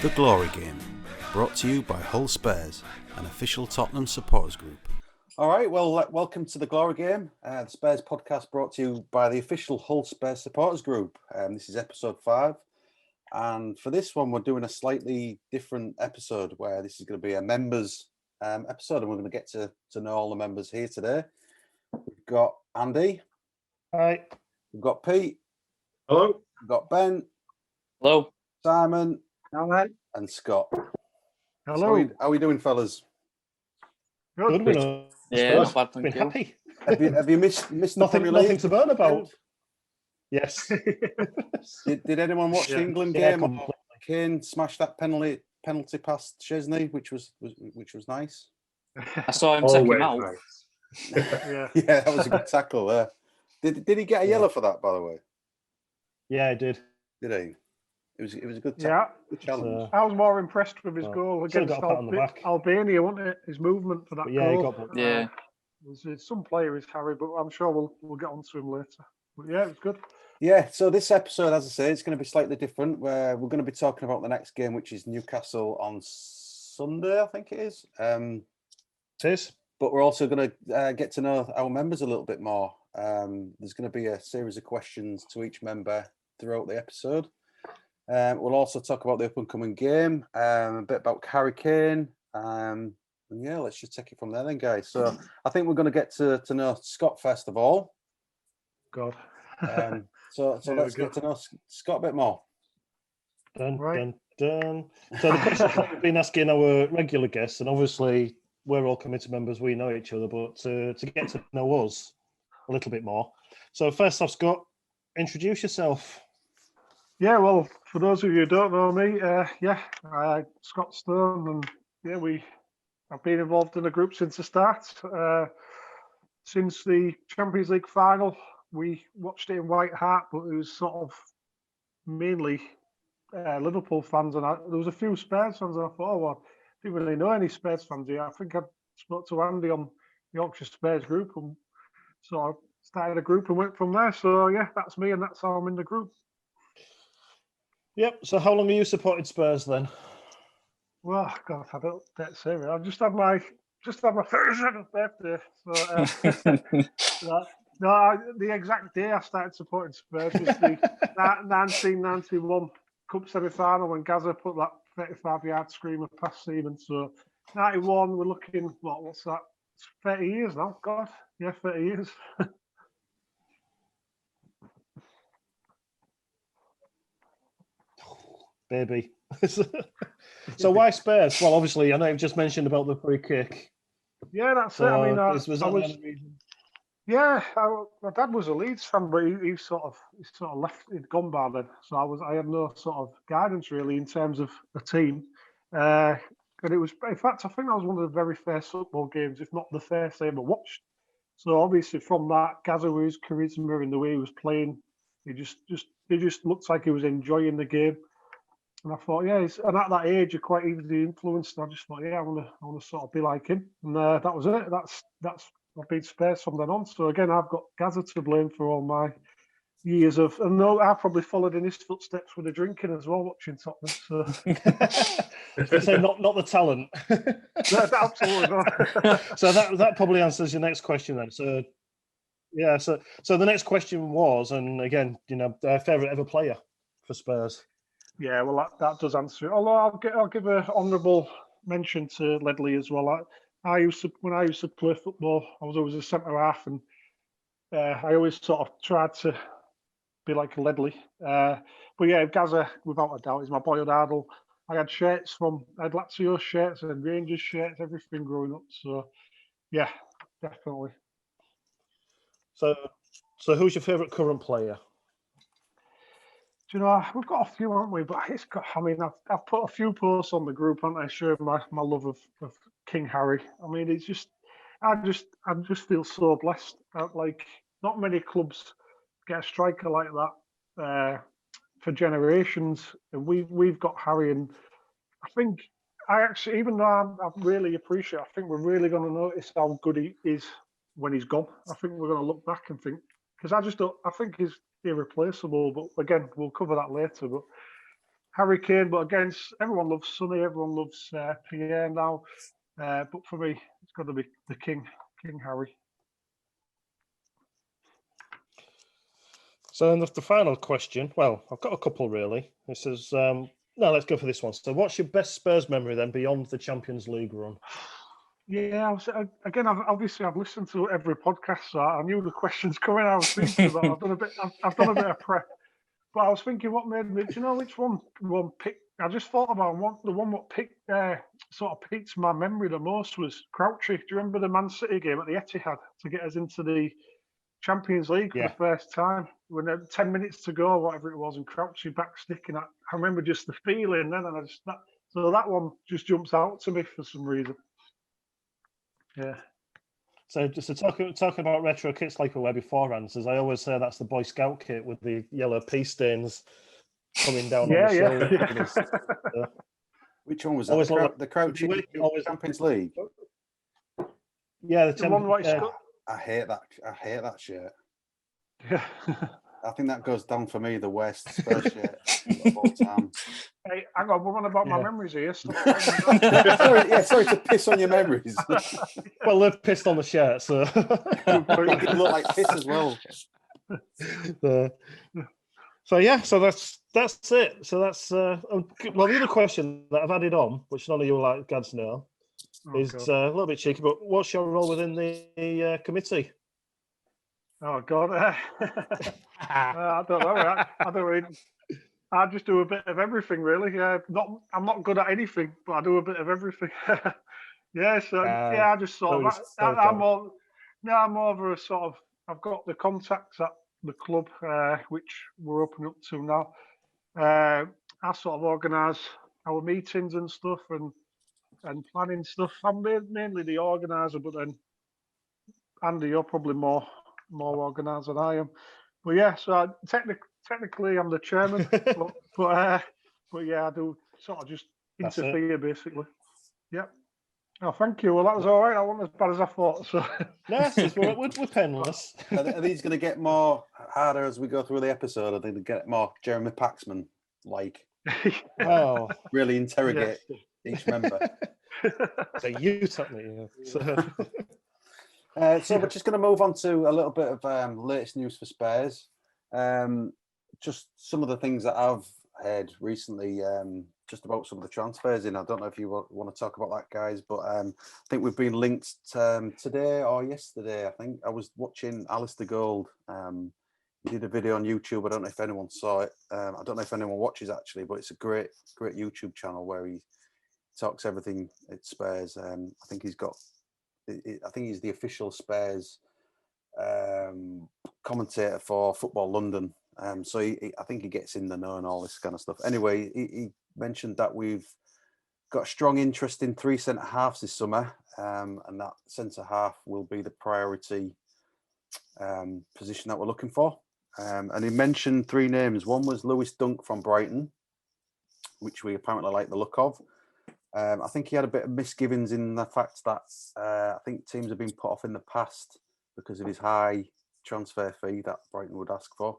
The Glory Game, brought to you by Hull Spurs, an official Tottenham supporters group. All right, well, welcome to The Glory Game, the Spurs podcast brought to you by the official Hull Spurs supporters group. This is episode 5, and for this one, we're doing a slightly different episode where this is going to be a members episode, and we're going to get to know all the members here today. We've got Andy. Hi. We've got Pete. Hello. We've got Ben. Hello. Simon. Hello. And Scott. Hello. So how are we doing, fellas? Good. Yeah, not bad, thank been you. happy. Have you missed the Nothing to burn about. Yes. Did anyone watch the England game? Kane smashed that penalty past Chesney, which was nice. I saw him take him out. Nice. Yeah, that was a good tackle. Did he get a yellow for that, by the way? Yeah, I did. Did he? It was a good good challenge. I was more impressed with his goal against Albania, wasn't it? His movement for that goal. There's some player is Harry, but I'm sure we'll get on to him later. But yeah, it was good. Yeah, so this episode, as I say, it's going to be slightly different. Where we're going to be talking about the next game, which is Newcastle on Sunday, I think it is. It is. But we're also going to get to know our members a little bit more. There's going to be a series of questions to each member throughout the episode. We'll also talk about the up-and-coming game, a bit about Harry Kane. And yeah, let's just take it from there then, guys. So I think we're going to get to know Scott first of all. God. So let's get to know Scott a bit more. Dun. So the questions that we've been asking our regular guests, and obviously we're all committee members, we know each other, but to get to know us a little bit more. So first off, Scott, introduce yourself. Yeah, well, for those of you who don't know me, Scott Stone, and I've been involved in the group since the start. Since the Champions League final, we watched it in White Hart, but it was sort of mainly Liverpool fans, and there was a few Spurs fans, and I thought, I didn't really know any Spurs fans here. I think I spoke to Andy on the Yorkshire Spurs group, and so I started a group and went from there. So yeah, that's me, and that's how I'm in the group. Yep. So how long have you supported Spurs then? Well, God, I don't dare say it. I just had my 37th birthday. So the exact day I started supporting Spurs was the 1991 Cup semi-final when Gaza put that 35-yard screamer past Seaman. So 91, we're looking, what's that? It's 30 years now. God, yeah, 30 years. Baby. So why Spurs? Well, obviously, I know you've just mentioned about the free kick. Yeah, that's it. I mean, my dad was a Leeds fan, but he sort of left. He'd gone by then, so I had no sort of guidance really in terms of the team. And it was, in fact, I think that was one of the very first football games, if not the first I ever watched. So obviously, from that, Gaza with his charisma and the way he was playing, he just looked like he was enjoying the game. And I thought, and at that age, you're quite easily influenced. And I just thought, I want to sort of be like him. And that was it. That's I've been Spurs from then on. So again, I've got Gaza to blame for all my years of. And no, I probably followed in his footsteps with the drinking as well, watching Tottenham. So, so not the talent. No, absolutely not. So that probably answers your next question then. So yeah, so the next question was, and again, favourite ever player for Spurs. Yeah, well, that does answer it. Although I'll give an honourable mention to Ledley as well. When I used to play football, I was always a centre half, and I always sort of tried to be like a Ledley. But yeah, Gaza, without a doubt, is my boyhood idol. I had Lazio shirts and Rangers shirts, everything growing up. So yeah, definitely. So who's your favourite current player? Do you know, we've got a few, haven't we? But I've put a few posts on the group, haven't I? Showing my love of King Harry. I mean, it's just, I just feel so blessed. Like, not many clubs get a striker like that for generations, and we've got Harry. And I think even though I really appreciate, I think we're really going to notice how good he is when he's gone. I think we're going to look back and think, because I think he's irreplaceable. But again, we'll cover that later. But Harry Kane, but against everyone loves Sonny, everyone loves Pierre now. But for me, it's got to be the King Harry. So then the final question. Well, I've got a couple really. It says, no, let's go for this one. So, what's your best Spurs memory then beyond the Champions League run? Yeah, I've listened to every podcast, so I knew the questions coming. I was thinking about. I've done a bit of prep, but I was thinking what made me. Do you know which one picked? I just thought about the one what picked sort of piqued my memory the most was Crouchy. Do you remember the Man City game at the Etihad to get us into the Champions League for the first time? When 10 minutes to go, whatever it was, and Crouchy back sticking. I remember just the feeling then, and so that one just jumps out to me for some reason. Yeah. So just talking about retro kits like we were beforehand, as I always say, that's the Boy Scout kit with the yellow pea stains coming down on the shoulders. Yeah. Which one was that? The Crouchy Champions League. Yeah, the one right. I hate that shirt. Yeah. I think that goes down for me the worst Spurs shirt of all time. Hey, hang on, we're on about my memories here. sorry to piss on your memories. Well, they're pissed on the shirt, so you look like piss as well. So that's it. So that's well, the other question that I've added on, which none of you like gads know, is a little bit cheeky. But what's your role within the committee? Oh God, I don't know. I don't really. I just do a bit of everything, really. I'm not good at anything, but I do a bit of everything. I just sort of. I'm more of a sort of. I've got the contacts at the club, which we're opening up to now. I sort of organise our meetings and stuff and planning stuff. I'm mainly the organiser, but then Andy, you're probably more organised than I am. But yeah, so technically I'm the chairman, but yeah, I do sort of just interfere basically. Yep. Oh, thank you. Well, that was all right. I wasn't as bad as I thought. So we're penless. Are these going to get more harder as we go through the episode? Are they going to get more Jeremy Paxman like? Oh, really interrogate each member. So you taught me. So we're just going to move on to a little bit of latest news for Spurs. Just some of the things that I've heard recently, just about some of the transfers in. I don't know if you want to talk about that, guys, but I think we've been linked today or yesterday. I think I was watching Alistair Gold. He did a video on YouTube. I don't know if anyone saw it. I don't know if anyone watches actually, but it's a great YouTube channel where he talks everything at Spurs. I think he's the official Spurs commentator for Football London. So I think he gets in the know and all this kind of stuff. Anyway, he mentioned that we've got a strong interest in 3 centre halves this summer, and that centre half will be the priority position that we're looking for. And he mentioned 3 names. One was Lewis Dunk from Brighton, which we apparently like the look of. I think he had a bit of misgivings in the fact that I think teams have been put off in the past because of his high transfer fee that Brighton would ask for.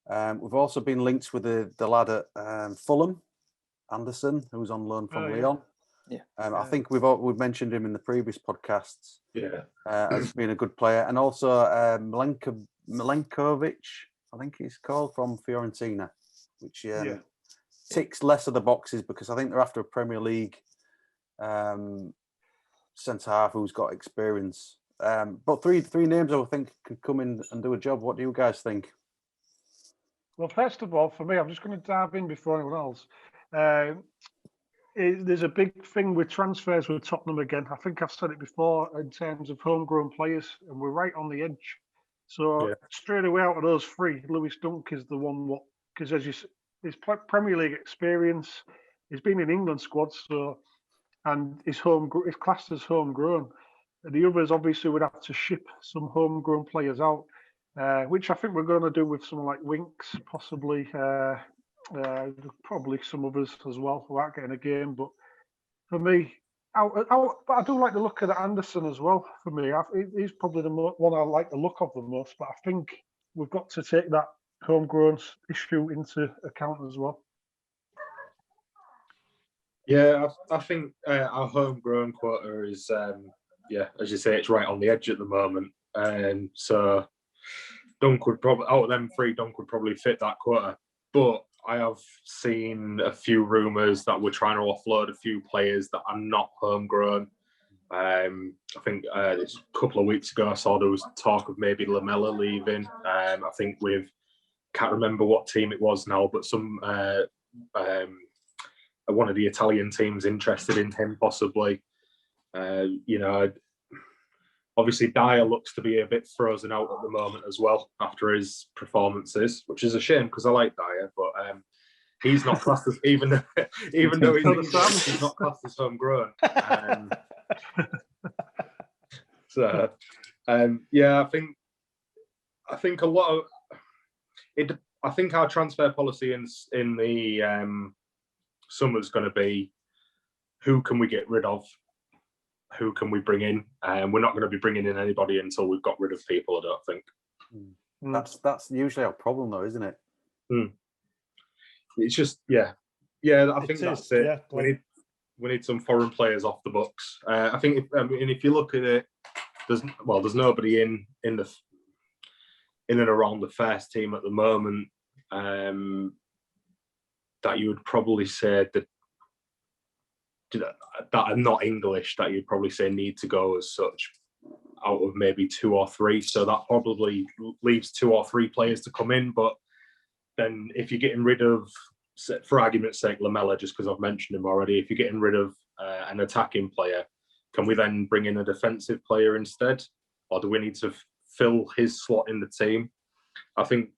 We've also been linked with the lad at Fulham, Anderson, who's on loan from Lyon. Yeah. I think we've mentioned him in the previous podcasts. Yeah. As being a good player, and also Milenkovic, I think he's called, from Fiorentina, which ticks less of the boxes because I think they're after a Premier League centre half who's got experience. But three names I think could come in and do a job. What do you guys think? Well, first of all, for me, I'm just going to dive in before anyone else. There's a big thing with transfers with Tottenham again. I think I've said it before in terms of homegrown players, and we're right on the edge. So straight away out of those 3, Lewis Dunk is the one. Because as you said, his Premier League experience, he's been in England squads, and his classed as homegrown. The others obviously would have to ship some homegrown players out. Which I think we're going to do with someone like Winks, possibly, probably some others as well without getting a game. But for me, but I do like the look of Anderson as well. For me, he's probably the one I like the look of the most. But I think we've got to take that homegrown issue into account as well. Yeah, I think our homegrown quota is, as you say, it's right on the edge at the moment. So Dunk would probably, out of them three, Dunk would probably fit that quota. But I have seen a few rumours that we're trying to offload a few players that are not homegrown. I think a couple of weeks ago I saw there was talk of maybe Lamella leaving. I think can't remember what team it was now, but some one of the Italian teams interested in him possibly. Obviously Dyer looks to be a bit frozen out at the moment as well after his performances, which is a shame because I like Dyer, but he's not classed as even though he's not classed as homegrown. I think a lot of it. I think our transfer policy in the summer is going to be who can we get rid of, who can we bring in, and we're not going to be bringing in anybody until we've got rid of people. I don't think. That's usually our problem, though, isn't it? It's just I think that's it. Yeah, we need some foreign players off the books. I think if you look at it, there's nobody in and around the first team at the moment that you would probably say that are not English that you'd probably say need to go as such, out of maybe two or three. So that probably leaves two or three players to come in. But then if you're getting rid of, for argument's sake, Lamella, just because I've mentioned him already, if you're getting rid of an attacking player, can we then bring in a defensive player instead? Or do we need to fill his slot in the team? I think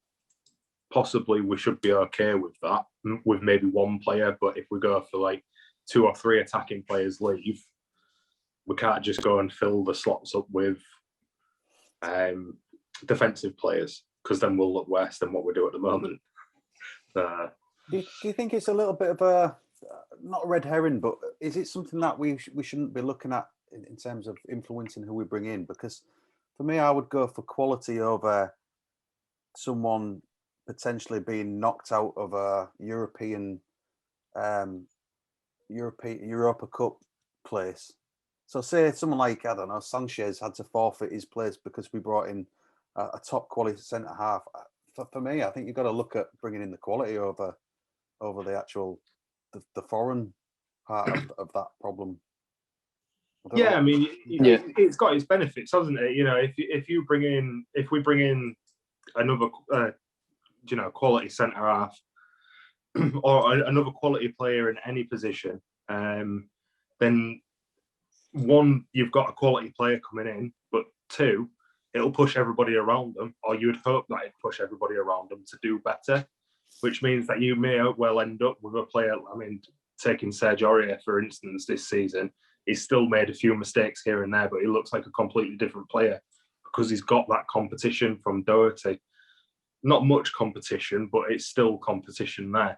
possibly we should be okay with that, with maybe one player. But if we go for like two or three attacking players leave, we can't just go and fill the slots up with defensive players, because then we'll look worse than what we do at the moment. Do you think it's a little bit of a, not a red herring, but is it something that we shouldn't be looking at in terms of influencing who we bring in? Because for me, I would go for quality over someone potentially being knocked out of a Europa Cup place. So say someone like, I don't know, Sanchez had to forfeit his place because we brought in a top quality centre half. For me, I think you've got to look at bringing in the quality over the actual the foreign part of that problem. I mean, it's got its benefits, hasn't it? You know, if we bring in another quality centre half or another quality player in any position, then one, you've got a quality player coming in, but two, it'll push everybody around them, or you'd hope that it'd push everybody around them to do better, which means that you may well end up with a player. I mean, taking Serge Aurier, for instance, this season, he's still made a few mistakes here and there, but he looks like a completely different player because he's got that competition from Doherty. Not much competition, but it's still competition there.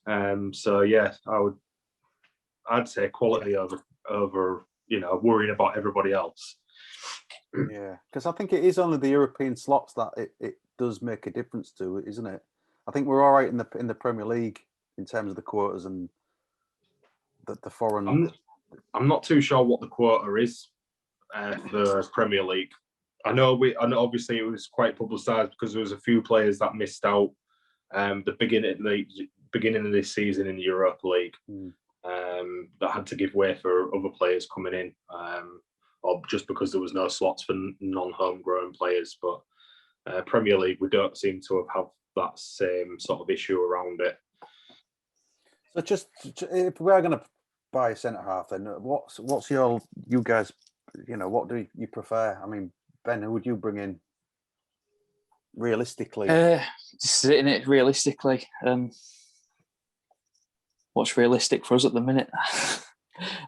I'd say quality over worrying about everybody else. Yeah, because I think it is only the European slots that it does make a difference to, isn't it? I think we're all right in the Premier League in terms of the quotas and the foreign. I'm not too sure what the quota is for Premier League. I know obviously it was quite publicised because there was a few players that missed out the beginning of this season in the Europa League that had to give way for other players coming in, or just because there was no slots for non-homegrown players. But Premier League, we don't seem to have that same sort of issue around it. So just if we are going to buy a centre half, then what's you guys? What do you prefer? I mean, Ben, who would you bring in realistically? Just sitting it realistically. What's realistic for us at the minute?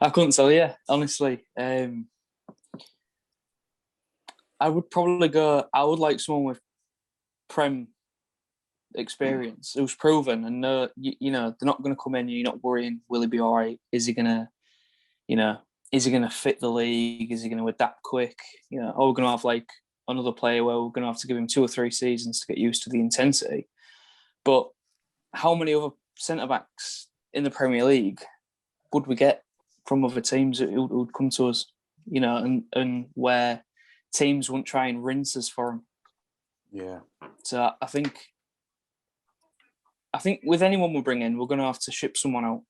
I couldn't tell you, honestly. I would probably go. I would like someone with Prem experience, who's proven, and they're not going to come in and you're not worrying, will he be all right? Is he gonna fit the league? Is he going to adapt quick? Or we're going to have like another player where we're going to have to give him 2 or 3 seasons to get used to the intensity. But how many other centre backs in the Premier League would we get from other teams who would come to us, and where teams wouldn't try and rinse us for them. Yeah. So I think with anyone we bring in, we're going to have to ship someone out,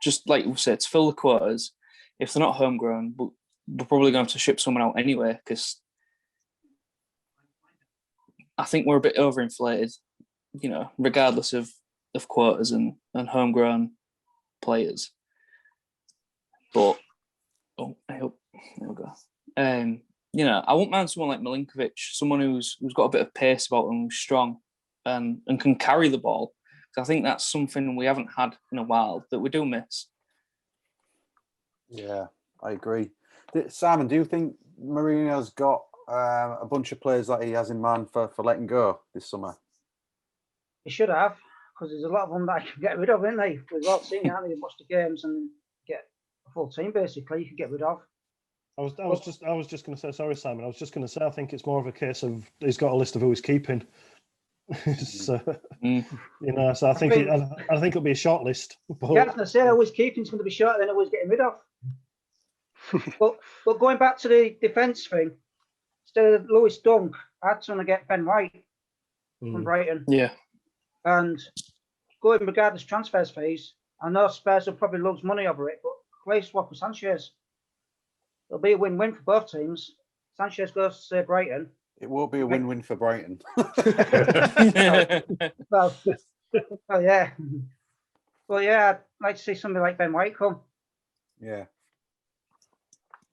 just like we said, to fill the quotas. If they're not homegrown, we're probably going to have to ship someone out anyway, because I think we're a bit overinflated, regardless of quotas and homegrown players. But I hope there we go. I wouldn't mind someone like Milinkovic, someone who's got a bit of pace about them, who's strong and can carry the ball. Because I think that's something we haven't had in a while that we do miss. Yeah, I agree. Simon, do you think Mourinho's got a bunch of players that he has in mind for letting go this summer? He should have, because there's a lot of them that I can get rid of, isn't they? We've all seen it, you watch the games and get a full team basically. You can get rid of. I was just going to say, sorry, Simon. I was just going to say, I think it's more of a case of he's got a list of who he's keeping. So, so I think it'll be a short list. But, yeah, I was going to say, always keeping is going to be shorter than always getting rid of. but going back to the defence thing, instead of Lewis Dunk, I'd want to get Ben White from Brighton. Yeah. And going regardless transfers fees, I know Spurs will probably lose money over it, but replace swap with Sanchez. It'll be a win-win for both teams. Sanchez goes to say Brighton. It will be a win-win for Brighton. well, yeah. Well, yeah, I'd like to see somebody like Ben White come. Yeah.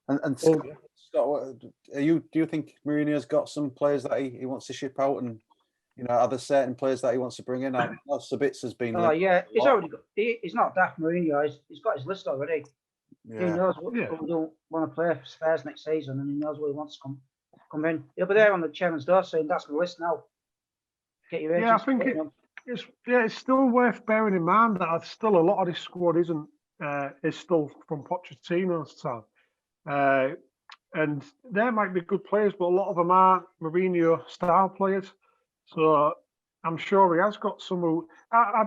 And Scott, do you think Mourinho's got some players that he wants to ship out, and are there certain players that he wants to bring in? Sabitz has been. Oh yeah, he's already got. He's not daft Mourinho. He's got his list already. Yeah. He knows what we don't want to play for Spurs next season, and he knows what he wants to come in. He'll be there on the chairman's door saying, "That's my list now." Get your agents. Yeah, I think it's still worth bearing in mind that still a lot of this squad is still from Pochettino's time. And there might be good players, but a lot of them aren't Mourinho style players. So I'm sure he has got some who I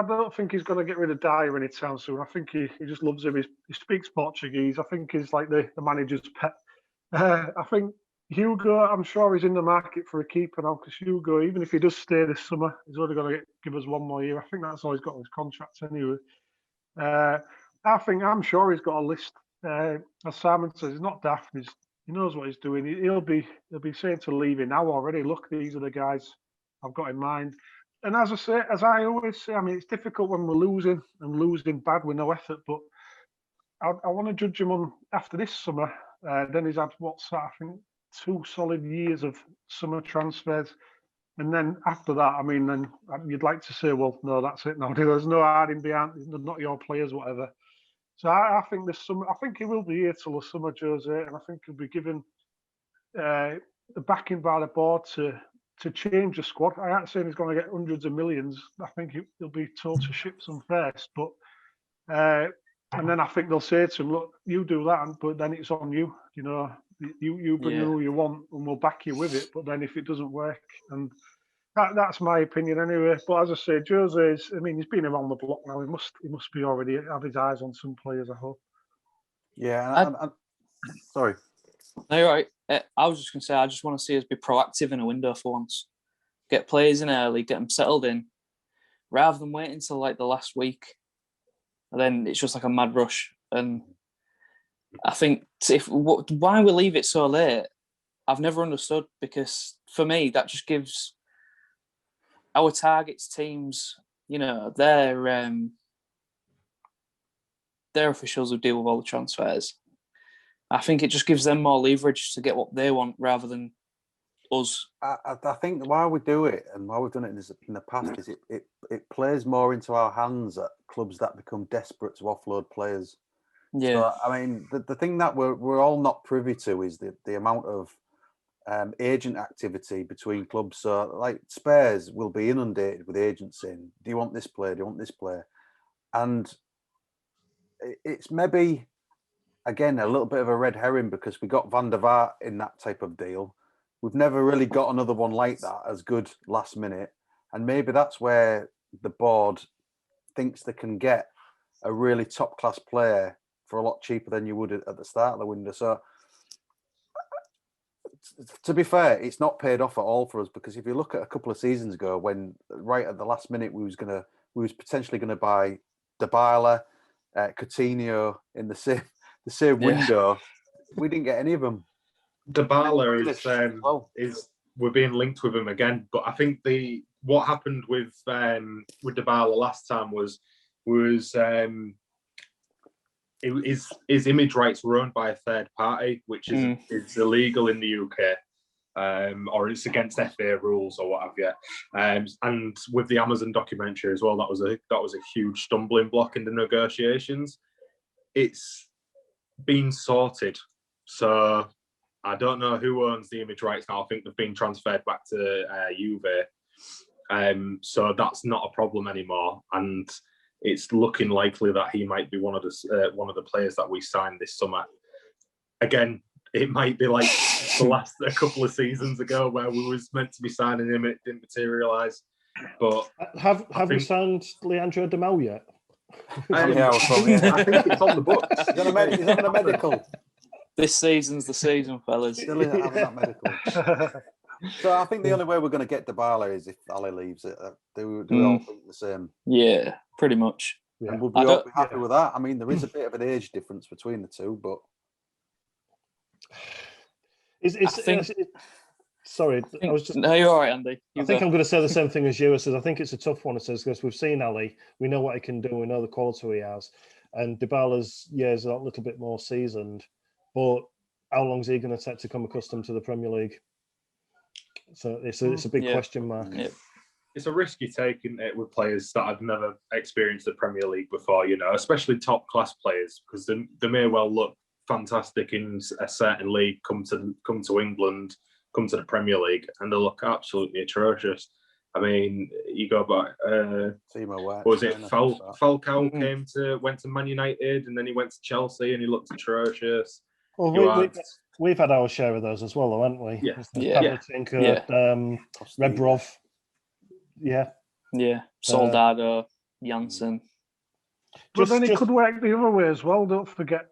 don't think he's going to get rid of Dyer anytime soon. I think he just loves him. He speaks Portuguese. I think he's like the manager's pet. I think Hugo, I'm sure he's in the market for a keeper now, because Hugo, even if he does stay this summer, he's only going to give us 1 more year. I think that's all he's got in his contract anyway. I'm sure he's got a list. As Simon says, he's not daft. He knows what he's doing. He'll be saying to Levy now already, look, these are the guys I've got in mind. And as I always say, I mean, it's difficult when we're losing bad with no effort, but I want to judge him on after this summer. Then he's had I think 2 solid years of summer transfers. And then after that, I mean, then you'd like to say, well, no, that's it now. There's no hiding behind, not your players, whatever. So I think this summer, I think he will be here till the summer, Jose, and I think he'll be given the backing by the board to change the squad. I ain't saying he's going to get hundreds of millions. I think he'll be told to ship some first, but and then I think they'll say to him, look, you do that, but then it's on you. You bring who you want, and we'll back you with it. But then if it doesn't work, and that's my opinion anyway. But as I say, Jose he's been around the block now. He must be already have his eyes on some players, I hope. Yeah, I'm sorry. No, you're right. I was just going to say, I just want to see us be proactive in a window for once. Get players in early, get them settled in, rather than waiting until like the last week. And then it's just like a mad rush. And I think why we leave it so late, I've never understood, because for me, that just gives our targets teams, their officials who deal with all the transfers. I think it just gives them more leverage to get what they want rather than us. I think why we do it, and why we've done it in the past, is it plays more into our hands at clubs that become desperate to offload players. Yeah. So, I mean, the thing that we're all not privy to is the amount of agent activity between clubs. So, like, Spurs will be inundated with agents saying, do you want this player? Do you want this player? And it's maybe, again, a little bit of a red herring, because we got Van der Vaart in that type of deal. We've never really got another one like that as good last minute. And maybe that's where the board thinks they can get a really top class player for a lot cheaper than you would at the start of the window. So, to be fair, it's not paid off at all for us, because if you look at a couple of seasons ago, when right at the last minute we was potentially gonna buy Dybala, Coutinho in the same window, we didn't get any of them. Dybala is we're being linked with him again, but I think what happened with Dybala last time was his image rights were owned by a third party, which is illegal in the UK, or it's against FA rules or what have you. And with the Amazon documentary as well, that was a huge stumbling block in the negotiations. It's been sorted, so I don't know who owns the image rights now. I think they've been transferred back to Juve, so that's not a problem anymore. And it's looking likely that he might be one of the players that we signed this summer. Again, it might be like a couple of seasons ago where we was meant to be signing him, it didn't materialise. But have we signed Leandro Demel yet? I think it's on the books. He's on a medical. This season's the season, fellas. Still having that medical. So I think the only way we're going to get Dybala is if Ali leaves it. Do we all think the same? Yeah, pretty much. Yeah. And we'll be happy with that. I mean, there is a bit of an age difference between the two, but sorry, I was just. No, you're all right, Andy. I think I'm going to say the same thing as you. I says I think it's a tough one. It says because we've seen Ali, we know what he can do, we know the quality he has, and Dybala's is a little bit more seasoned, but how long is he going to take to come accustomed to the Premier League? So it's a big question mark. Yeah. It's a risk you're taking it with players that have never experienced the Premier League before, especially top class players, because they may well look fantastic in a certain league, come to England, come to the Premier League, and they look absolutely atrocious. I mean, you go back. Was it Falcao went to Man United, and then he went to Chelsea, and he looked atrocious. Well, we've had our share of those as well, though, haven't we? Rebrov. Yeah. Soldado, Janssen. But then it could work the other way as well, don't forget,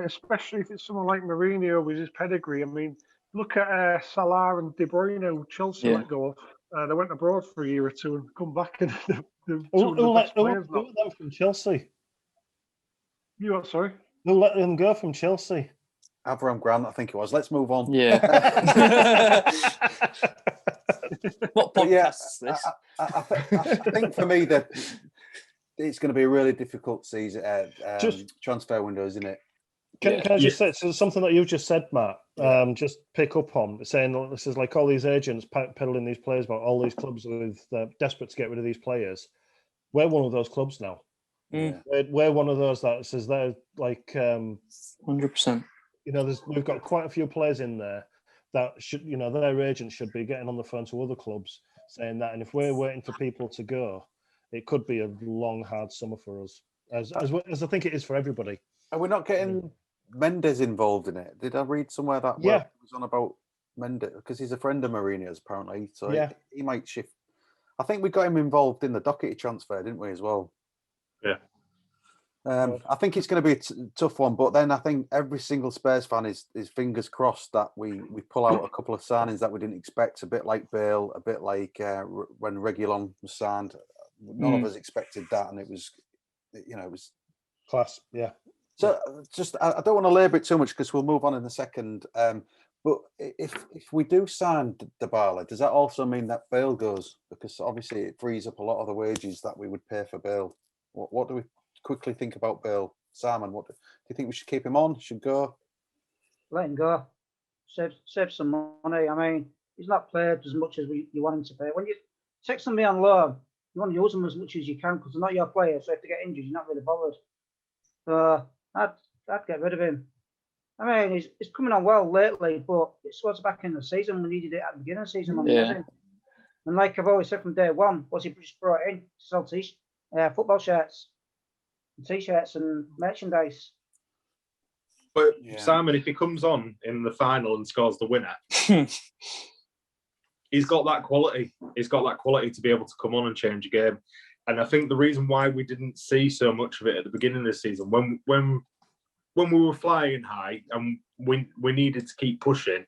especially if it's someone like Mourinho with his pedigree. I mean, look at Salah and De Bruyne, who Chelsea let go of. They went abroad for a year or two and come back, and who let them from Chelsea? You what, sorry? Who let them go from Chelsea? Avram Grant, I think it was. Let's move on. Yeah. What podcast is this? I think for me that it's going to be a really difficult season, transfer window, isn't it? Can I just say something that you've just said, Matt? Just pick up on saying this is like all these agents peddling these players about all these clubs with desperate to get rid of these players. We're one of those clubs now. We're one of those that says they're like 100%. We've got quite a few players in there that should, their agents should be getting on the phone to other clubs saying that. And if we're waiting for people to go, it could be a long, hard summer for us, as I think it is for everybody. And we're not getting Mendes involved in it. Did I read somewhere that was on about Mendes? Because he's a friend of Mourinho's, apparently. So he might shift. I think we got him involved in the Doherty transfer, didn't we, as well? Yeah. I think it's going to be a tough one, but then I think every single Spurs fan is fingers crossed that we pull out a couple of signings that we didn't expect, a bit like Bale, a bit like when Reguilon was signed. None of us expected that, and it was class. Yeah. So I don't want to labour it too much because we'll move on in a second. But if we do sign Dybala, does that also mean that Bale goes? Because obviously it frees up a lot of the wages that we would pay for Bale. What do we quickly think about Bale? Simon, what do you think we should keep him on? Should go? Let him go. Save some money. I mean, he's not played as much as you want him to play. When you take somebody on loan, you want to use them as much as you can because they're not your players. So if they get injured, you're not really bothered. So I'd get rid of him. I mean, he's coming on well lately, but it's towards the back end of the season. We needed it at the beginning of the season. And like I've always said from day one, was he just brought in to sell football shirts, and t-shirts and merchandise. But Simon, if he comes on in the final and scores the winner, he's got that quality. He's got that quality to be able to come on and change a game. And I think the reason why we didn't see so much of it at the beginning of the season, when we were flying high and we needed to keep pushing,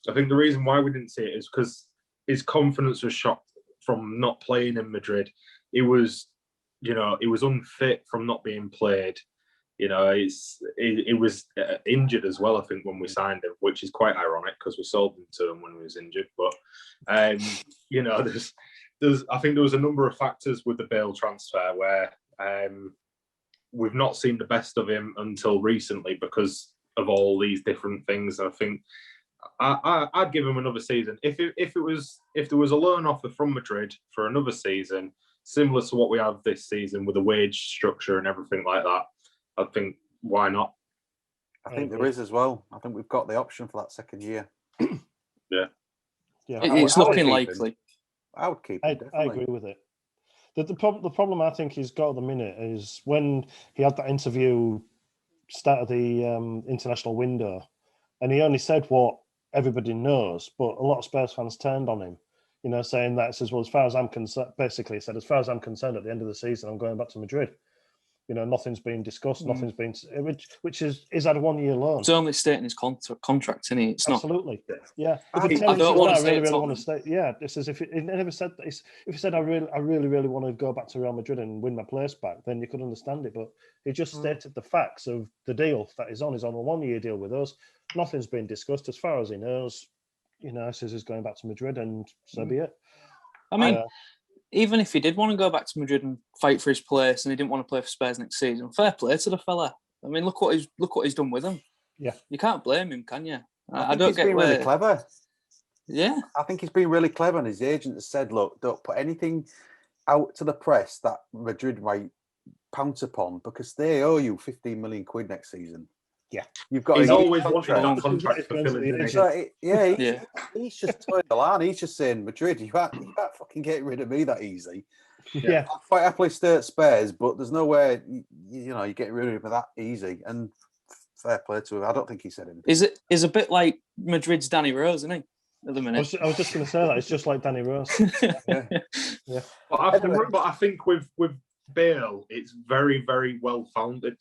I think the reason why we didn't see it is because his confidence was shot from not playing in Madrid. He was unfit from not being played. He was injured as well, I think, when we signed him, which is quite ironic because we sold him to him when he was injured. But, I think there was a number of factors with the Bale transfer where we've not seen the best of him until recently because of all these different things. I think I'd give him another season. If there was a loan offer from Madrid for another season, similar to what we have this season with a wage structure and everything like that, I think, why not? I think there is as well. I think we've got the option for that second year. Yeah. It's looking likely. I would keep him, I agree with it. The problem I think he's got at the minute is when he had that interview start of the international window, and he only said what everybody knows, but a lot of Spurs fans turned on him, saying that it says, well, as far as I'm concerned, basically he said, as far as I'm concerned, at the end of the season, I'm going back to Madrid. Nothing's been discussed, nothing's been, which is at a 1 year loan. It's only stating his contract, isn't it? It's absolutely. Not. Yeah. I don't want to I really want to stay. Yeah. This is if he never said that. If he said I really want to go back to Real Madrid and win my place back, then you could understand it. But he just stated the facts of the deal that he's on. He's on a 1 year deal with us. Nothing's been discussed as far as he knows. Says he's going back to Madrid, and so be it. I mean. Even if he did want to go back to Madrid and fight for his place, and he didn't want to play for Spurs next season, fair play to the fella. I mean, look what he's done with him. Yeah, you can't blame him, can you? I don't get where... really clever. Yeah, I think he's been really clever, and his agent has said, "Look, don't put anything out to the press that Madrid might pounce upon because they owe you 15 million quid next season." Yeah, you've got. He's always wanted that contract fulfilling. He's just toying the line. He's just saying, Madrid, you can't fucking get rid of me that easy. Yeah, I'll quite happily stay at Spurs, but there's no way you get rid of me that easy. And fair play to him. I don't think he said anything. Is a bit like Madrid's Danny Rose, isn't he? At the minute, I was just going to say that it's just like Danny Rose. Yeah. But I think with Bale, it's very, very well founded.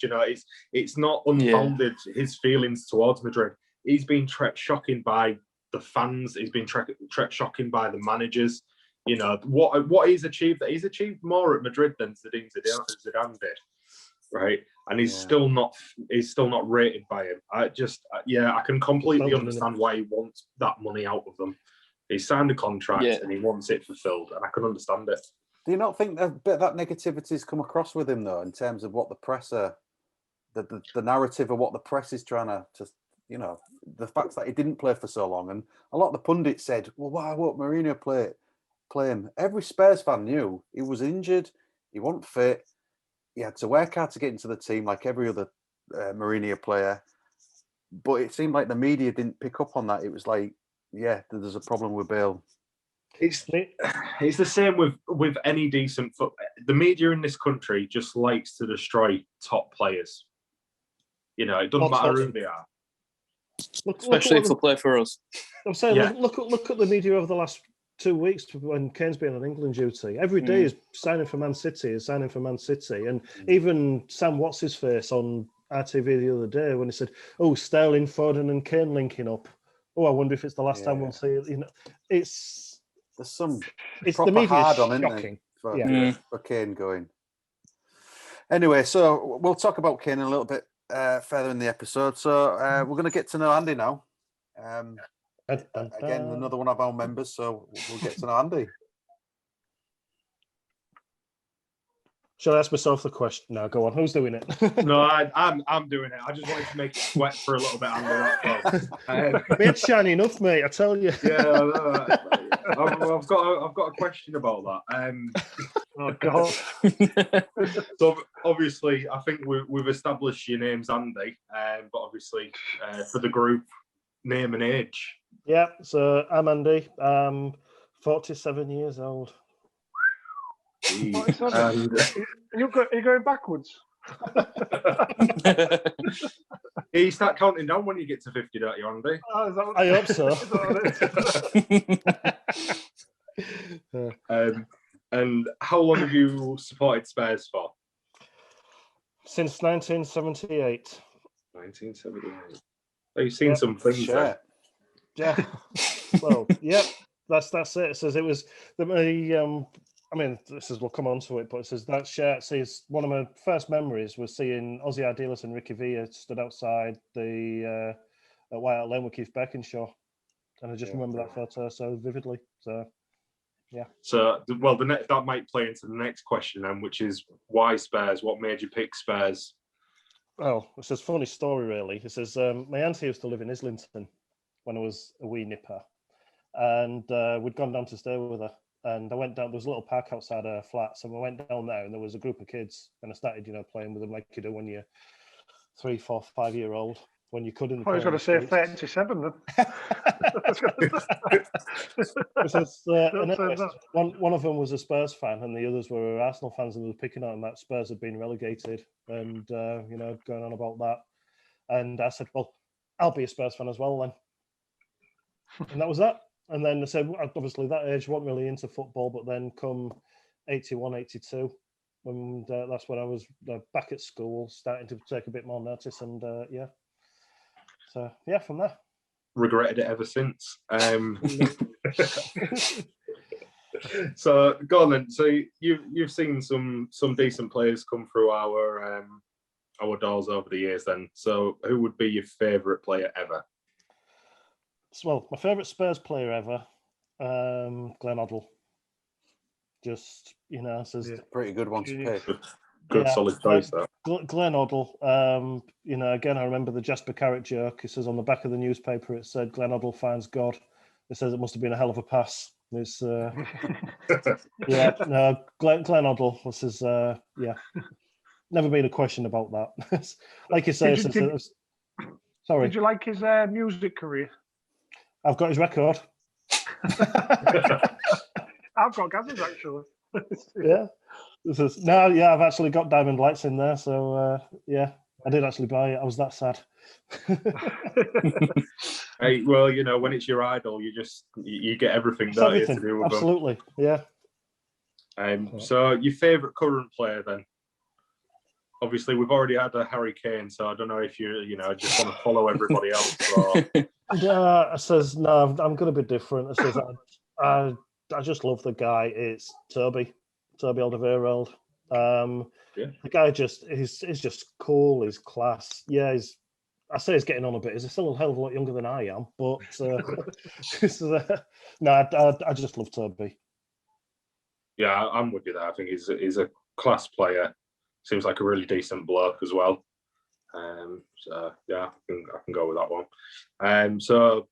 It's not unfounded. His feelings towards Madrid. He's been shocking by the fans. He's been shocking by the managers. What he's achieved. He's achieved more at Madrid than Zidane did, right? And he's still not rated by him. I can completely understand why he wants that money out of them. He signed a contract and he wants it fulfilled, and I can understand it. Do you not think that a bit of that negativity's come across with him though, in terms of what the press are, the narrative of what the press is trying to the fact that he didn't play for so long, and a lot of the pundits said, "Well, why won't Mourinho play him?" Every Spurs fan knew he was injured, he wasn't fit, he had to work hard to get into the team like every other Mourinho player. But it seemed like the media didn't pick up on that. It was like, there's a problem with Bale. It's the same with any decent foot. The media in this country just likes to destroy top players. It doesn't matter who they are. Especially if they play for us. I'm saying, look at the media over the last 2 weeks when Kane's been on England duty. Every day is signing for Man City, and even Sam What's-His-Face on RTV the other day when he said, "Oh, Sterling, Foden, and Kane linking up. Oh, I wonder if it's the last time we'll see it." There's some it's proper the media hard on, shocking. For Kane going. Anyway, so we'll talk about Kane a little bit further in the episode. So we're going to get to know Andy now. Again, another one of our members, so we'll get to know Andy. Shall I ask myself the question? No, go on. Who's doing it? No, I'm doing it. I just wanted to make it sweat for a little bit, Andy. It's shiny enough, mate. I tell you. Yeah, I've got a question about that. Oh God. So obviously, I think we've established your name's Andy, but obviously for the group, name and age. Yeah. So I'm Andy. 47 years old. And you're going backwards. You start counting down when you get to 50, don't you, Andy? I hope so. And how long have you supported Spurs for? Since 1978. 1978. Oh, you've seen some things then. Yeah. Well, yeah, that's it. It says it was I mean, we'll come on to it, but it says that shirt says one of my first memories was seeing Ozzy Ardiles and Ricky Villa stood outside the at White Hart Lane with Keith Beckinshaw. And I just remember that photo so vividly. So, yeah. So, well, that might play into the next question then, which is why Spurs? What made you pick Spurs? Oh, it says funny story, really. It says my auntie used to live in Islington when I was a wee nipper. And we'd gone down to stay with her. And I went down, there was a little park outside her flat. So I went down there and there was a group of kids. And I started, playing with them like you do when you're 3, 4, 5-year-old. When you couldn't. I was going to say 37 then. One of them was a Spurs fan, and the others were Arsenal fans, and they were picking on that Spurs had been relegated, and going on about that. And I said, "Well, I'll be a Spurs fan as well then." And that was that. And then I said, obviously, that age wasn't really into football, but then come 81, 82, and that's when I was back at school, starting to take a bit more notice, and yeah. So yeah, from there. Regretted it ever since. So go on then. So you've seen some decent players come through our doors over the years. Then, so who would be your favourite player ever? Well, my favourite Spurs player ever, Glenn Hoddle. Just says pretty good one to pick. Good solid choice that. Glenn Hoddle. Again, I remember the Jasper Carrot joke. It says on the back of the newspaper, it said Glenn Hoddle finds God. It says it must have been a hell of a pass. It's Glenn Hoddle. This is never been a question about that. Like you say, sorry. Did you like his music career? I've got his record. I've got Gaz's actually. Yeah. I've actually got Diamond Lights in there, so I did actually buy it. I was that sad. Hey, well, when it's your idol, you get everything, don't you, to do with absolutely, them. Yeah. So your favourite current player then? Obviously, we've already had a Harry Kane, so I don't know if you just want to follow everybody else. Or... I says no. I'm going to be different. I says I just love the guy. It's Toby Alderweireld. The guy he's just cool. He's class. Yeah, I say he's getting on a bit. He's still a hell of a lot younger than I am, but I just love Toby. Yeah, I'm with you there. I think he's a class player. Seems like a really decent bloke as well. So yeah, I can go with that one. So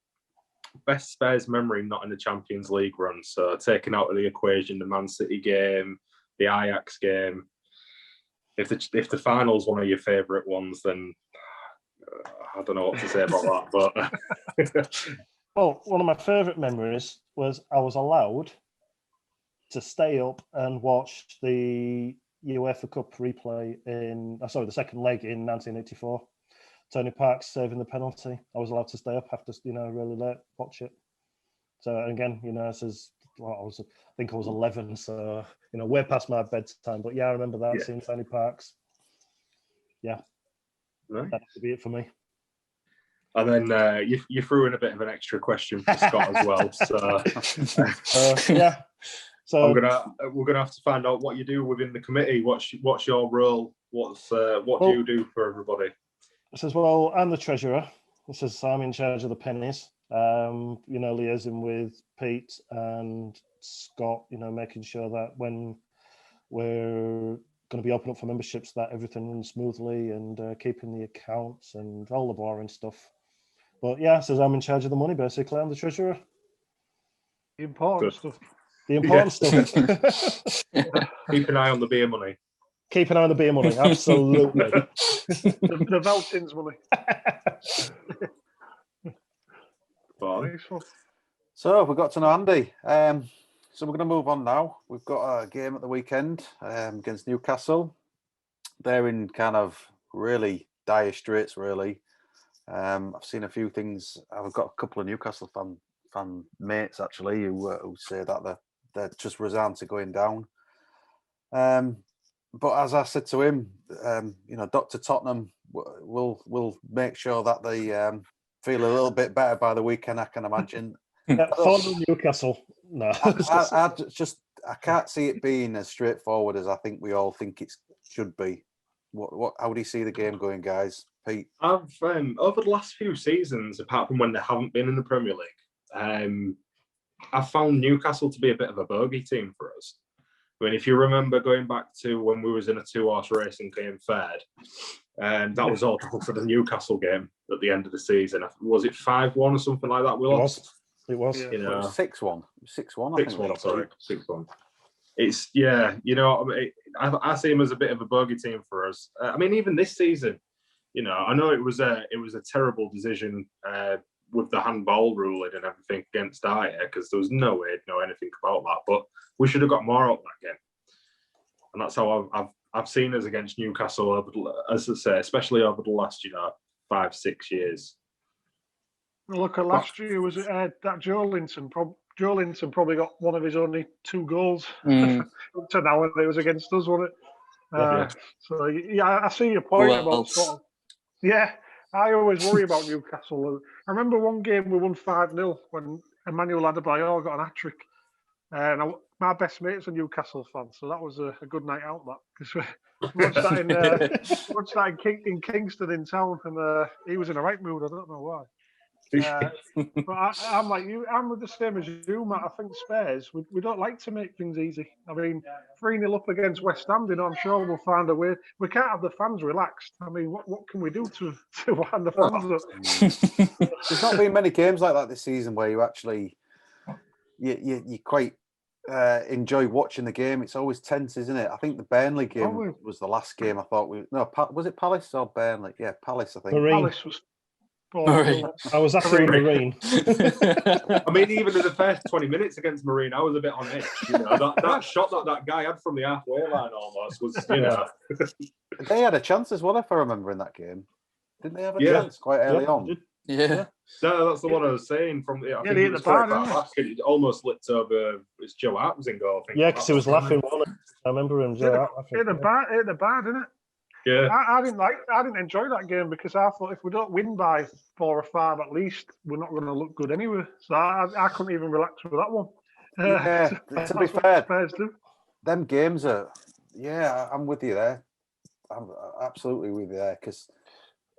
best Spurs memory not in the Champions League run. So taking out of the equation the Man City game, the Ajax game. If the final's one of your favourite ones, then I don't know what to say about that. But well, one of my favourite memories was I was allowed to stay up and watch the UEFA Cup replay the second leg in 1984. Tony Parks saving the penalty. I was allowed to stay up after really late, watch it. So again, it says I think I was 11, so way past my bedtime. But yeah, I remember that seeing Tony Parks. Yeah, right. That would be it for me. And then you threw in a bit of an extra question for Scott as well. So yeah. So we're gonna have to find out what you do within the committee. What's your role? What do you do for everybody? It says, well, I'm the treasurer. It says I'm in charge of the pennies. Liaising with Pete and Scott. Making sure that when we're going to be open up for memberships, that everything runs smoothly and keeping the accounts and all the boring stuff. But yeah, it says I'm in charge of the money. Basically, I'm the treasurer. The important stuff. The important stuff. Keep an eye on the beer money. Keep an eye on the beer money, absolutely. the Veltins money. So we got to know Andy. So we're going to move on now. We've got a game at the weekend against Newcastle. They're in kind of really dire straits, really. I've seen a few things. I've got a couple of Newcastle fan mates actually who say that they're just resigned to going down. But as I said to him, Dr. Tottenham will make sure that they feel a little bit better by the weekend, I can imagine. For Newcastle, no. I can't see it being as straightforward as I think we all think it should be. How do you see the game going, guys? Pete? I've over the last few seasons, apart from when they haven't been in the Premier League, I've found Newcastle to be a bit of a bogey team for us. I mean, if you remember going back to when we was in a 2-horse race and came third, that was all for the Newcastle game at the end of the season. Was it 5-1 or something like that? We lost. It was. It was 6-1. 6-1. 6-1. Sorry, 6-1. It's I see him as a bit of a bogey team for us. I mean, even this season, I know it was a terrible decision with the handball ruling and everything against Dyer, because there was no way to know anything about that. But we should have got more out of that game, and that's how I've seen us against Newcastle as I say, especially over the last 5-6 years. Look at last year. Was it that Joelinton? Joelinton probably got one of his only 2 goals up to now, and it was against us, wasn't it? So yeah, I see your point about sort of. Yeah, I always worry about Newcastle. I remember one game we won 5-0 when Emmanuel Adebayor got an hat-trick. And my best mate's a Newcastle fan, so that was a good night out, because we watched that in Kingston in town, and he was in a right mood. I don't know why. But I'm like you. I'm the same as you, Matt. I think Spurs, we don't like to make things easy. I mean, 3-0 up against West Ham, I'm sure we'll find a way. We can't have the fans relaxed. I mean, what can we do to wind the fans up? There's not been many games like that this season where you actually you quite enjoy watching the game. It's always tense, isn't it? I think the Burnley game was the last game. I thought was it Palace or Burnley? Yeah, Palace. I think Palace was. I was actually Marine. I mean, even in the first 20 minutes against Marine, I was a bit on edge. That shot that guy had from the halfway line almost was, They had a chance as well, if I remember, in that game. Didn't they have a chance quite early on? Yeah. No, that's the one I was saying. From I think it was it almost slipped over. It's Joe Hart was in goal. I think. Yeah, because he was laughing. I remember him. Joe Hart laughing. Hit the bar, didn't it? Yeah, I didn't enjoy that game, because I thought if we don't win by 4 or 5 at least, we're not going to look good anyway. So I couldn't even relax with that one. Yeah, to be fair, them games are. Yeah, I'm with you there. I'm absolutely with you there, because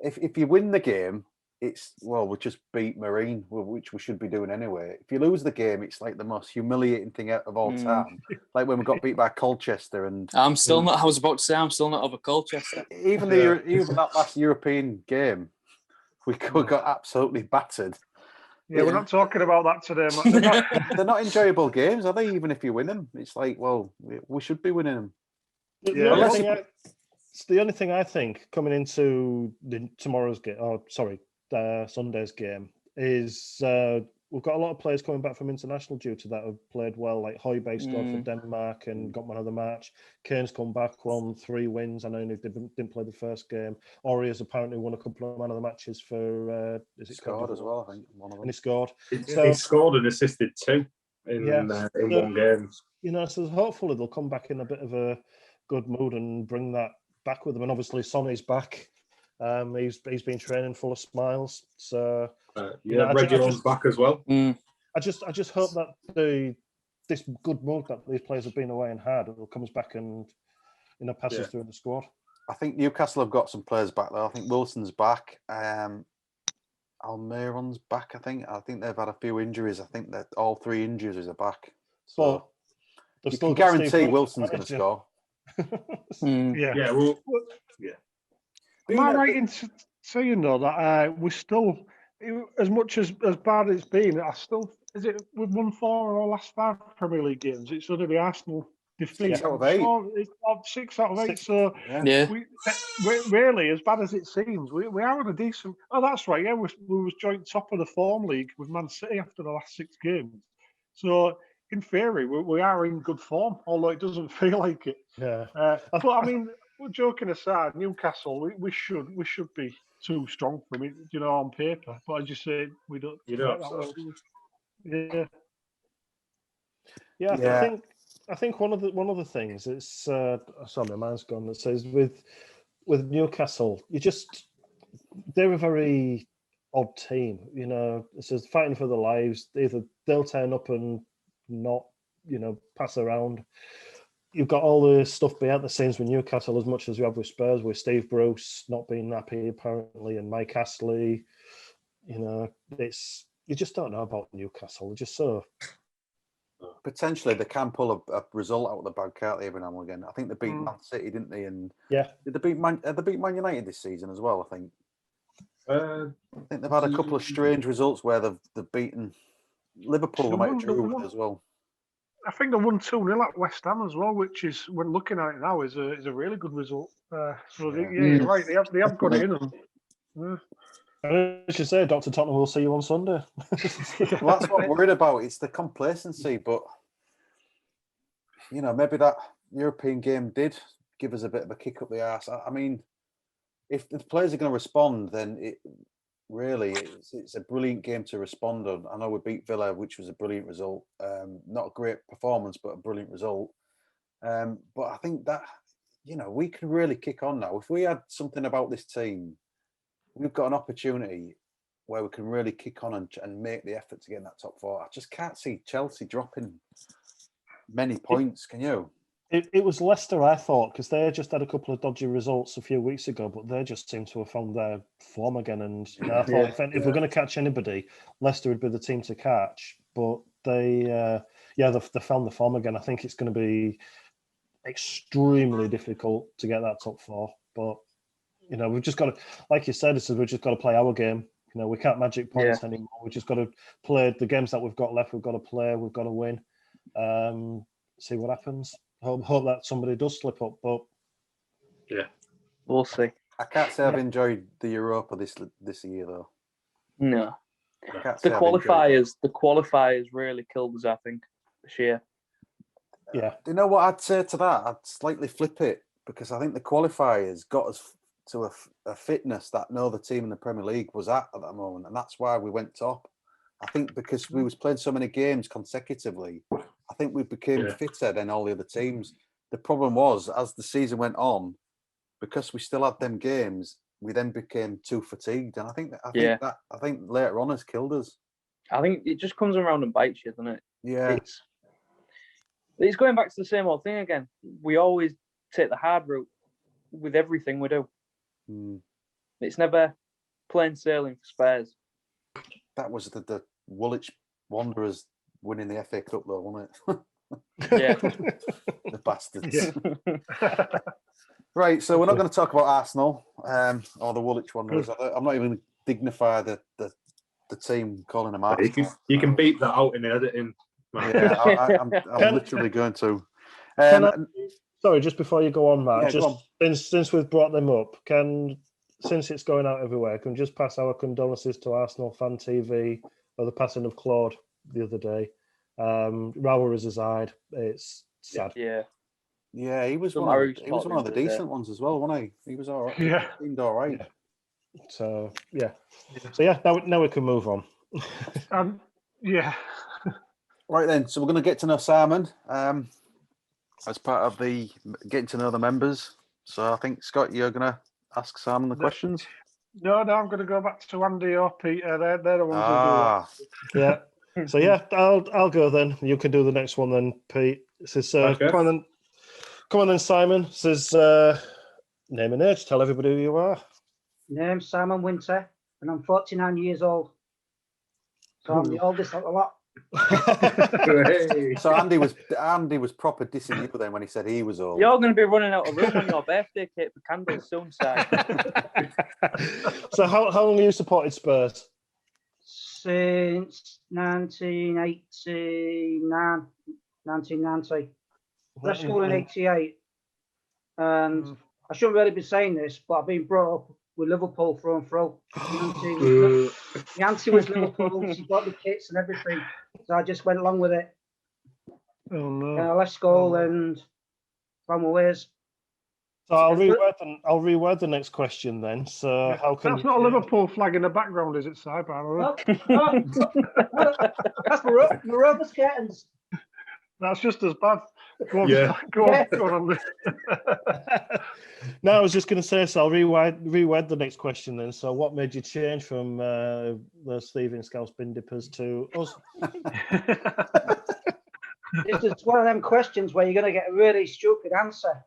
if you win the game, it's we just beat Marine, which we should be doing anyway. If you lose the game, it's like the most humiliating thing of all time. Like when we got beat by Colchester, and I'm still not. I was about to say I'm still not over Colchester. Even that last European game, we got absolutely battered. Yeah, we're not talking about that today. They're not enjoyable games, are they? Even if you win them, it's like, we should be winning them. It's the only thing I think coming into tomorrow's game, Sunday's game, is we've got a lot of players coming back from international duty that have played well, like Højbjerg scored for Denmark and got man of the match. Kane's come back, won 3 wins. I know he didn't play the first game. Ori has apparently won a couple of man of the matches for. Scored as well, I think. One of them. And he scored. He scored and assisted 2 in one game. So hopefully they'll come back in a bit of a good mood and bring that back with them. And obviously Sonny's back. He's been training full of smiles. So Reguilón's back as well. I just hope that this good mood that these players have been away and had comes back and passes through the squad. I think Newcastle have got some players back there. I think Wilson's back. Almiron's back. I think they've had a few injuries. I think that all 3 injuries are back. So you can guarantee Wilson's going to score. Yeah. Am I right in saying though that we're still, as much as bad as it's been, we've won 4 of our last 5 Premier League games. It's only the Arsenal defeat. 6 out of 8. It's 6 out of 8. So we really, as bad as it seems, we are on a decent. Oh, that's right. Yeah, we was joint top of the form league with Man City after the last 6 games. So in theory, we are in good form, although it doesn't feel like it. Yeah. But I mean, joking aside, Newcastle, we should be too strong for me, on paper. But as you say, we don't. You don't. Yeah. Yeah, I think one of the things it's sorry, my mind's gone. That says with Newcastle, they're a very odd team. You know, it says fighting for their lives. Either they'll turn up and not, pass around. You've got all the stuff behind the scenes with Newcastle as much as you have with Spurs, with Steve Bruce not being happy apparently, and Mike Astley. You just don't know about Newcastle. They're just so. Potentially, they can pull a result out of the bag, can't they, every now and again? I think they beat Man City, didn't they? And yeah, did they beat Man United this season as well? I think. I think they've had a couple of strange results where they've beaten Liverpool. They might have drew with as well. I think they won 2-0 at West Ham as well, which is, when looking at it now, is a really good result. You're right. They have got it in them. Yeah. As you say, Dr. Tottenham will see you on Sunday. Well, that's what I'm worried about. It's the complacency, but maybe that European game did give us a bit of a kick up the arse. I mean, if the players are going to respond, then it's a brilliant game to respond on. I know we beat Villa, which was a brilliant result. Not a great performance, but a brilliant result. But I think that we can really kick on now. If we had something about this team, we've got an opportunity where we can really kick on and make the effort to get in that top four. I just can't see Chelsea dropping many points. Can you? It was Leicester, I thought, because they just had a couple of dodgy results a few weeks ago, but they just seem to have found their form again. And I thought if we're going to catch anybody, Leicester would be the team to catch. But they found the form again. I think it's going to be extremely difficult to get that top four. But we've just got to, like you said, we've just got to play our game. We can't magic points anymore. We've just got to play the games that we've got left. We've got to play. We've got to win. See what happens. Hope that somebody does slip up, but we'll see. I can't say I've enjoyed the Europa this year though. No, the qualifiers really killed us, I think, this year. Yeah. Do you know what I'd say to that? I'd slightly flip it, because I think the qualifiers got us to a fitness that no other team in the Premier League was at that moment, and that's why we went top. I think because we was playing so many games consecutively, I think we became fitter than all the other teams. The problem was, as the season went on, because we still had them games, we then became too fatigued, and I think later on has killed us. I think it just comes around and bites you, doesn't it? Yeah. It's going back to the same old thing again. We always take the hard route with everything we do. It's never plain sailing for Spurs. That was the Woolwich Wanderers winning the FA Cup, though, wasn't it? Yeah. The bastards. Yeah. Right, so we're not going to talk about Arsenal or the Woolwich Wanderers. I'm not even dignify the team calling them Arsenal. You can beep that out in the editing. Yeah, I'm literally going to. Sorry, just before you go on, Matt, since we've brought them up, since it's going out everywhere, can we just pass our condolences to Arsenal Fan TV for the passing of Claude the other day. Raul Rizazide. It's sad. Yeah, he was one of the decent ones as well, wasn't he? He was all right. Yeah. He seemed all right. Yeah. So now we can move on. Right then, so we're going to get to know Simon as part of the getting to know the members. So I think, Scott, you're going to ask Simon the questions? No, I'm going to go back to Andy or Peter. They're the ones who do that. Yeah. So I'll go then. You can do the next one then, Pete. It says, come on then, Simon. It says, name and age. Tell everybody who you are. Name's Simon Winter, and I'm 49 years old. So I'm the oldest of the lot. So Andy was proper dissing you then when he said he was old. You're going to be running out of room on your birthday cake for candles soon, Si. So how long have you supported Spurs? Since 1990. Left school in 88. And I shouldn't really be saying this, but I've been brought up with Liverpool through and through. The auntie was Liverpool. She got the kits and everything. So I just went along with it. Oh, no. And I left school and found my ways. So I'll reword the next question then. So how can that's not a Liverpool flag in the background, is it, Si? No. That's Morocco's curtains. That's just as bad. Go on, Yeah. go on. No, I was just going to say, so I'll reword the next question then. So what made you change from the Stephen Scouse bin dippers to us? This is one of them questions where you're going to get a really stupid answer.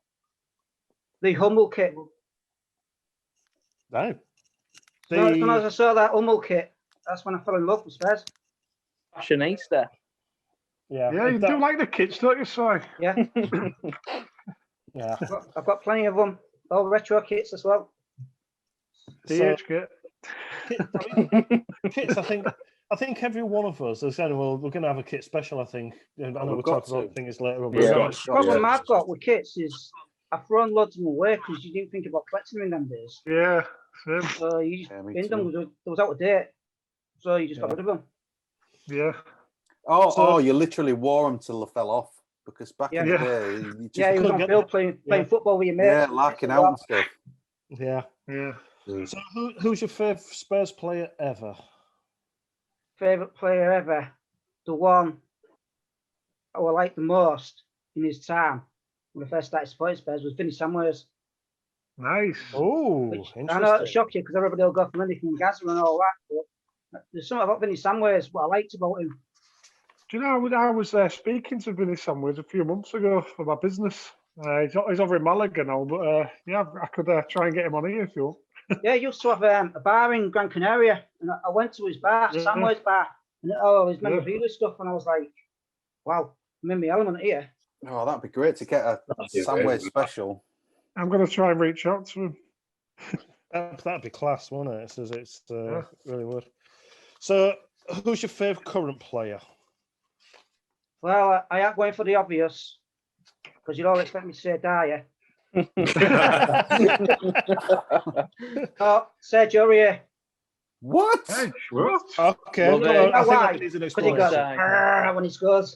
The Hummel kit. No. So as soon as I saw that Hummel kit, that's when I fell in love with Spurs. Fashionista. Yeah. Yeah, you do like the kits, don't you, Si? Yeah. Yeah. I've got plenty of them. All retro kits as well. DH kit. Kits, I think every one of us has said, well, we're going to have a kit special, I think. I know we'll talk about things later. The problem I've got with kits is I've thrown loads of them away because you didn't think about collecting them in them days. Yeah, same. So you just bin them, they was out of date. So you just got rid of them. Yeah. Oh, you literally wore them till they fell off. Because back in the day, you just he was on field playing football with your mates. Yeah, larking out and stuff. Yeah. So who's your favourite Spurs player ever? Favourite player ever? The one I like the most in his time when I first started supporting Spurs was Vinny Samways. Nice. Oh, interesting. I know it'll shock you because everybody will go from anything from Gaza and all that, but there's something about Vinny Samways what I liked about him. Do you know, I was speaking to Vinny Samways a few months ago for my business. He's over in Malaga now, but I could try and get him on here if you want. Yeah, he used to have a bar in Gran Canaria, and I went to his bar, Samways bar, and his memorabilia stuff, and I was like, wow, I'm in my element here. Oh, that'd be great to get a Samways special. I'm going to try and reach out to him. That'd be class, wouldn't it? It really would. So, who's your favourite current player? Well, I am going for the obvious, because you'd all expect me to say Dyer. Sergio Aurier. What? Hey, what? Okay. Why? Because he goes when he scores.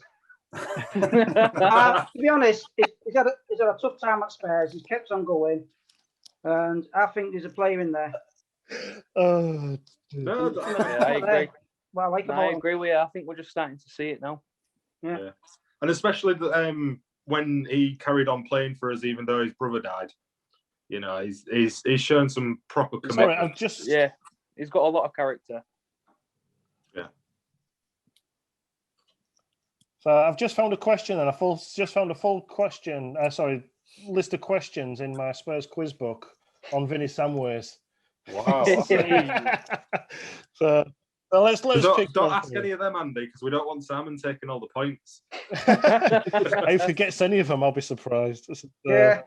To be honest, he's had a tough time at Spurs. He's kept on going, and I think there's a player in there. I agree. Well, I like about I agree with you. I think we're just starting to see it now. Yeah. And especially when he carried on playing for us, even though his brother died. You know, he's shown some proper commitment. Sorry, he's got a lot of character. Yeah. So I've just found a question, and found a full question. List of questions in my Spurs quiz book on Vinny Samways. Wow. So let's pick. Don't ask any of them, Andy, because we don't want Simon taking all the points. If he gets any of them, I'll be surprised. Yeah.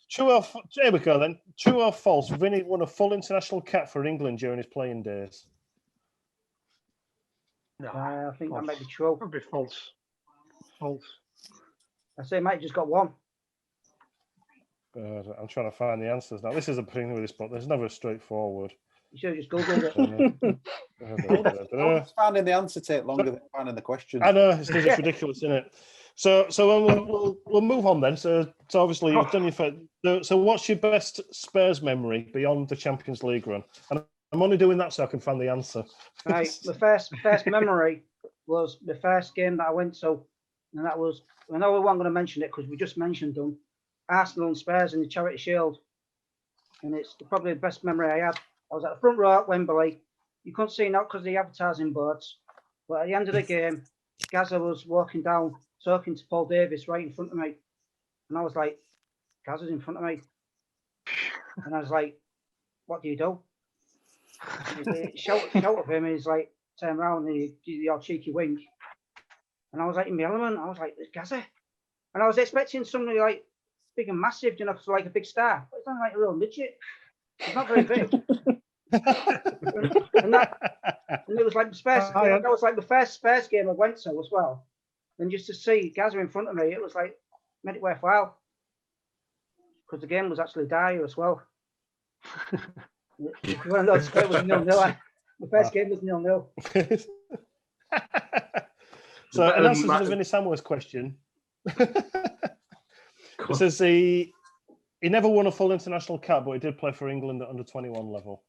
True or here we go then. True or false? Vinny won a full international cap for England during his playing days. No, I think that might be true. That'd be false. False. I say he might have just got one. I'm trying to find the answers now. This is the thing with this book. There's never straightforward. You should have just Googled it. Finding the answer take longer than finding the question. I know it's ridiculous, isn't it? So we'll move on then. So obviously you've done your first. So what's your best Spurs memory beyond the Champions League run? And I'm only doing that so I can find the answer. Right, the first memory was the first game that I went to, and that was, I know we weren't going to mention it because we just mentioned them, Arsenal and Spurs in the Charity Shield, and it's probably the best memory I had. I was at the front row at Wembley. You couldn't see not because of the advertising boards, but at the end of the game, Gaza was walking down, talking to Paul Davis right in front of me, and I was like, Gaza's in front of me, and I was like, what do you do? Shout at him, and he's like, turn around and he gives the old cheeky wink. And I was like in my element, I was like, there's Gaza. And I was expecting somebody like big and massive, you know, like a big star. But it's not like a real midget. It's not very big. and it was like the Spurs. That was like the first Spurs game I went to as well. And just to see Gaza in front of me, it was like, made it worthwhile. Because the game was actually dire as well. If you want to know, it was 0-0. The first game was 0-0. So, in answer to the Vinny Samways question, it says he never won a full international cap, but he did play for England at under 21 level.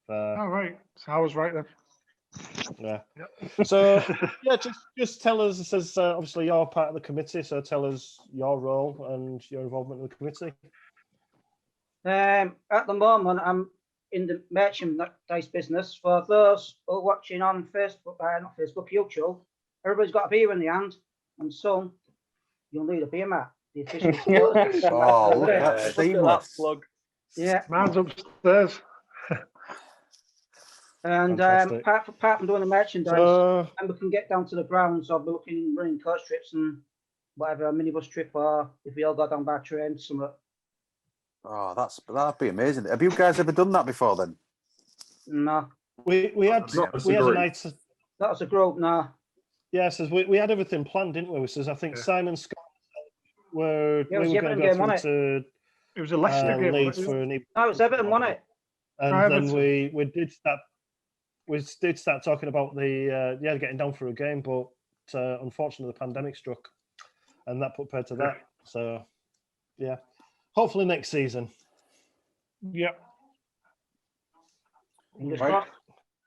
All right. So I was right then. Yeah. So yeah, just tell us. It says obviously you're part of the committee, so tell us your role and your involvement in the committee. At the moment, I'm in the merchandise business. For those who are watching on Facebook, not Facebook, YouTube, everybody's got a beer in the hand, and some you'll need a beer mat. The official supporters. Oh, look at that seamless. Plug. Yeah. Mine's upstairs. And apart from doing the merchandise, and we can get down to the grounds. I'll be looking running coach trips and whatever, a minibus trip, or if we all go down by train, something. Oh, that'd be amazing. Have you guys ever done that before then? No. We had a night. That was a group, no. Yeah, says we had everything planned, didn't we? We says I think Simon Scott were we were going to go through to. It was a Leicester game. Leeds for an. No, it was Everton, wasn't it? And then we did start. We did start talking about the getting down for a game, but unfortunately the pandemic struck, and that put paid to that. So yeah, hopefully next season. Yeah. Right.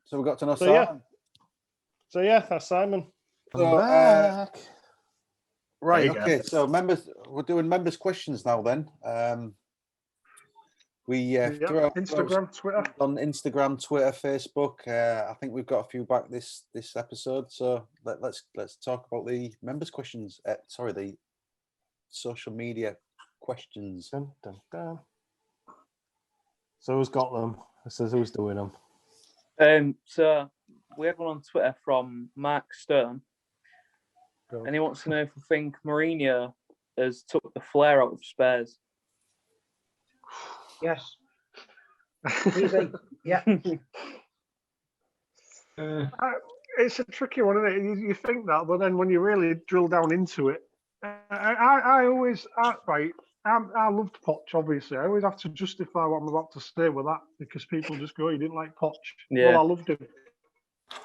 So we got to know Simon. So yeah, that's Simon. So, back. Right. Okay. So we're doing members' questions now. Then we throw Instagram, Twitter, on Instagram, Twitter, Facebook. I think we've got a few back this episode. So let's talk about the members' questions. The social media questions. Dun, dun, dun. So who's got them? It says who's doing them. So we have one on Twitter from Mark Stern, and he wants to know if we think Mourinho has took the flair out of Spurs. Yes. Easy. Yeah. It's a tricky one, isn't it? You think that, but then when you really drill down into it, I loved Poch, obviously. I always have to justify what I'm about to say with that because people just go, you didn't like Poch. Yeah. Well, I loved him.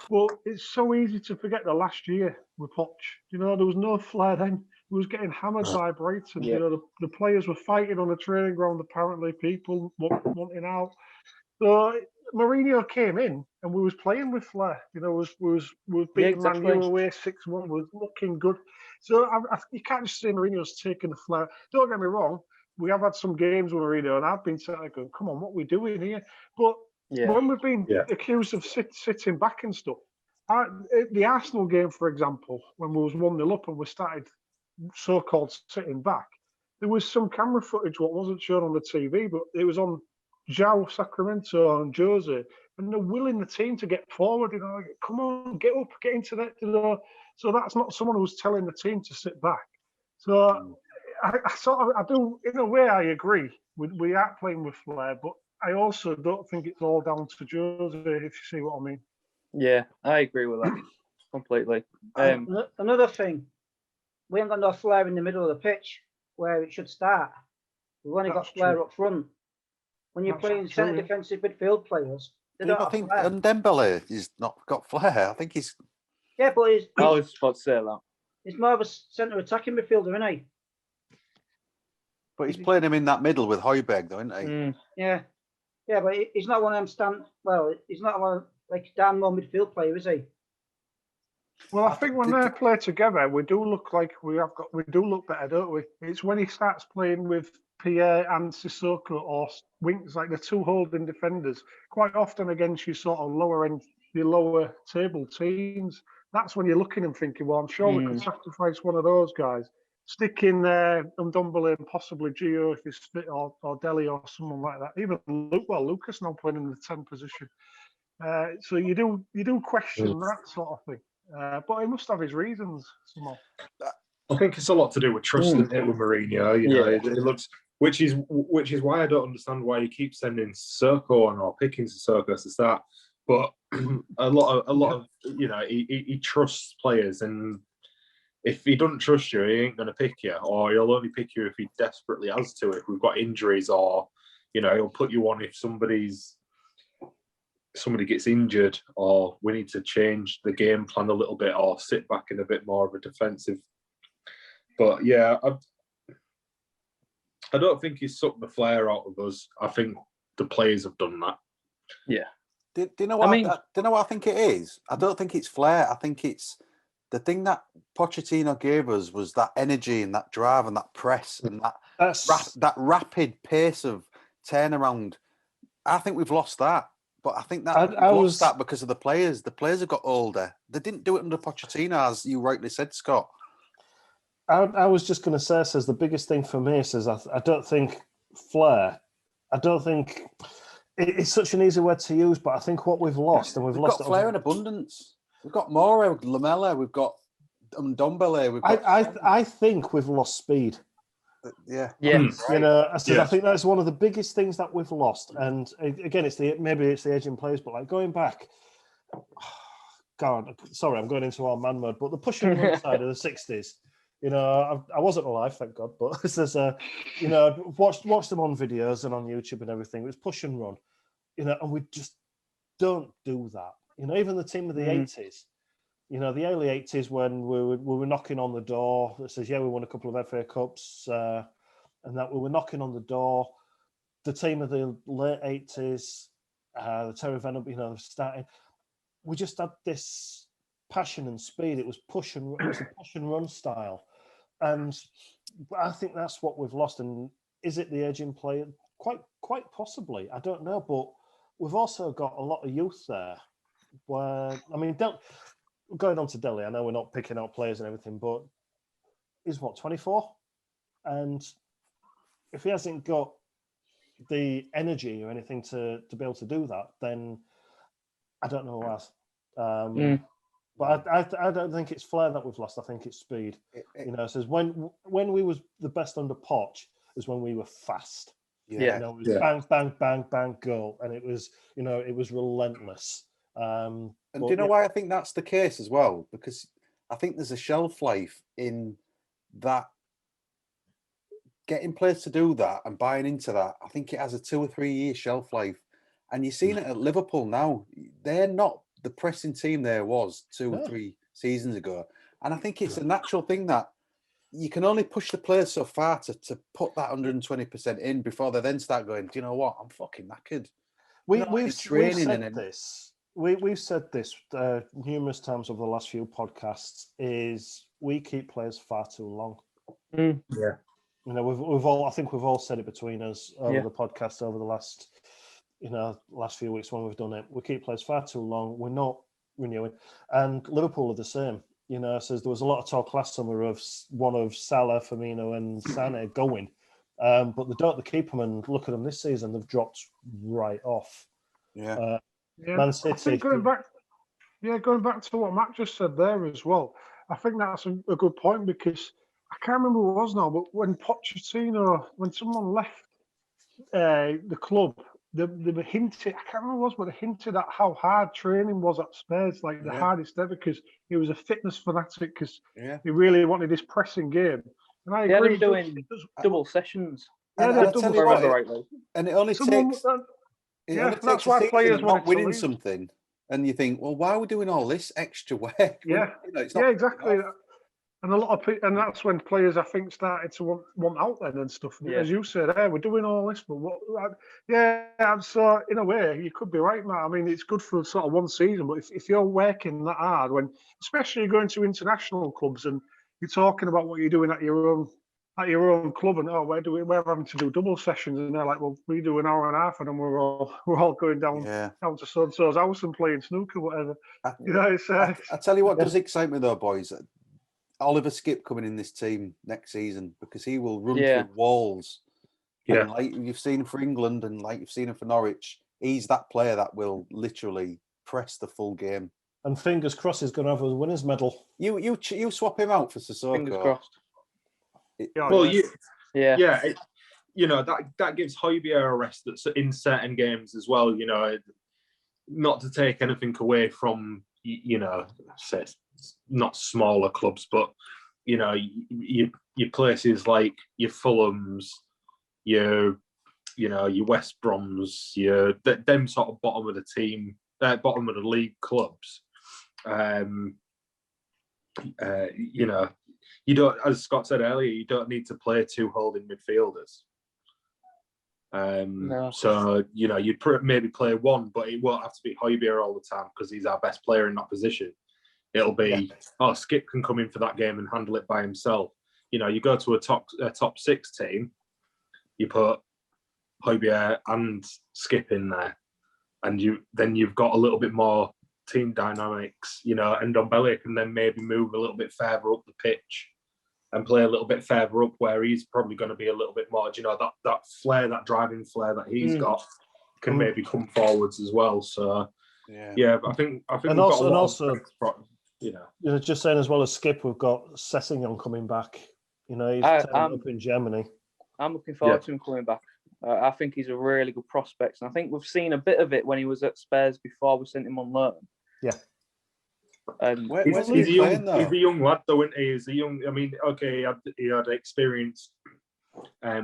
Well, it's so easy to forget the last year with Poch. There was no flair then. He was getting hammered by Brighton. Yeah. The players were fighting on the training ground, apparently, people wanting out. So Mourinho came in and we was playing with flair. We was beating Man U away 6-1, was looking good. So you can't just say Mourinho's taken the flair. Don't get me wrong, we have had some games with Mourinho and I've been sitting there going, come on, what are we doing here? But when we've been accused of sitting back and stuff, the Arsenal game, for example, when we was 1-0 up and we started so-called sitting back, there was some camera footage what wasn't shown on the TV, but it was on João Sacramento and Jose, and they're willing the team to get forward. Come on, get up, get into that. So that's not someone who's telling the team to sit back. So I do, in a way, I agree. We are playing with flair, but I also don't think it's all down to Jose, if you see what I mean. Yeah, I agree with that completely. Another thing, we ain't got no flair in the middle of the pitch where it should start. We've only got flair up front. When you're playing centre defensive midfield players, they don't have flair. And Dembele has not got flair. I think he's. Yeah, but I was about to say that. He's more of a centre attacking midfielder, isn't he? But he's playing him in that middle with Højbjerg, though, isn't he? Mm. Yeah, but he's not one of them he's not one like damn low midfield player, is he? Well, I think when they play together, we do look better, don't we? It's when he starts playing with Pierre and Sissoko or wings, like the two holding defenders, quite often against your sort of lower table teams. That's when you're looking and thinking, well, I'm sure we could sacrifice one of those guys. Stick in Ndombele and possibly Gio if he's fit, or Dele or someone like that. Even Lucas now playing in the 10 position. So you do question that sort of thing. But he must have his reasons somehow. I think it's a lot to do with trust with Mourinho. It looks, which is why I don't understand why he keeps sending Sissoko on or picking Sissoko to start. But a lot of he trusts players, and if he doesn't trust you, he ain't going to pick you, or he'll only pick you if he desperately has to. If we've got injuries, or he'll put you on if somebody gets injured, or we need to change the game plan a little bit, or sit back in a bit more of a defensive. But yeah, I don't think he's sucked the flair out of us. I think the players have done that. Yeah. Do you know what? Do you know what I think it is? I don't think it's flair. I think it's the thing that Pochettino gave us was that energy and that drive and that press and that rapid pace of turnaround. I think we've lost that. But I think that we've lost that because of the players. The players have got older. They didn't do it under Pochettino, as you rightly said, Scott. I was just going to say, says the biggest thing for me, says I don't think flair. I don't think it's such an easy word to use, but I think what we've lost, and we've lost got flair in abundance. We've got Mora, Lamella, we've got Ndombele. I think we've lost speed. Yeah. Yes. You know, I think that's one of the biggest things that we've lost. And again, maybe it's the aging players, but like going back, God, sorry, I'm going into our man mode, but the push and run side of the 60s, you know, I wasn't alive, thank God, but there's you know, watched them on videos and on YouTube and everything. It was push and run, you know, and we just don't do that. You know, even the team of the 80s, you know, the early 80s when we were knocking on the door that says, yeah, we won a couple of FA Cups, and that we were knocking on the door. The team of the late 80s, the Terry Venom, you know, starting. We just had this passion and speed. It was a push and run style, and I think that's what we've lost. And is it the aging player? Quite possibly. I don't know, but we've also got a lot of youth there. Where I mean, going on to Delhi, I know we're not picking out players and everything, but he's what, 24, and if he hasn't got the energy or anything to be able to do that, then I don't know who has. But I don't think it's flair that we've lost. I think it's speed. You know, it says when we was the best under Poch is when we were fast. Yeah. You know, it was bang, bang, bang, bang, goal, and it was, you know, it was relentless. And do you know why I think that's the case as well? Because I think there's a shelf life in that. Getting players to do that and buying into that, I think it has a 2 or 3 year shelf life. And you're seeing it at Liverpool now. They're not the pressing team there was 2 or 3 seasons ago. And I think it's a natural thing that you can only push the players so far to put that 120% in before they then start going, do you know what? I'm fucking knackered. We've said this numerous times over the last few podcasts, is we keep players far too long. Yeah. You know, we've all said it between us over the podcast over the last few weeks when we've done it. We keep players far too long. We're not renewing, and Liverpool are the same. You know, so there was a lot of talk last summer of one of Salah, Firmino, and Sané going, but they keep them. And look at them this season; they've dropped right off. Man City. I think going back to what Matt just said there as well. I think that's a good point, because I can't remember who it was now, but when Pochettino, when someone left the club, they were hinted, I can't remember who it was, but they hinted at how hard training was at Spurs, like the hardest ever, because he was a fitness fanatic, because he really wanted this pressing game. And I agree. They were doing double sessions. Yeah, and I remember rightly. And it only takes. That's why players not winning something, and you think, well, why are we doing all this extra work? Exactly. And a lot of people, and that's when players, I think, started to want out then and stuff. As you said, hey, we're doing all this, but what? And so in a way, you could be right, Matt. I mean, it's good for sort of one season, but if you're working that hard, when especially going to international clubs and you're talking about what you're doing at your own club, and we're having to do double sessions, and they're like, well, we do an hour and a half, and then we're all going down to so and so's house and playing snooker, whatever. I tell you what does excite me though, boys. Oliver Skip coming in this team next season, because he will run through walls. Yeah, and like you've seen him for England, and like you've seen him for Norwich, he's that player that will literally press the full game. And fingers crossed, he's going to have a winners' medal. You swap him out for Sissoko. Fingers crossed. You know, that gives Højbjerg a rest that's in certain games as well. You know, not to take anything away from, you know, say not smaller clubs, but you know, your places like your Fulhams, your West Broms, them sort of bottom of the team, bottom of the league clubs. You know, you don't, as Scott said earlier, you don't need to play two holding midfielders. No. So, you'd maybe play one, but it won't have to be Højbjerg all the time because he's our best player in that position. It'll be, Skip can come in for that game and handle it by himself. You go to a top 6 team, you put Højbjerg and Skip in there, and you've got a little bit more team dynamics, and Ndombele can then maybe move a little bit further up the pitch and play a little bit further up where he's probably going to be a little bit more, that flair, that driving flair that he's got can maybe come forwards as well. So, I think and also, just saying as well as Skip, we've got Sessegnon coming back. He's up in Germany. I'm looking forward to him coming back. I think he's a really good prospect, and I think we've seen a bit of it when he was at Spurs before we sent him on loan. Yeah. And he's a young lad, though, isn't he? He's a young. I mean, okay, he had experience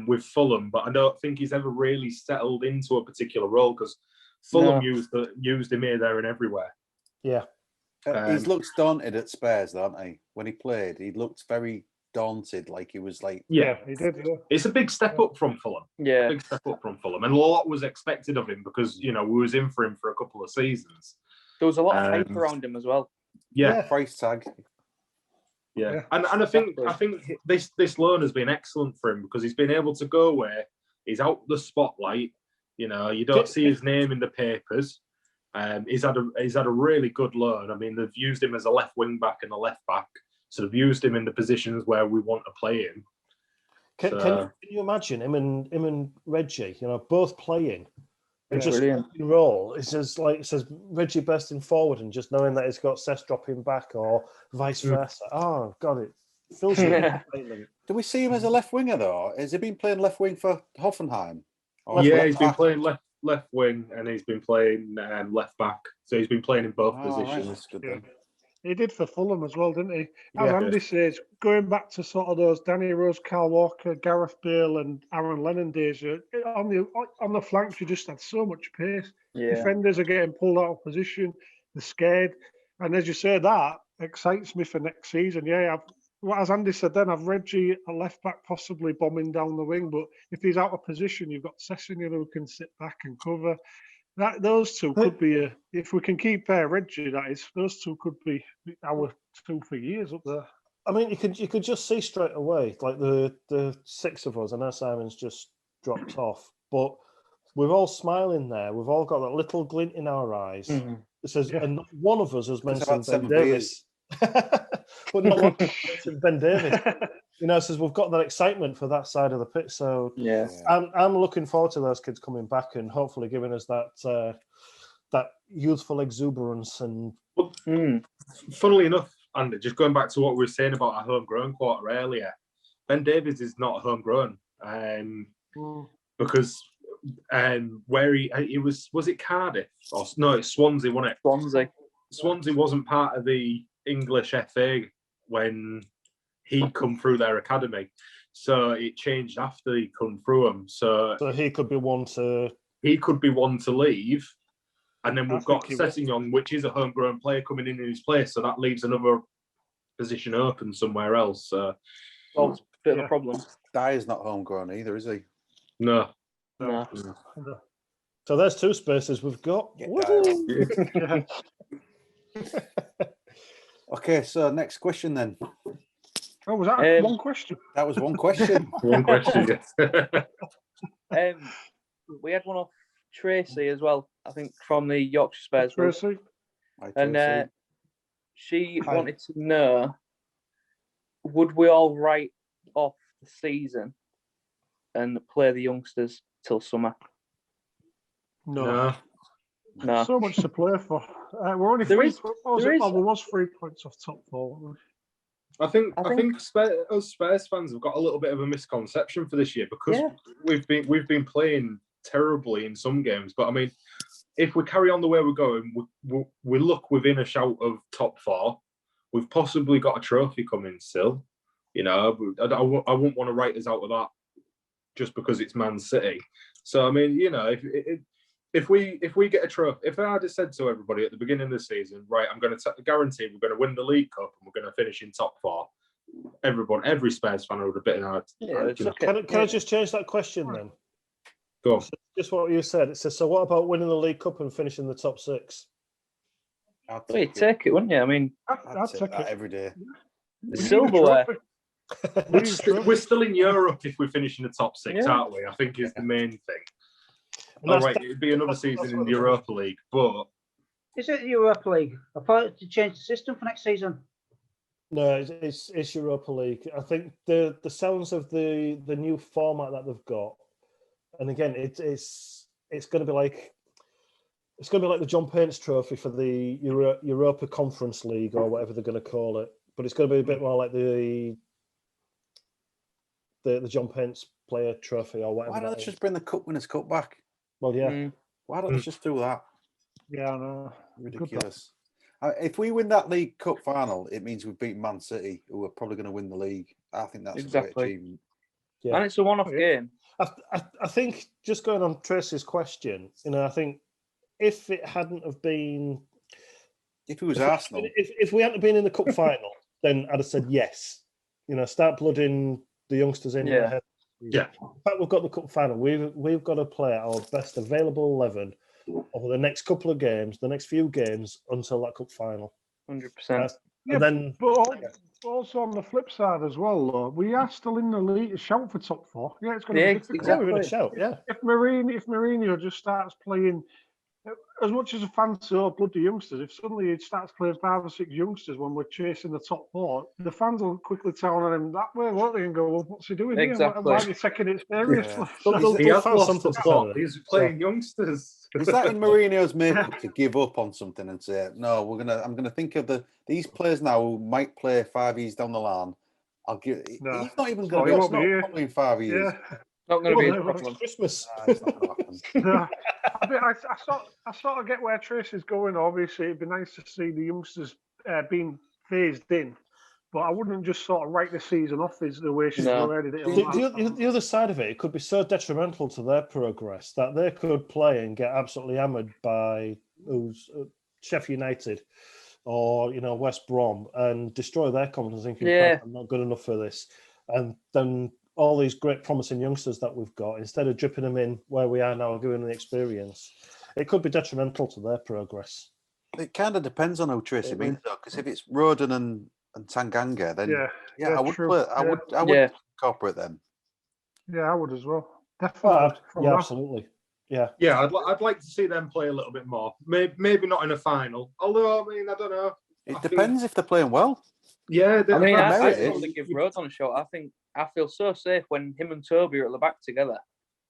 with Fulham, but I don't think he's ever really settled into a particular role because Fulham used him here, there, and everywhere. Yeah. He looked daunted at Spurs, don't he? When he played, he looked very daunted, like he was like. Yeah, he did. Yeah. It's a big step up from Fulham. Yeah, big step up from Fulham, and a lot was expected of him because we was in for him for a couple of seasons. There was a lot of hype around him as well. Yeah, price tag. Yeah, and I think this loan has been excellent for him because he's been able to go where he's out the spotlight. You don't see his name in the papers. He's had a really good loan. I mean, they've used him as a left wing back and a left back, so they've used him in the positions where we want to play him. Can you imagine him and Reggie? Both playing. And just brilliant. Roll. It says Reggie bursting forward and just knowing that he's got Cess dropping back or vice versa. Oh God, it fills me. Do we see him as a left winger though? Has he been playing left wing for Hoffenheim? He's been playing left wing and he's been playing left back. So he's been playing in both positions. Right. He did for Fulham as well, didn't he? As Andy says, going back to sort of those Danny Rose, Kyle Walker, Gareth Bale and Aaron Lennon days, on the flanks you just had so much pace. Yeah. Defenders are getting pulled out of position. They're scared. And as you say, that excites me for next season. Yeah, as Andy said then, I've Reggie a left back possibly bombing down the wing, but if he's out of position, you've got Sessegnon who can sit back and cover. Those two could be if we can keep Reggie, that is, those two could be our two for years up there. I mean, you could just see straight away, like the 6 of us. I know Simon's just dropped off, but we're all smiling there. We've all got that little glint in our eyes. Mm-hmm. It says, and one of us has mentioned Ben Davies. But not one mentioned Ben Davies. Says we've got that excitement for that side of the pitch. So I'm looking forward to those kids coming back and hopefully giving us that youthful exuberance. And funnily enough, Andy, just going back to what we were saying about our homegrown quarter earlier, Ben Davies is not homegrown because where he was it Cardiff or no, it's Swansea, wasn't it? Swansea wasn't part of the English FA when he come through their academy, so it changed after he come through them. So he could be one to leave, and then we've got Sessegnon, which is a homegrown player coming in his place. So that leaves another position open somewhere else. It's a bit of a problem. Dyer's not homegrown either, is he? No. So there's 2 spaces we've got. Okay, so next question then. Oh, was that one question? That was one question. One question, yes. We had one off Tracy as well, I think, from the Yorkshire Spurs. Tracy. And she wanted to know, would we all write off the season and play the youngsters till summer? No. So much to play for. We're only there 3 is, points. There was 3 points off top 4. I think us Spurs fans have got a little bit of a misconception for this year because we've been playing terribly in some games. But I mean, if we carry on the way we're going, we look within a shout of top 4. We've possibly got a trophy coming still. I wouldn't want to write us out of that just because it's Man City. So I mean, if we get a trophy, if I had said to everybody at the beginning of the season, right, I'm going to guarantee we're going to win the League Cup and we're going to finish in top 4, every Spurs fan would have been out. Can I just change that question then? Go on. Just what you said. It says, so what about winning the League Cup and finishing the top 6? You'd take it, wouldn't you? I mean, I'd take that every day. The silverware. We're still in Europe if we finish in the top 6, aren't we? I think is the main thing. All right, it'd be another season in the Europa League, but is it the Europa League? I thought to change the system for next season. No, it's Europa League. I think the sounds of the new format that they've got, and again, it's going to be like the John Paints Trophy for the Europa Conference League or whatever they're going to call it. But it's going to be a bit more like the John Paints Player Trophy or whatever. Why don't they just bring the Cup Winners' Cup back? Well, yeah. Why don't they just do that? Yeah, I know. Ridiculous. If we win that League Cup final, it means we've beaten Man City, who are probably going to win the league. I think that's a great achievement. Yeah. And it's a one-off game. I think, just going on Tracy's question, I think if it hadn't have been... If it was Arsenal... If we hadn't been in the Cup final, then I'd have said yes. Start blooding the youngsters in their head. Yeah. In fact, we've got the Cup final. We've got to play our best available 11 over the next couple of games, the next few games, until that Cup final. 100%. And then... But also on the flip side as well, though, we are still in the league to shout for top 4. Yeah, it's going to be difficult. Exactly. We're going to shout, yeah. If Mourinho just starts playing, as much as a fan so bloody youngsters, if suddenly he starts playing 5 or 6 youngsters when we're chasing the top 4, the fans will quickly turn on him that way, won't they? And go, well, what's he doing here? Why are you taking it seriously? Yeah. He has lost the plot. He's playing youngsters. Is that in Mourinho's makeup to give up on something and say, no, I'm gonna think of these players now who might play 5 years down the line. He's not even going to be probably in 5 years. Yeah. Not going to be a problem. Christmas. It's not going to happen. I sort of get where Tracy's going. Obviously, it'd be nice to see the youngsters being phased in, but I wouldn't just sort of write the season off as the way she's already. The other side of it could be so detrimental to their progress that they could play and get absolutely hammered by Sheffield United or West Brom and destroy their confidence, thinking, I'm not good enough for this, and then all these great promising youngsters that we've got, instead of dripping them in where we are now, giving them the experience, it could be detrimental to their progress. It kind of depends on how Tracy means, though, because if it's Rodon and Tanganga, then I would play. I would incorporate them. Yeah, I would as well. Definitely. Absolutely. Yeah. Yeah, I'd like to see them play a little bit more. Maybe not in a final. Although, I don't know. It depends if they're playing well. Yeah, I probably give Rodon a shot. I feel so safe when him and Toby are at the back together.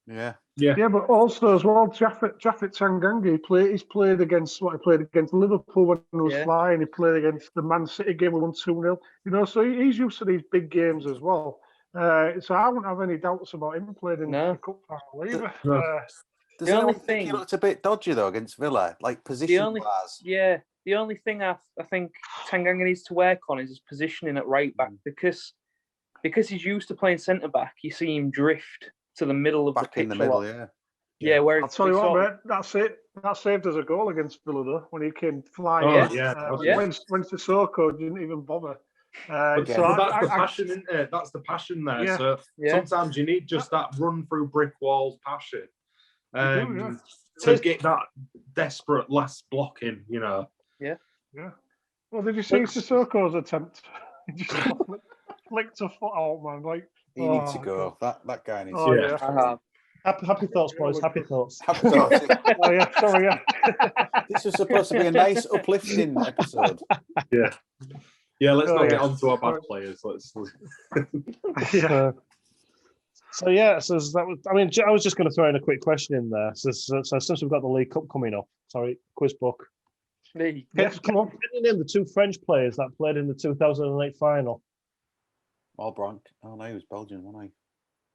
Yeah. But also as well, Jaffet Tanganga, he's played against Liverpool when he was flying. He played against the Man City game we won 2-0. So he's used to these big games as well. So I wouldn't have any doubts about him playing in the Cup final either. Does the only thing he looked a bit dodgy though against Villa, like position-wise? Yeah, the only thing I think Tanganga needs to work on is his positioning at right back because he's used to playing centre back. You see him drift to the middle of back the pitch in the middle, yeah. Where I'll tell you what, mate, that's it. That saved us a goal against Villa though when he came flying. When Sissoko didn't even bother. That's the passion, isn't it? That's the passion there. Yeah. So sometimes you need just that run through brick walls passion to get that desperate last block in. Yeah. Well, did you see Sissoko's attempt? He just flicked a foot out, man. Like he needs to go. That guy needs to go. Happy thoughts, boys. Happy thoughts. Happy thoughts. Sorry. This was supposed to be a nice, uplifting episode. Yeah, let's not get on to our bad players. So that was. I was just going to throw in a quick question in there. So since we've got the League Cup coming up, quiz book. Come on. Can you name the 2 French players that played in the 2008 final? Malbranc. Oh no, he was Belgian, wasn't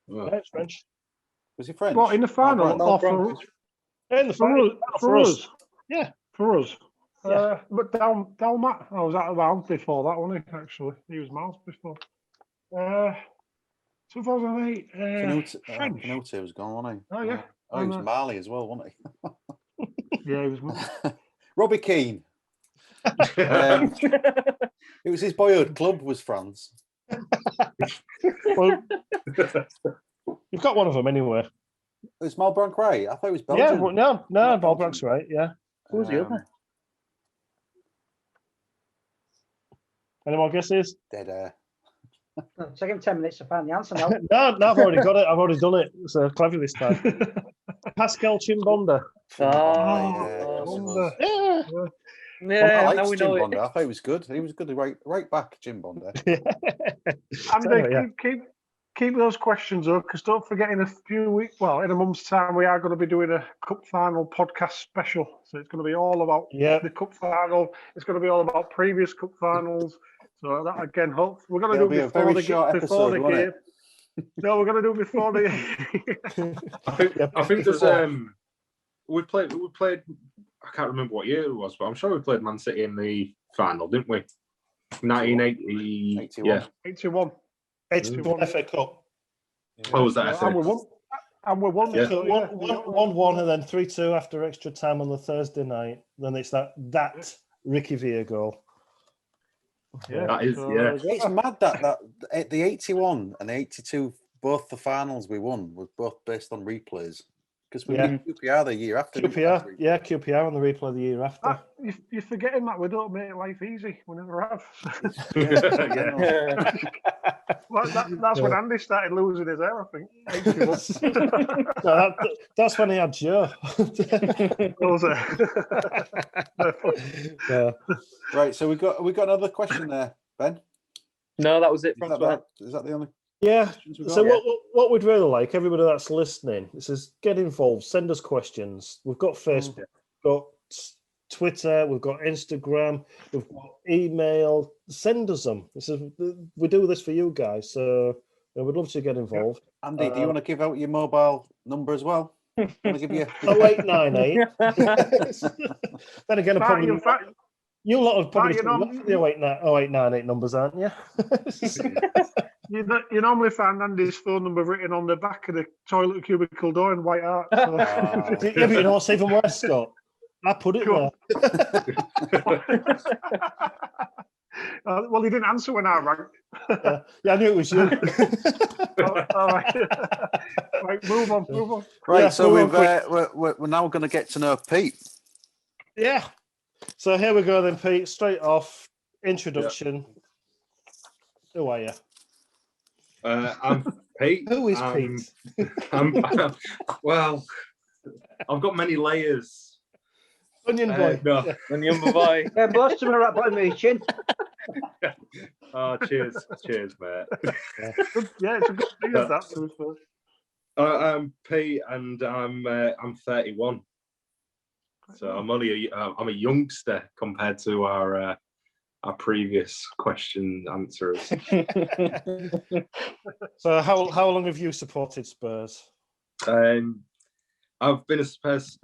he? Yeah, it's French. Was he French? What, in the final? In the final for us. Yeah, for us. But Dalmat, I was out of bounds before that, wasn't he? Actually, he was miles before. 2008. French. Canute was gone, wasn't he? Oh yeah. He was Mali as well, wasn't he? Yeah, he was. Robbie Keane. It was his boyhood club was France. Well, you've got one of them anyway. It's Malbranque right? I thought it was Yeah, Belgium. well, no, Malbranque's right. Yeah. Who's the other? Any more guesses? Dead air. Take him 10 minutes to find the answer now. No, I've already got it. I've already done it. So clever this time. Pascal Chimbonda. Oh, Yeah. I now liked we Jim know Bonda. I thought he was good. He was good right back, Jim Bonda. And keep those questions up, because don't forget in a few weeks, well, in a month's time, we are going to be doing a cup final podcast special. So it's going to be all about the cup final. It's going to be all about previous cup finals. So that again, we're going to do it before the game. No, we're going to do it before the. I think there's we played. I can't remember what year it was, but I'm sure we played Man City in the final, didn't we? 1980. 81. Yeah. 81. 81 FA Cup. Oh, was that FA? And we won. Yeah. So 1-1 and then 3-2 after extra time on the Thursday night. Then it's that Ricky Villa goal. Yeah, that is. Yeah. It's mad that the 81 and the 82, both the finals we won was both based on replays. Because we beat QPR the year after. QPR on the replay the year after. You're forgetting that we don't make life easy. We never have. Well, that's when Andy started losing his hair, I think. No, that's when he had Joe. Was it? Yeah. Right, so we got another question there, Ben. No, that was it. Is that the only? Yeah. So what we'd really like, everybody that's listening, this is get involved, send us questions. We've got Facebook, we've got Twitter, we've got Instagram, we've got email. Send us them. We do this for you guys, so we'd love to get involved. Andy, do you want to give out your mobile number as well? Want to give you 0898. Then again, you lot have probably the 0898 numbers, aren't you? You normally find Andy's phone number written on the back of the toilet cubicle door in white art. So. Yeah, but you know what's even worse, Scott? I put it there. Well, he didn't answer when I rang. Yeah, I knew it was you. All right. Right, move on. Right, so we're now going to get to know Pete. Yeah. So here we go then, Pete. Straight off, introduction. Who are you? I'm Pete. Who is Pete? Well, I've got many layers. Onion boy. No. Onion boy. Yeah, most of them are up by my chin. Oh, cheers, mate. Yeah, it's a good thing of that. I'm Pete, and I'm 31. So I'm a youngster compared to our previous question answers. So how long have you supported Spurs? I've been a Spurs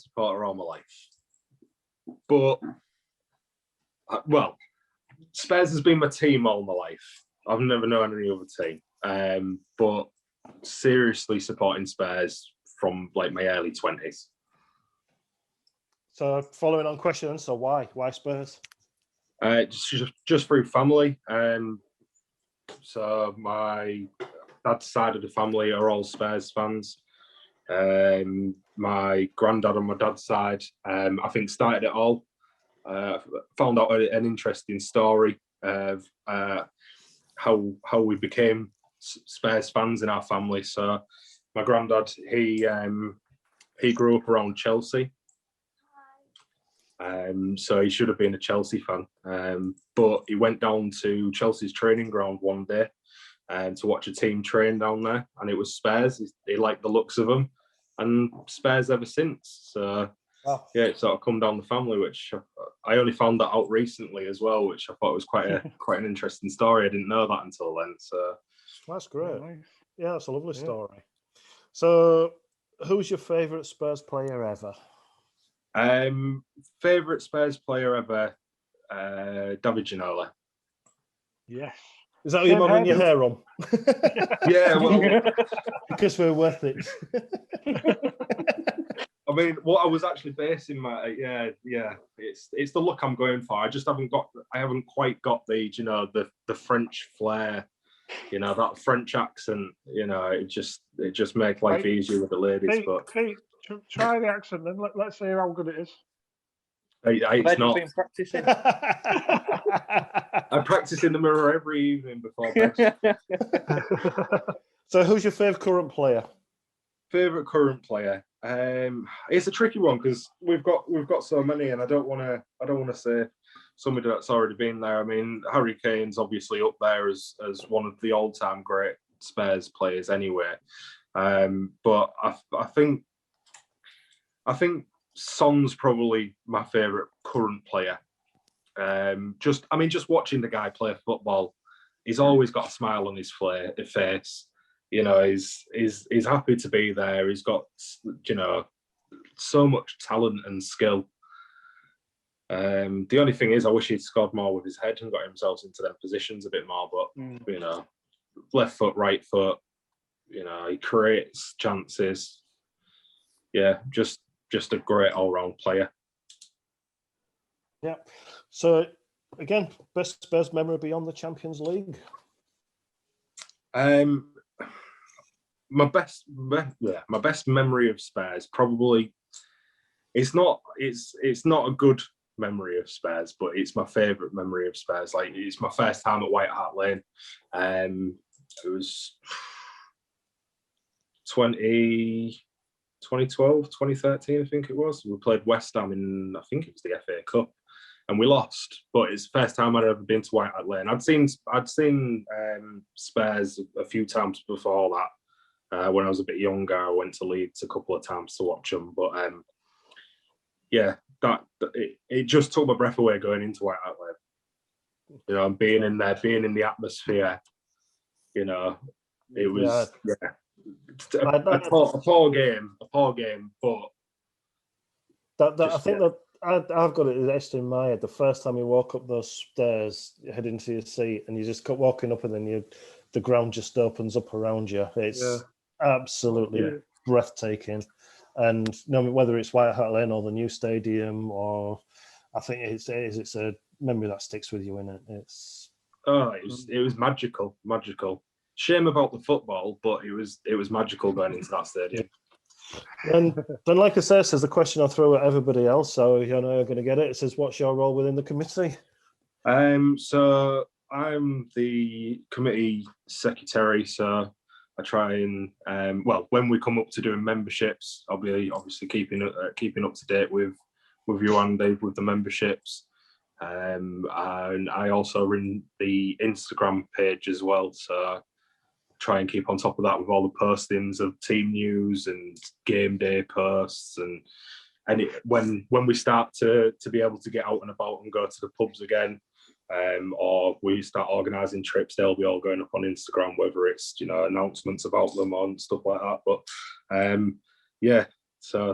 supporter all my life, but Spurs has been my team all my life. I've never known any other team, but seriously supporting Spurs from like my early 20s. So following on questions, so why Spurs? Just through family. So my dad's side of the family are all Spurs fans. My granddad on my dad's side, I think, started it all. Found out an interesting story of how we became Spurs fans in our family. So my granddad, he grew up around Chelsea. So he should have been a Chelsea fan, but he went down to Chelsea's training ground one day to watch a team train down there, and it was Spurs. He liked the looks of them, and Spurs ever since. So yeah, it sort of come down the family, which I only found that out recently as well, which I thought was quite an interesting story. I didn't know that until then. So that's great. Yeah, that's a lovely story. So, who's your favourite Spurs player ever? Favorite Spurs player ever, David Ginola. Yes. Is that what you're modelling your hair on? Yeah, well, because we're worth it. I mean, what I was actually basing my it's the look I'm going for. I haven't quite got the the French flair that French accent, it just makes life easier with the ladies. Pete, try the accent then. Let's see how good it is. It's not. Been practicing. I practice in the mirror every evening before bed. So, who's your favourite current player? Favorite current player? It's a tricky one because we've got so many, and I don't want to say somebody that's already been there. I mean, Harry Kane's obviously up there as one of the all-time great Spurs players anyway. But I think Son's probably my favourite current player. Just watching the guy play football, he's always got a smile on his face. He's happy to be there. He's got so much talent and skill. The only thing is, I wish he'd scored more with his head and got himself into them positions a bit more. But left foot, right foot, he creates chances. Yeah, just a great all-round player. Yeah. So again, best Spurs memory beyond the Champions League. My best memory of Spurs probably it's not a good memory of Spurs, but it's my favourite memory of Spurs. Like, it's my first time at White Hart Lane. It was 2012, 2013, I think it was. We played West Ham in, I think it was the FA Cup, and we lost. But it's the first time I'd ever been to White Hart Lane. I'd seen Spurs a few times before that. When I was a bit younger, I went to Leeds a couple of times to watch them. But it just took my breath away going into White Hart Lane. And being in there, being in the atmosphere. It was a poor game, but I think that I've got it etched in my head. The first time you walk up those stairs, heading to your seat, and you just keep walking up, and then the ground just opens up around you. It's absolutely breathtaking. And whether it's White Hart Lane or the new stadium, or I think it's a memory that sticks with you, in it. It was magical. Shame about the football, but it was magical going into that stadium. And then, like I said, says the question I throw at everybody else, so you're going to get it. It says, what's your role within the committee? So I'm the committee secretary, so I try and when we come up to doing memberships, I'll be obviously keeping up to date with you, Andy, with the memberships. And I also run the Instagram page as well, so try and keep on top of that with all the postings of team news and game day posts, and when we start to be able to get out and about and go to the pubs again, or we start organising trips, they'll be all going up on Instagram, whether it's announcements about them and stuff like that. But so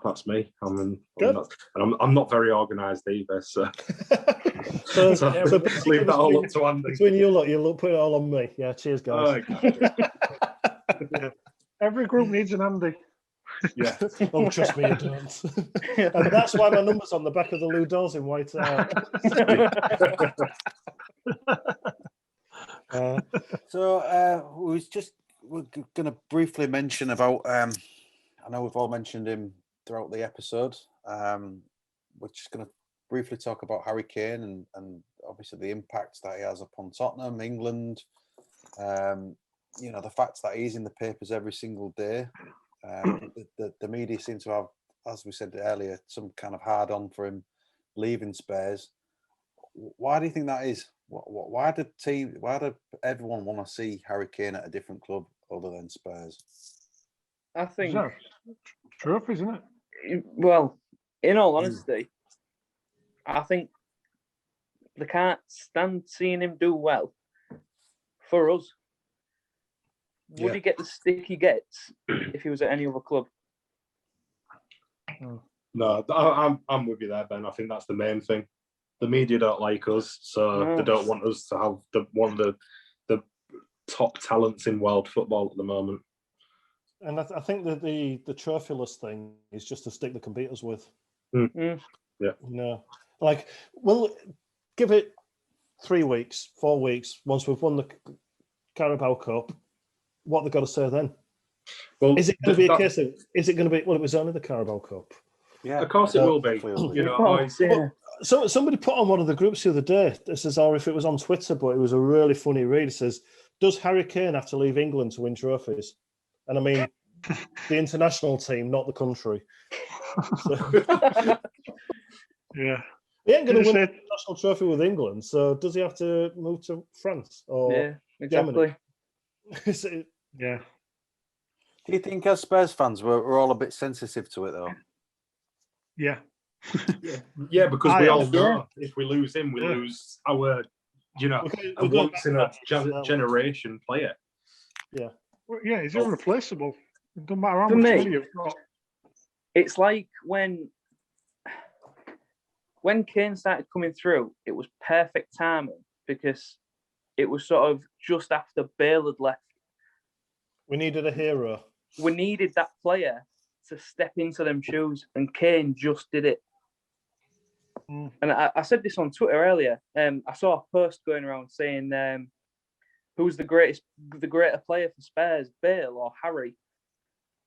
that's me. I'm not very organised either. So leave that all up to Andy. Between you lot, you'll put it all on me. Yeah, cheers, guys. Every group needs an Andy. Yeah. Oh, trust me, you don't. And that's why my number's on the back of the Lou dolls in white. We're going to briefly mention about. I know we've all mentioned him throughout the episode. We're just going to briefly talk about Harry Kane and obviously the impact that he has upon Tottenham, England. The fact that he's in the papers every single day. The media seem to have, as we said earlier, some kind of hard on for him leaving Spurs. Why do you think that is? Why did everyone want to see Harry Kane at a different club other than Spurs? I think trophies, isn't it? Well, in all honesty, I think they can't stand seeing him do well. For us, would he get the stick he gets if he was at any other club? No, I'm with you there, Ben. I think that's the main thing. The media don't like us, so they don't want us to have one of the top talents in world football at the moment. And I think that the trophyless thing is just a stick they can beat us with. Yeah. We'll give it 3 weeks, 4 weeks. Once we've won the Carabao Cup, what they've got to say then? Well, is it going to be a case of? Is it going to be? Well, it was only the Carabao Cup. Yeah, of course it will be. You know, So somebody put on one of the groups the other day. This is, or if it was on Twitter, but it was a really funny read. It says, "Does Harry Kane have to leave England to win trophies?" And I mean, the international team, not the country. Yeah. He ain't going to win a national trophy with England, so does he have to move to France or exactly. Germany? Yeah. Do you think as Spurs fans we're all a bit sensitive to it though? Yeah. Yeah, because we all know if we lose him, we lose our, a once in a generation player. Yeah. Well, yeah, he's irreplaceable. It doesn't matter how For much me, money you've got. It's like when Kane started coming through, it was perfect timing because it was sort of just after Bale had left. We needed a hero. We needed that player to step into them shoes, and Kane just did it. And I said this on Twitter earlier. I saw a post going around saying, "Who's the greater player for Spurs, Bale or Harry?"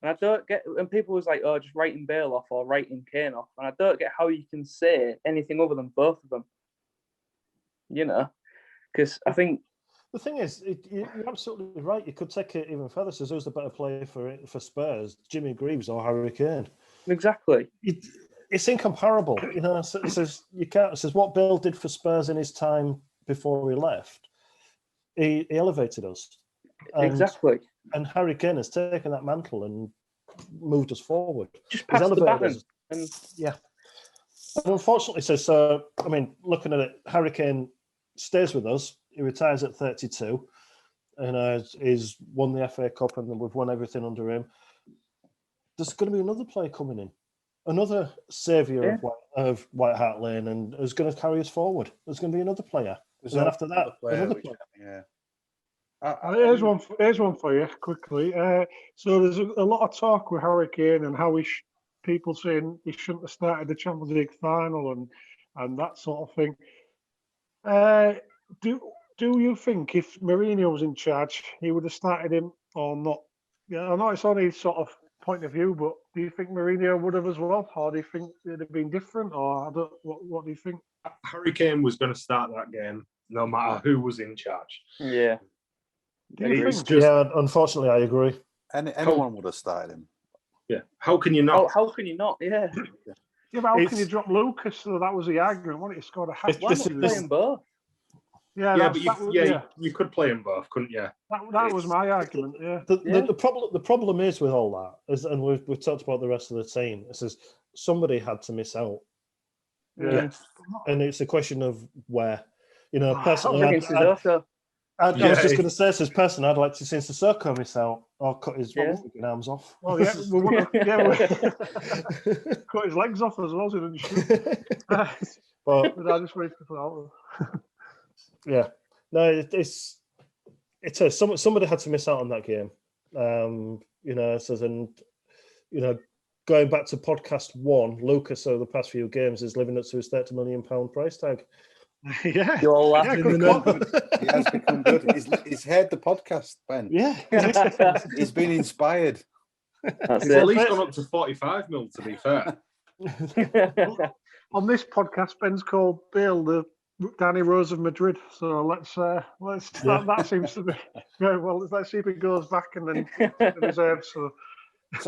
And I don't get. And people was like, "Oh, just writing Bale off or writing Kane off." And I don't get how you can say anything other than both of them. Because I think the thing is, you're absolutely right. You could take it even further. Says who's the better player for Spurs, Jimmy Greaves or Harry Kane? Exactly. It's incomparable. It says you can't. It says what Bale did for Spurs in his time before he left. He elevated us. Exactly. And Harry Kane has taken that mantle and moved us forward. Just passed the baton. Yeah. And unfortunately, so I mean, looking at it, Harry Kane stays with us. He retires at 32, and he's won the FA Cup, and we've won everything under him. There's going to be another player coming in, another saviour of White Hart Lane, and is going to carry us forward. There's going to be another player. And then after that, another player. Yeah. Here's one for you quickly. So there's a lot of talk with Harry Kane and how people saying he shouldn't have started the Champions League final and that sort of thing. Do you think if Mourinho was in charge, he would have started him or not? Yeah, I know it's only sort of point of view, but do you think Mourinho would have as well, or do you think it'd have been different? Or what do you think? Harry Kane was going to start that game no matter who was in charge. Yeah. Yeah, unfortunately, I agree. Anyone would have started him. Yeah. How can you not? How can you not? Yeah. Yeah, but how can you drop Lucas? So that was the argument. Why didn't you score a hat? Why not play them both? Yeah, you could play them both, couldn't you? That was my argument. Yeah. The problem is with all that, and we've talked about the rest of the team. It says somebody had to miss out. Yeah. And it's a question of where. Personally, I was just going to say, as person, I'd like to see Sissoko miss out or cut his arms off. Well, cut his legs off as well, so he didn't shoot. But I just waited for that. Yeah, no, it's somebody had to miss out on that game. Going back to podcast 1, Lucas over the past few games is living up to his £30 million price tag. Yeah, you're all laughing. He has become good. He's heard the podcast, Ben. Yeah, he's been inspired. He's at least gone up to 45 mil. To be fair, on this podcast, Ben's called Bale the Danny Rose of Madrid. So let's that seems to be very well. Let's see if it goes back and then reserves. So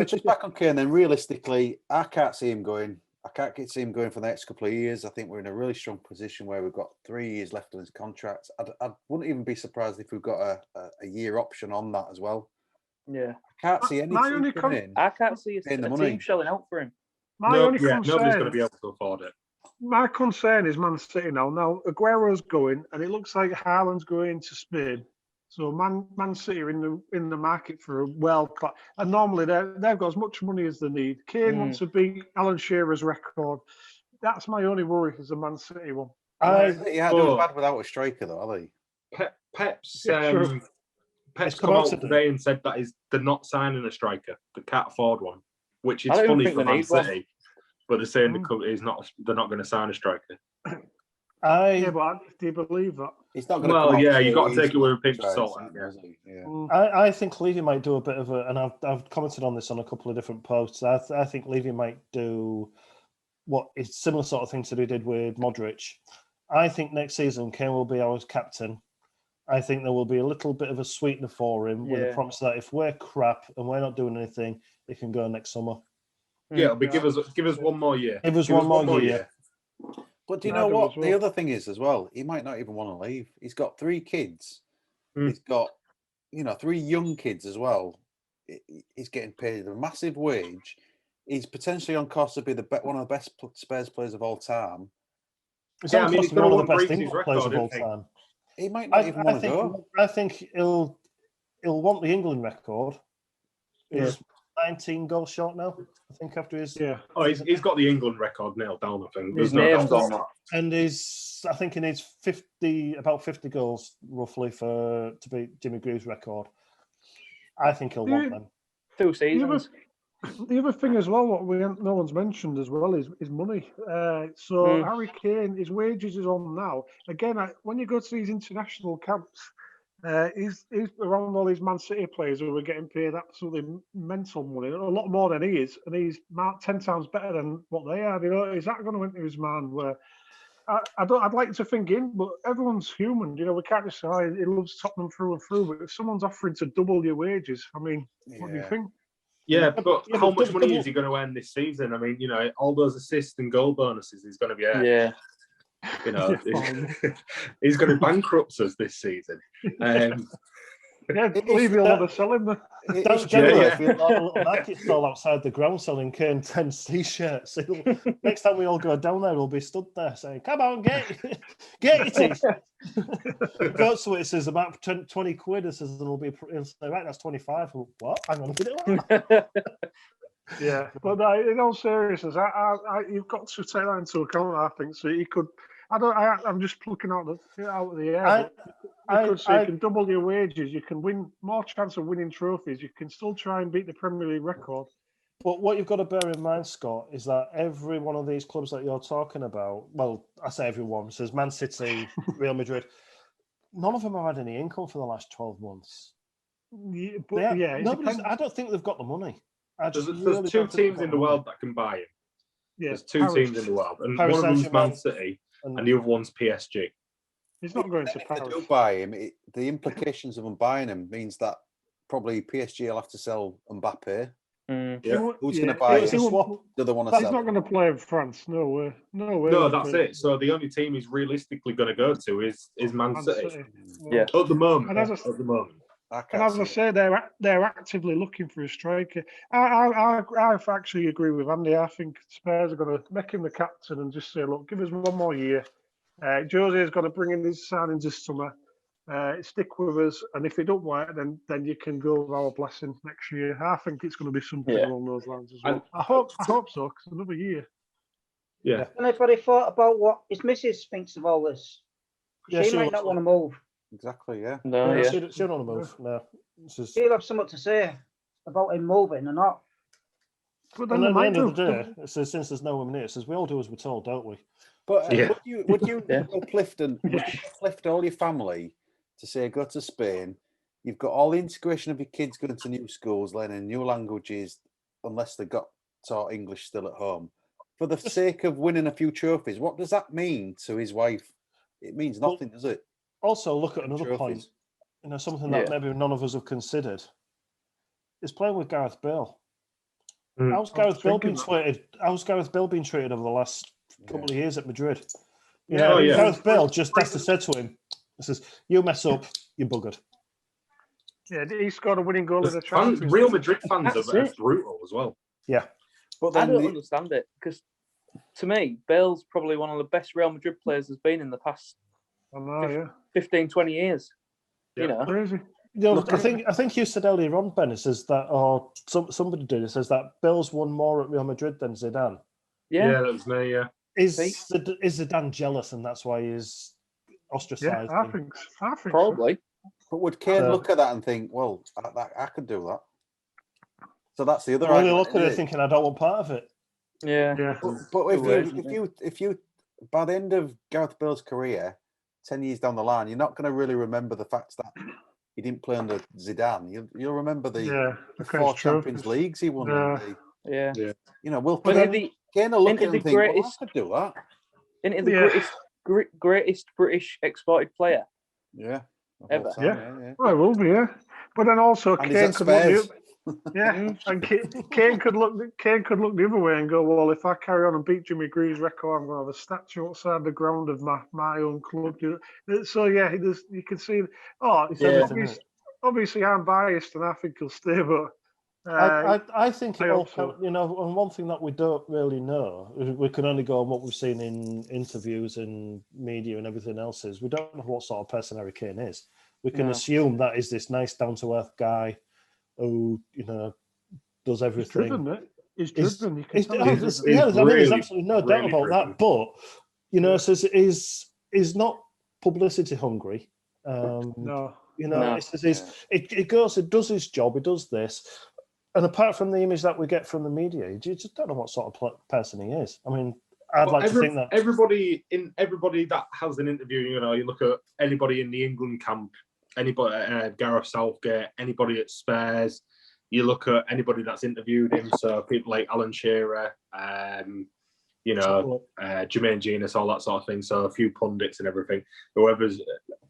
just back on Kane, then realistically, I can't see him going for the next couple of years. I think we're in a really strong position where we've got 3 years left on his contract. I wouldn't even be surprised if we've got a year option on that as well. Yeah, I can't see any team coming in. I can't see a team shelling out for him. Nobody's going to be able to afford it. My concern is Man City now. Now Aguero's going, and it looks like Haaland's going to Spain. So Man City are in the market for a world class, and normally they've got as much money as they need. Kane wants to beat Alan Shearer's record. That's my only worry is the Man City one. They're bad without a striker though, are they? Pep's come out today and said that they're not signing a striker. They can't afford one, which is funny for Man City. But they're saying they're not going to sign a striker. But do you believe that? He's not going to. Well, yeah, you got to take it with a pinch of salt. Yeah. I think Levy might do a bit of a, and I've commented on this on a couple of different posts. I think Levy might do what is similar sort of thing to he did with Modric. I think next season Kane will be our captain. I think there will be a little bit of a sweetener for him with a promise that if we're crap and we're not doing anything, he can go next summer. Yeah, it'll be give us 1 more year. Give us one more year. But do you know what? The other thing is as well, he might not even want to leave. He's got 3 kids. He's got, 3 young kids as well. He's getting paid a massive wage. He's potentially on course to be one of the best Spurs players of all time. He's on course to be one of the best English players of all time. He might not even want to go. I think he'll want the England record. He's 19 goals short now, I think, after his... Yeah. Oh, he's got the England record nailed down, I think. His name's on that. And I think he needs about 50 goals, roughly, to beat Jimmy Grieve's record. I think he'll want them. 2 seasons. The other thing as well, what no one's mentioned as well, is money. Harry Kane, his wages is on now. Again, when you go to these international camps, he's around all these Man City players who are getting paid absolutely mental money, a lot more than he is, and he's 10 times better than what they are. Is that going to enter his mind? Where I'd like to think but everyone's human. We can't just say he loves Tottenham through and through. But if someone's offering to double your wages, what do you think? Yeah, but how much money is he going to earn this season? I mean, all those assists and goal bonuses he's going to be earning. Yeah. He's going to bankrupt us this season. Levy will want to sell him. Don't a little market stall outside the ground selling Kane 10 t-shirts. Next time we all go down there, we'll be stood there saying, "Come on, get your t-shirt." Go to it says about 20 quid. It says he'll say, "Right, that's 25." What? Hang on a minute. Yeah, but in all seriousness, you've got to take that into account. I think so. You could. I'm just plucking out of the air. You can double your wages. You can win more chance of winning trophies. You can still try and beat the Premier League record. But what you've got to bear in mind, Scott, is that every one of these clubs that you're talking about, well, I say everyone, says Man City, Real Madrid, none of them have had any income for the last 12 months. I don't think they've got the money. There's 2 teams in the world that can buy him. Yeah, there's 2 teams in the world, and one of them's Man City, and the other one's PSG. He's not going to Paris. If they do buy him, the implications of them buying him means that probably PSG will have to sell Mbappe. Yeah. Who's going to buy him? Do they want to sell? He's not going to play in France. No way. No, that's it. So the only team he's realistically going to go to is Man City. Yeah. At the moment. And as I say, they're actively looking for a striker. I actually agree with Andy. I think Spurs are going to make him the captain and just say, look, give us 1 more year. Jose is going to bring in his signings this summer. Stick with us, and if it don't work, then you can go with our blessing next year. I think it's going to be something along those lines as well. I hope so, because another year. Yeah. Anybody thought about what his missus thinks of all this? She might not want to move. Exactly, yeah. No, she don't want to move. No. She'll have something to say about him moving or not. But then at the end of the day, it says, since there's no one near, it says we all do as we're told, don't we? But would you uplift all your family to say go to Spain? You've got all the integration of your kids going to new schools, learning new languages, unless they got taught English still at home. For the sake of winning a few trophies, what does that mean to his wife? It means nothing, does it? Also, look at another point. Something that maybe none of us have considered is playing with Gareth Bale. How's Gareth Bale been treated over the last couple of years at Madrid? Gareth Bale just has to say to him, says, "You mess up, you're buggered." Yeah, he scored a winning goal in the Champions League. Real Madrid fans are brutal as well. Yeah, but I don't understand it, because to me, Bale's probably one of the best Real Madrid players there's been in the past 15, 20 years. Crazy. I think you said earlier on, Ben, it says that, or somebody did, it says that Bale's won more at Real Madrid than Zidane. Yeah, that was me, yeah. Is Zidane jealous and that's why he's ostracised? Yeah, I think probably. So. But would Kane look at that and think, well, I could do that? So that's the other argument. Really look at it thinking, I don't want part of it. Yeah. But if you by the end of Gareth Bale's career, 10 years down the line, you're not going to really remember the fact that he didn't play under Zidane. You'll remember the 4 Champions Leagues he won. Yeah. You know, Will Kane will look at him and think, well, I could do that. Into the greatest British exported player. Yeah. Ever. Well, it will be, yeah. But then also And Kane could look and Kane could look the other way and go, well, if I carry on and beat Jimmy Green's record, I'm going to have a statue outside the ground of my own club. So yeah, you can see. Obviously I'm biased and I think he'll stay, but I think it all, you know, and one thing that we don't really know, we can only go on what we've seen in interviews and media and everything else, is we don't know what sort of person Harry Kane is. We can assume that is this nice, down-to-earth guy who, you know, does everything. He's driven. There's absolutely no doubt about that. But, you know, he's not publicity hungry. No. You know, it goes, it does his job, it does this. And apart from the image that we get from the media, you just don't know what sort of person he is. I mean, I'd like to think that everybody that has an interview, you know, you look at anybody in the England camp, anybody, Gareth Southgate, anybody at Spurs, you look at anybody that's interviewed him, so people like Alan Shearer, Jermaine Genius, all that sort of thing. So a few pundits and everything.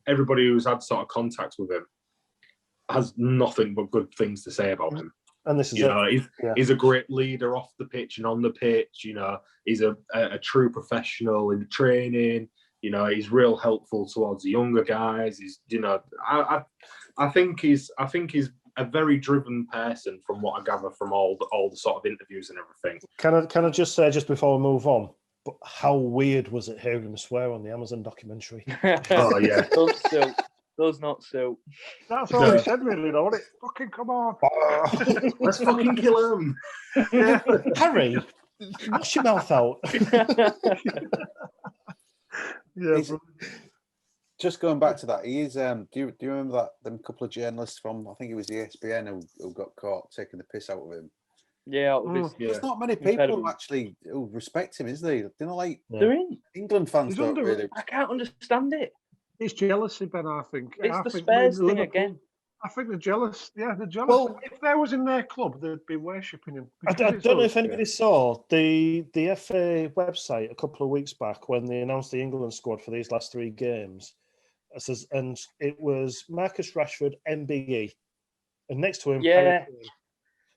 Everybody who's had sort of contact with him has nothing but good things to say about him. And this is he's a great leader off the pitch and on the pitch. You know, he's a true professional in training. You know, he's real helpful towards the younger guys. He's, you know, I think he's a very driven person from what I gather from all the sort of interviews and everything. Can I just say, just before we move on, but how weird was it hearing him swear on the Amazon documentary? Oh yeah. Does not suit. That's all he said, really, though, wasn't it? Fucking come on. Let's fucking kill him. Yeah. Harry, wash your mouth out. Just going back to that, he is. Do you remember that them couple of journalists from, I think it was the ESPN who got caught taking the piss out of him? Yeah, there's not many people who respect him, is there? You know, like England fans don't really. I can't understand it. It's jealousy, Ben, I think. It's the Spurs thing again. I think they're jealous. Yeah, they're jealous. Well, if they was in their club, they'd be worshipping him. I don't know if anybody saw the FA website a couple of weeks back when they announced the England squad for these last 3 games. And it was Marcus Rashford, MBE. And next to him, Harry Kane,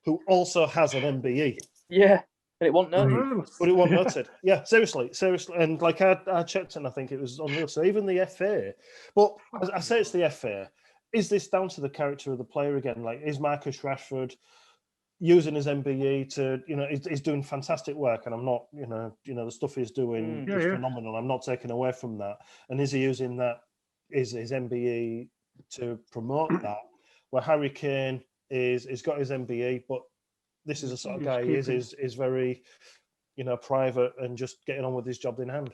who also has an MBE. Yeah. But it wasn't noted. But it wasn't noted. Yeah, seriously. And like I checked and I think it was unreal. So even the FA, but I say it's the FA. Is this down to the character of the player again? Like, is Marcus Rashford using his MBE to, you know, he's doing fantastic work, and I'm not, you know, the stuff he's doing is phenomenal. I'm not taking away from that. And is he using that, is his MBE to promote that? Where Harry Kane he's got his MBE, but this is the sort of guy he is very, you know, private and just getting on with his job in hand.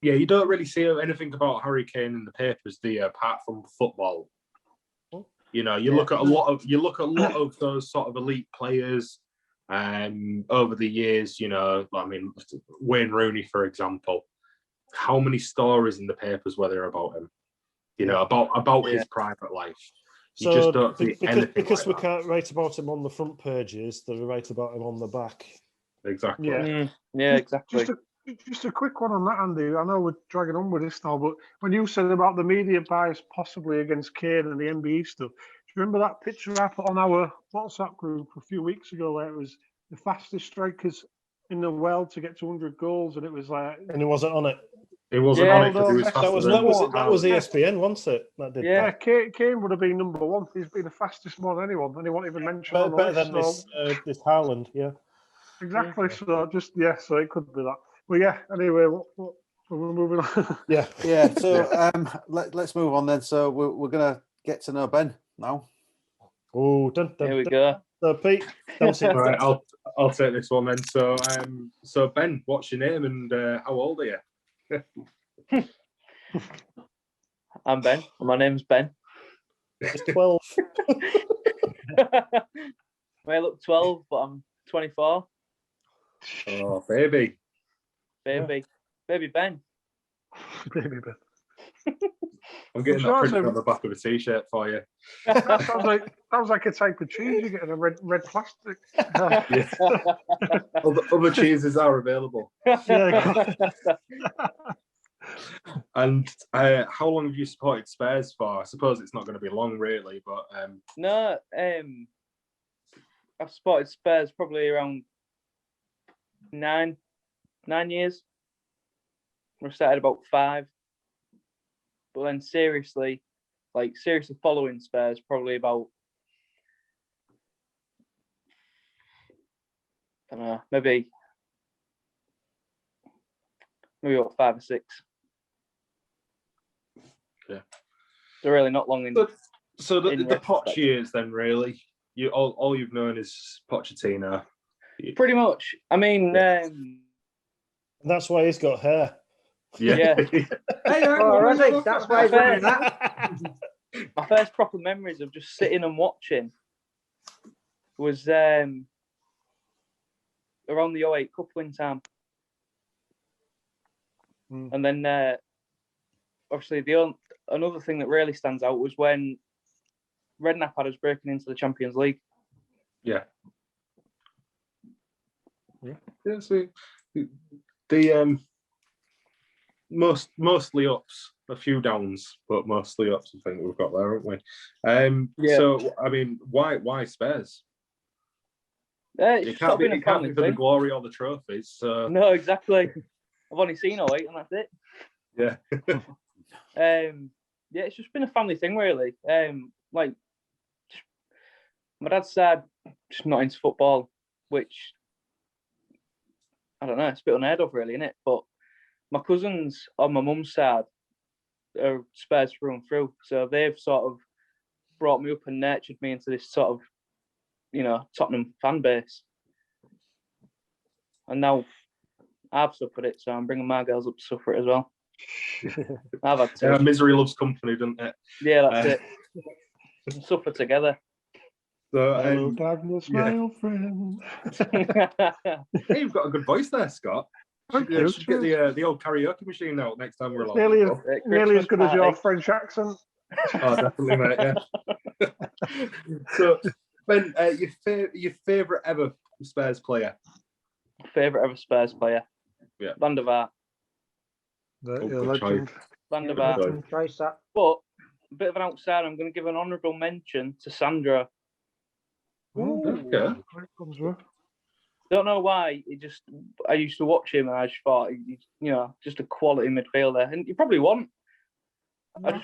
Yeah, you don't really see anything about Harry Kane in the papers, do you, apart from football? You know, you look at a lot of those sort of elite players over the years. You know, I mean, Wayne Rooney, for example. How many stories in the papers were there about him? You know, about his private life. You just don't see anything because like we can't write about him on the front pages. They write about him on the back. Exactly. Yeah, exactly. Just a quick one on that, Andy. I know we're dragging on with this now, but when you said about the media bias possibly against Kane and the MBE stuff, do you remember that picture I put on our WhatsApp group a few weeks ago where it was the fastest strikers in the world to get to 100 goals, and it was like... And he wasn't on it. It wasn't on it because he was faster that was ESPN, wasn't it? That did that. Kane would have been number 1. He's been the fastest more than anyone, and he won't even mention it. Better than this Haaland, yeah. Exactly. So so it could be that. Well, yeah. Anyway, we're moving on. Yeah. So let's move on then. So we're gonna get to know Ben now. Oh, here we go. So Pete, right, I'll take this one then. So Ben, what's your name and how old are you? I'm Ben. My name's Ben. It's 12. I look 12, but I'm 24. Oh, baby. Baby Ben. Baby Ben. I'm getting that printed on the back of a t-shirt for you. That sounds like a type of cheese you get in a red plastic. Yeah. Other cheeses are available. Yeah. And how long have you supported Spurs for? I suppose it's not going to be long, really, but No, I've supported Spurs probably around 9 years. I started about 5, but then seriously following Spurs probably about, I don't know, maybe about 5 or 6. Yeah, they're really not long in. So the Poch years, then, really, all you've known is Pochettino. Pretty much. I mean, that's why he's got hair. Yeah. That's why he's wearing that. My first proper memories of just sitting and watching was around the 08 Cup win time. And then, obviously, another thing that really stands out was when Redknapp had us breaking into the Champions League. Yeah. So the mostly ups, a few downs, but mostly ups. I think we've got there, haven't we? So I mean, why Spurs? It can't be for the glory or the trophies. So. No, exactly. I've only seen 08 and that's it. Yeah. Yeah, it's just been a family thing, really. Like, my dad's side, just not into football, which, I don't know, it's a bit unheard of, really, isn't it? But my cousins on my mum's side are Spurs through and through. So they've sort of brought me up and nurtured me into this sort of, Tottenham fan base. And now I've suffered it, so I'm bringing my girls up to suffer it as well. I've had to. Misery loves company, doesn't it? Yeah, that's it. We suffer together. So, hello, darkness, my old friend. Hey, you've got a good voice there, Scott. Should get the old karaoke machine out next time we're along. Nearly as good as your French accent. Oh, definitely, mate. Yeah. So, Ben, your favourite ever Spurs player? Favourite ever Spurs player? Yeah. Van der Vaart. Legend. Van der Vaart. But a bit of an outsider, I'm going to give an honourable mention to Sandro. Okay. Don't know why. I used to watch him and I just thought, he's, just a quality midfielder. And you probably won't. I think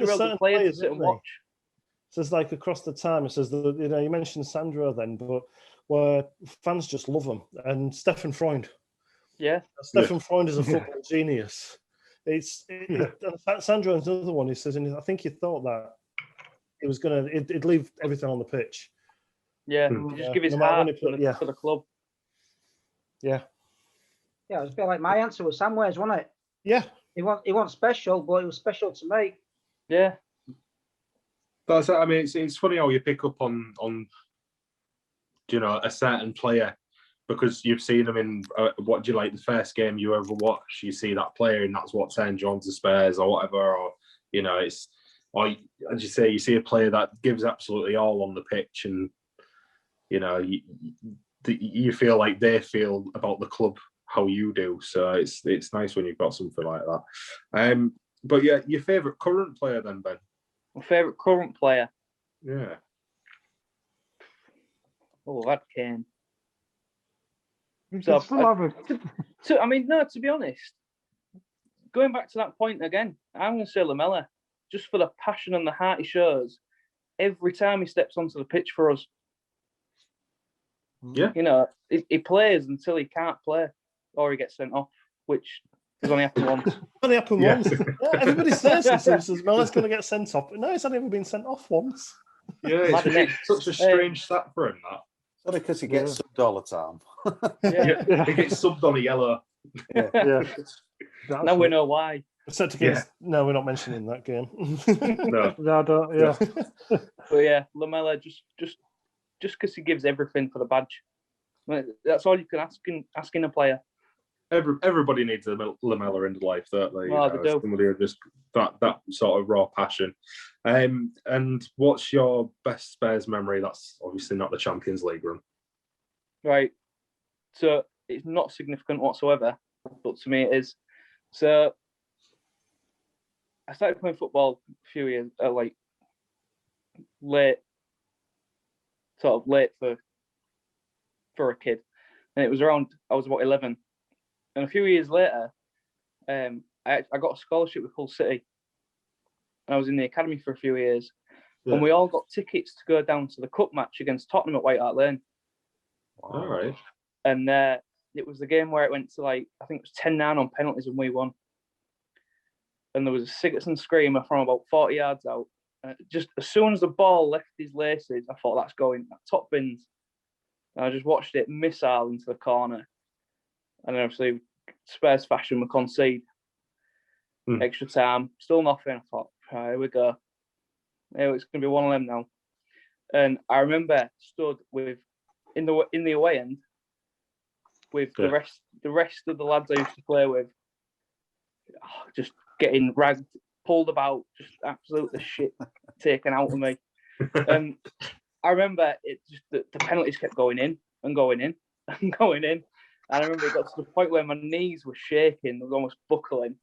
there's certain players to sit and watch. So it's like across the time, it says that, you mentioned Sandro then, but where fans just love him. And Stefan Freund. Yeah. Stefan Freund is a football genius. Sandro is another one. He says, and I think he thought that he was he'd leave everything on the pitch. Yeah, just give his heart for the club. Yeah. Yeah, it was a bit like my answer was Samways, wasn't it? Yeah. He wasn't special, but it was special to me. Yeah. But I mean, it's funny how you pick up on a certain player because you've seen them in the first game you ever watch. You see that player, and that's what turned you on to Spurs or whatever. Or as you say, you see a player that gives absolutely all on the pitch, and you feel like they feel about the club how you do. So it's nice when you've got something like that. But yeah, your favourite current player then, Ben? My favourite current player? Yeah. Oh, that Kane. So, to be honest, going back to that point again, I'm going to say Lamella, just for the passion and the heart he shows every time he steps onto the pitch for us. Yeah. He plays until he can't play or he gets sent off, which has only happened once. Only happened once. Yeah, everybody says Mella's going to get sent off, but no, he's not even been sent off once. Yeah, it's such a strange stat for him, that. Only because he gets subbed all the time. He gets subbed on a yellow. Yeah. Now we know why. Except against, no, we're not mentioning that game. No, I don't. Yeah. But yeah, Lamella just because he gives everything for the badge. That's all you can ask in a player. everybody needs a Lamella in life, don't they? Well, they do. Somebody who just that sort of raw passion. And what's your best Spurs memory? That's obviously not the Champions League run. Right. So it's not significant whatsoever, but to me it is. So I started playing football a few years, late for a kid, and it was around I was about 11, and a few years later, I got a scholarship with Hull City, and I was in the academy for a few years, and we all got tickets to go down to the cup match against Tottenham at White Hart Lane. All right, and it was the game where it went to I think it was 10-9 on penalties, and we won. And there was a Sigurdsson screamer from about 40 yards out. Just as soon as the ball left his laces, I thought that's going top bins. And I just watched it missile into the corner. And then obviously, Spurs fashion, we concede. Extra time, still nothing. I thought, right, here we go. It's going to be one of them now. And I remember stood in the away end with the rest of the lads I used to play with, just getting ragged, pulled about, just absolutely shit taken out of me. I remember the penalties kept going in and going in and going in. And I remember it got to the point where my knees were shaking, they were almost buckling.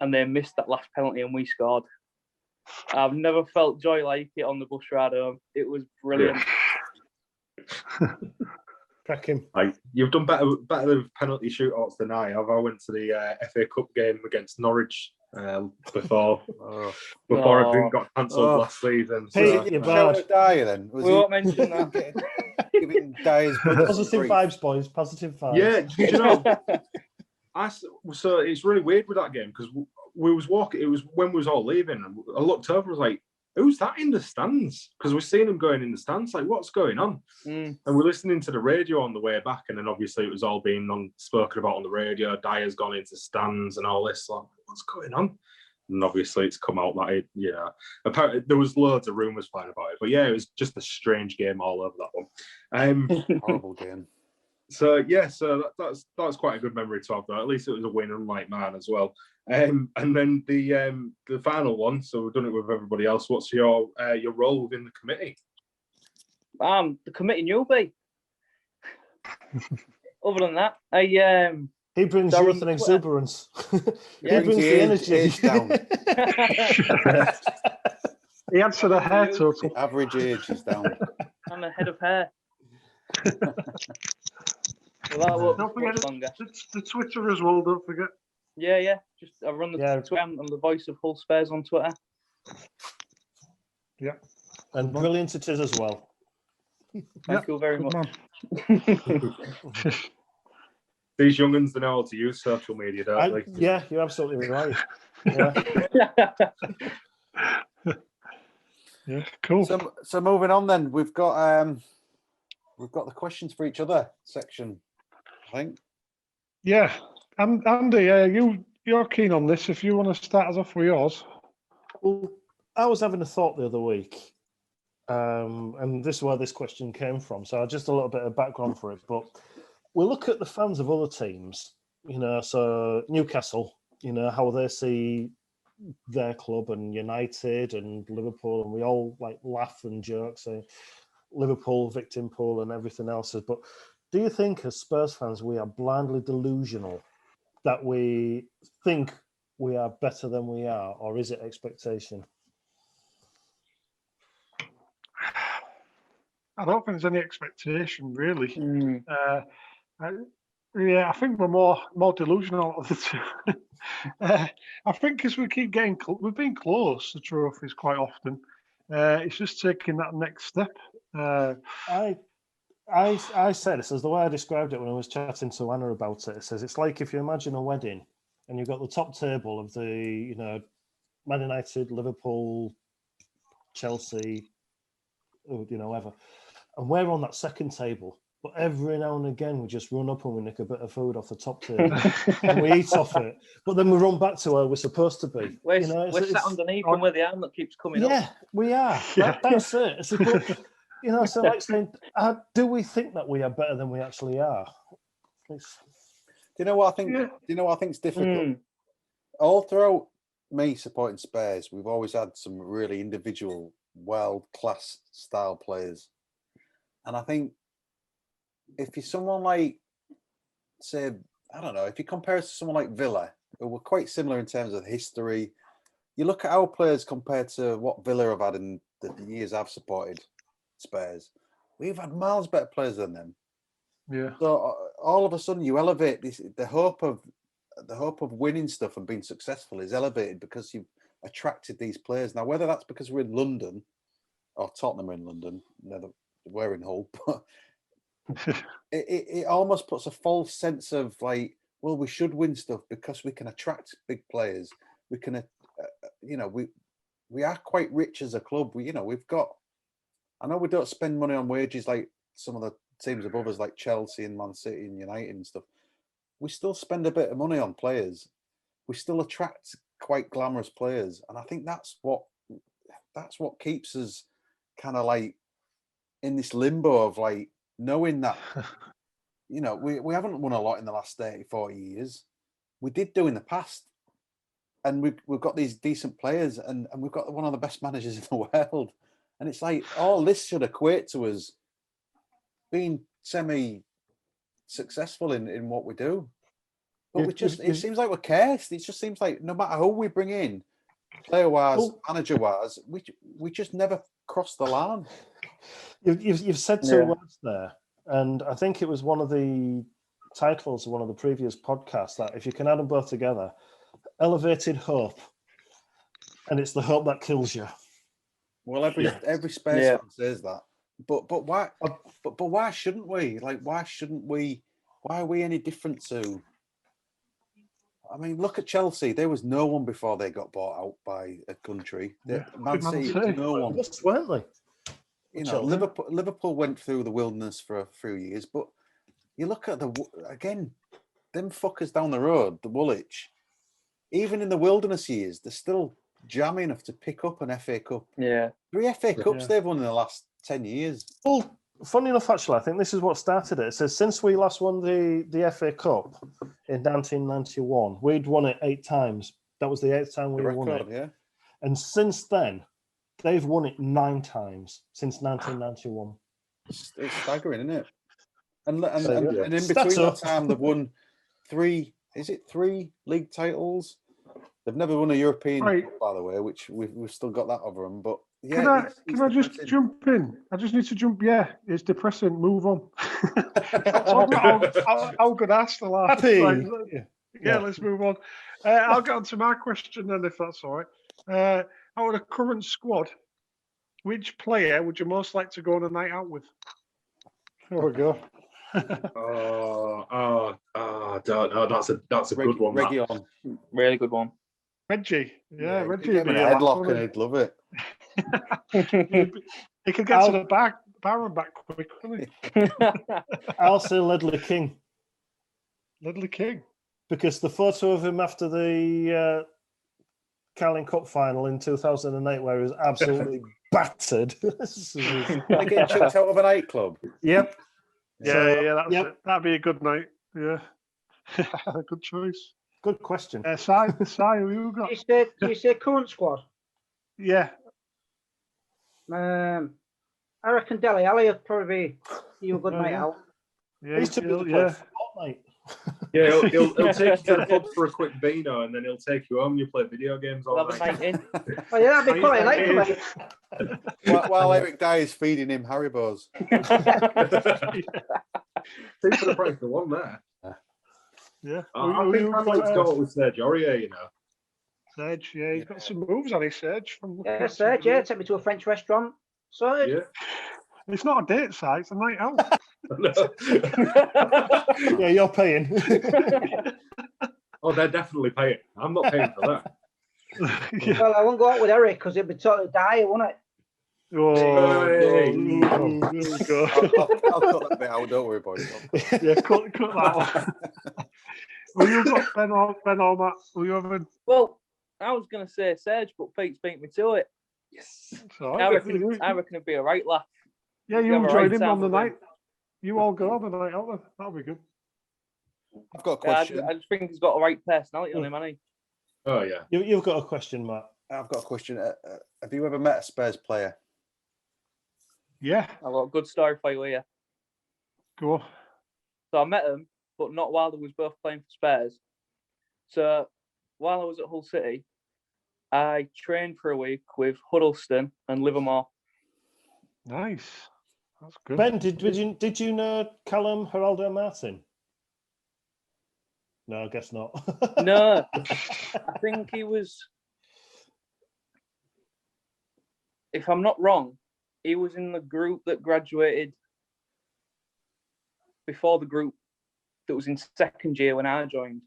And they missed that last penalty and we scored. I've never felt joy like it on the bus ride home. It was brilliant. Cracking. You've done better with penalty shootouts than I have. I went to the FA Cup game against Norwich before everything got cancelled last season. So. You're bad. Dyer then? We won't mention that. Giving Dyer's positive vibes, boys. Positive vibes. Yeah, you know. So it's really weird with that game because we was walking. It was when we was all leaving, and I looked over. I was like, "Who's that in the stands?" Because we're seeing him going in the stands. Like, what's going on? And we're listening to the radio on the way back, and then obviously it was all being spoken about on the radio. Dyer's gone into stands and all this. Like, what's going on? And obviously it's come out that apparently there was loads of rumours flying about it. But yeah, it was just a strange game all over that one. Horrible game. So that's quite a good memory to have. Though. At least it was a win, unlike mine as well. And then the final one. So we've done it with everybody else. What's your role within the committee? The committee newbie. Other than that, he brings youth and exuberance. He brings the energy. Down. He answered the hair total. The average age is down. I'm a head of hair. Well, don't forget the Twitter as well. Don't forget. Yeah. Just I run the Twitter. I'm the voice of Hull Spurs on Twitter. Yeah, and brilliant it is as well. Thank you very much. These young'uns know how to use social media, don't they? Yeah, you're absolutely right. Yeah, cool. So moving on, then we've got the questions for each other section, I think. Yeah, and Andy, you're keen on this. If you want to start us off with yours. Well, I was having a thought the other week, and this is where this question came from. So just a little bit of background for it. But we look at the fans of other teams, so Newcastle, how they see their club, and United and Liverpool, and we all laugh and joke, say Liverpool victim pool and everything else. But do you think as Spurs fans we are blindly delusional that we think we are better than we are, or is it expectation? I don't think there's any expectation really. I think we're more delusional of the two. I think because we keep we've been close to trophies quite often. It's just taking that next step. I said this as the way I described it when I was chatting to Anna about it. It says it's like if you imagine a wedding and you've got the top table of the Man United, Liverpool, Chelsea, whatever, and we're on that second table. But every now and again, we just run up and we nick a bit of food off the top table and we eat off it. But then we run back to where we're supposed to be. We're sat underneath and where the arm that keeps coming up. Yeah, we are. That's it. It's so like saying, do we think that we are better than we actually are? you know what I think? Yeah. Do you know what I think's difficult? All throughout me supporting Spurs, we've always had some really individual, world-class style players. And I think if you're someone like, say, I don't know, if you compare us to someone like Villa, who were quite similar in terms of history, you look at our players compared to what Villa have had in the years I've supported Spurs, we've had miles better players than them. Yeah. So all of a sudden you elevate this, the hope of winning stuff and being successful is elevated because you've attracted these players. Now, whether that's because we're in London or Tottenham are in London, we're in Hull, but it almost puts a false sense of like, well, we should win stuff because we can attract big players. We can, we are quite rich as a club. We've got. I know we don't spend money on wages like some of the teams above us, like Chelsea and Man City and United and stuff. We still spend a bit of money on players. We still attract quite glamorous players, and I think that's what keeps us kind of like in this limbo of like knowing that we haven't won a lot in the last 30, 40 years. We did do in the past, and we've got these decent players, and we've got one of the best managers in the world, and it's like all this should equate to us being semi-successful in what we do. But it seems like we're cursed. It just seems like no matter who we bring in, player-wise, manager-wise, we just never cross the line. You've said two words there, and I think it was one of the titles of one of the previous podcasts that if you can add them both together, elevated hope, and it's the hope that kills you. Well, every Spurs fan says that, but why? But why shouldn't we? Like, why shouldn't we? Why are we any different to? I mean, look at Chelsea. There was no one before they got bought out by a country. Man City, no one. Weren't they? Liverpool went through the wilderness for a few years, but you look at them fuckers down the road, the Woolwich. Even in the wilderness years, they're still jammy enough to pick up an FA Cup. Yeah. 3 FA Cups they've won in the last 10 years. Well, funny enough, actually, I think this is what started it. It says since we last won the FA Cup in 1991, we'd won it 8 times. That was the 8th time we won it. Yeah. And since then, they've won it 9 times since 1991. It's staggering, isn't it? And in between that time, they've won 3 league titles. They've never won a European Cup, by the way, which we've still got that over them. But yeah, can I just jump in? I just need to jump. Yeah, it's depressing. Move on. How good I still are. Happy. Let's move on. I'll get on to my question then, if that's all right. Out of the current squad, which player would you most like to go on a night out with? There we go. I don't know. That's a good one. Reggie on. Really good one. Reggie. Yeah, Reggie. Give me a headlock and I'd love it. He could get to the bar and back quick, couldn't he? I'll say Ledley King. Ledley King. Because the photo of him after the Carling Cup final in 2008, where he was absolutely battered. Getting chucked out of a nightclub. Yep. That'd be a good night. Yeah. Good choice. Good question. Si, who you got? Did you say current squad? Yeah. I reckon Dele Alli would probably be a good night out. Yeah, he's yeah. Yeah, he'll take you to the pub for a quick beano, and then he'll take you home. You play video games all night. Oh yeah, that'd be quite like While Eric Dyer is feeding him Haribos. Two for the price of one there. Yeah, I think I'd like to go with Serge Aurier. Serge, yeah, he's got some moves on his Serge. Serge, take me to a French restaurant. So yeah. It's not a date site, it's a night out. Yeah, you're paying. Oh, they're definitely paying. I'm not paying for that. Well, I won't go out with Eric because it'd be totally dire, wouldn't it? I'll cut that bit out, don't worry about it. Yeah, cut that one. Well, you got Ben or Matt? Were you having? Well, I was going to say Serge, but Pete's beat me to it. Yes. I reckon it'd be a right laugh. Yeah, you join him on the night. You all go on the night out there. That'll be good. I've got a question. I just think he's got a right personality on him, hasn't he? Oh yeah. You've got a question, Matt. I've got a question. Have you ever met a Spurs player? Yeah. I've got a good story for you here. Go on. So I met him, but not while they was both playing for Spurs. So while I was at Hull City, I trained for a week with Huddleston and Livermore. Nice. That's good. Ben, did you know Callum, Geraldo, Martin? No, I guess not. No, I think he was, if I'm not wrong, he was in the group that graduated before the group that was in second year when I joined.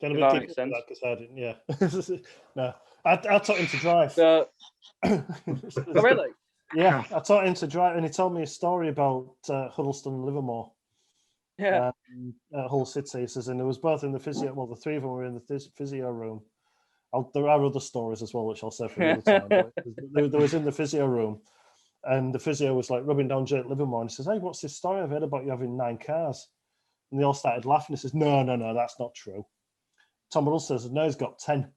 Can If that makes sense. Because I didn't, yeah. No, I taught him to drive. So, oh, really? Yeah, I taught him to drive, and he told me a story about Huddleston and Livermore. Yeah. At Hull City. He says, and it was both in the physio. Well, the three of them were in the physio room. There are other stories as well, which I'll say for another time. But there was in the physio room, and the physio was like rubbing down Jake Livermore, and he says, "Hey, what's this story I've heard about you having 9 cars?" And they all started laughing. He says, "No, that's not true." Tom Huddleston says, "No, he's got 10."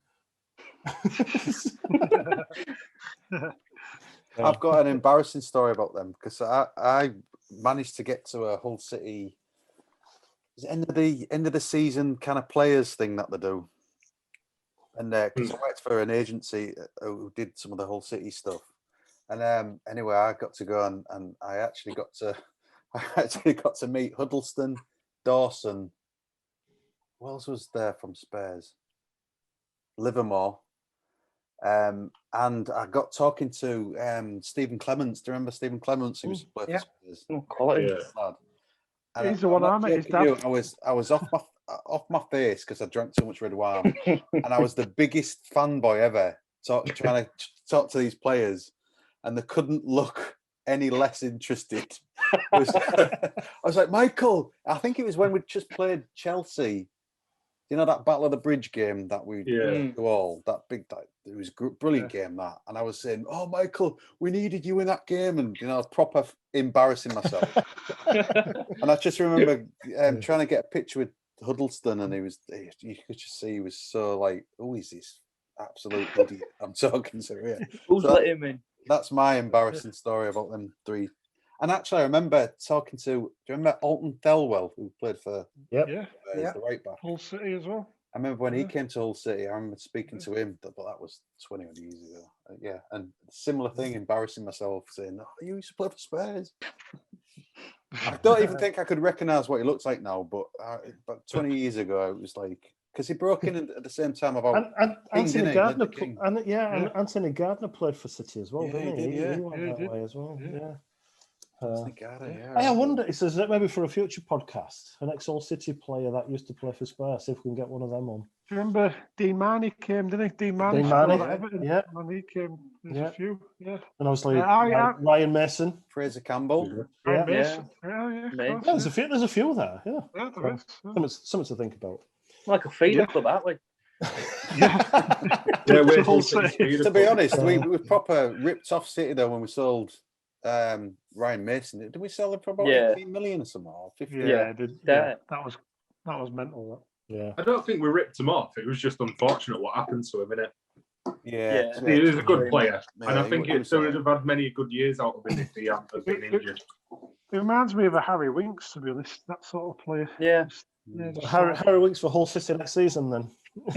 I've got an embarrassing story about them because I managed to get to a Hull City end of the season kind of players thing that they do, and because I worked for an agency who did some of the Hull City stuff, and anyway, I got to go and I actually got to meet Huddleston, Dawson. Who else was there from Spurs? Livermore. And I got talking to Stephen Clements. Do you remember Stephen Clements? He was playing for Spurs. Quality. Lad. He's the one I met. His dad. I was off my face because I drank too much red wine, and I was the biggest fanboy ever. Trying to talk to these players, and they couldn't look any less interested. I was like, Michael. I think it was when we just played Chelsea. You know that Battle of the Bridge game that we do all it was a brilliant game that, and I was saying, "Oh, Michael, we needed you in that game," and I was proper embarrassing myself. And I just remember trying to get a picture with Huddleston, and you could just see he was so like, "Oh, he's this absolute idiot." I'm talking to him. Who's let him in? That's my embarrassing story about them 3. And actually, I remember talking to. Do you remember Alton Thelwell, who played for? The right back. Hull City as well. I remember when he came to Hull City. I remember speaking to him, but that was 20 odd years ago. And similar thing, embarrassing myself, saying, "Oh, you used to play for Spurs." I don't even think I could recognise what he looks like now, but 20 years ago, it was like because he broke in at the same time about Anthony Gardner. Anthony Gardner played for City as well, didn't he? He went that way as well. Yeah. I wonder. It says that maybe for a future podcast, an ex-Hull City player that used to play for Spurs, see if we can get one of them on. Do you remember Dean Marney came, didn't he? Dean Marney, Everton. Yeah. And he came. There's a few. Yeah. And obviously Ryan Mason, Fraser Campbell. Ryan Mason. Yeah. There's a few there. Yeah. Yeah, there is. Something to think about. Like a feeder club, aren't we? To be honest, we proper ripped off City though when we sold Ryan Mason. Did we sell him for about 18 million or something? Or 15? That was mental. Yeah. I don't think we ripped him off. It was just unfortunate what happened to him, innit? Yeah. He was a good player. And I think he would have had many good years out of him if he hadn't been injured. It reminds me of a Harry Winks, to be honest. That sort of player. Yeah. Harry Winks for Hull City next season then.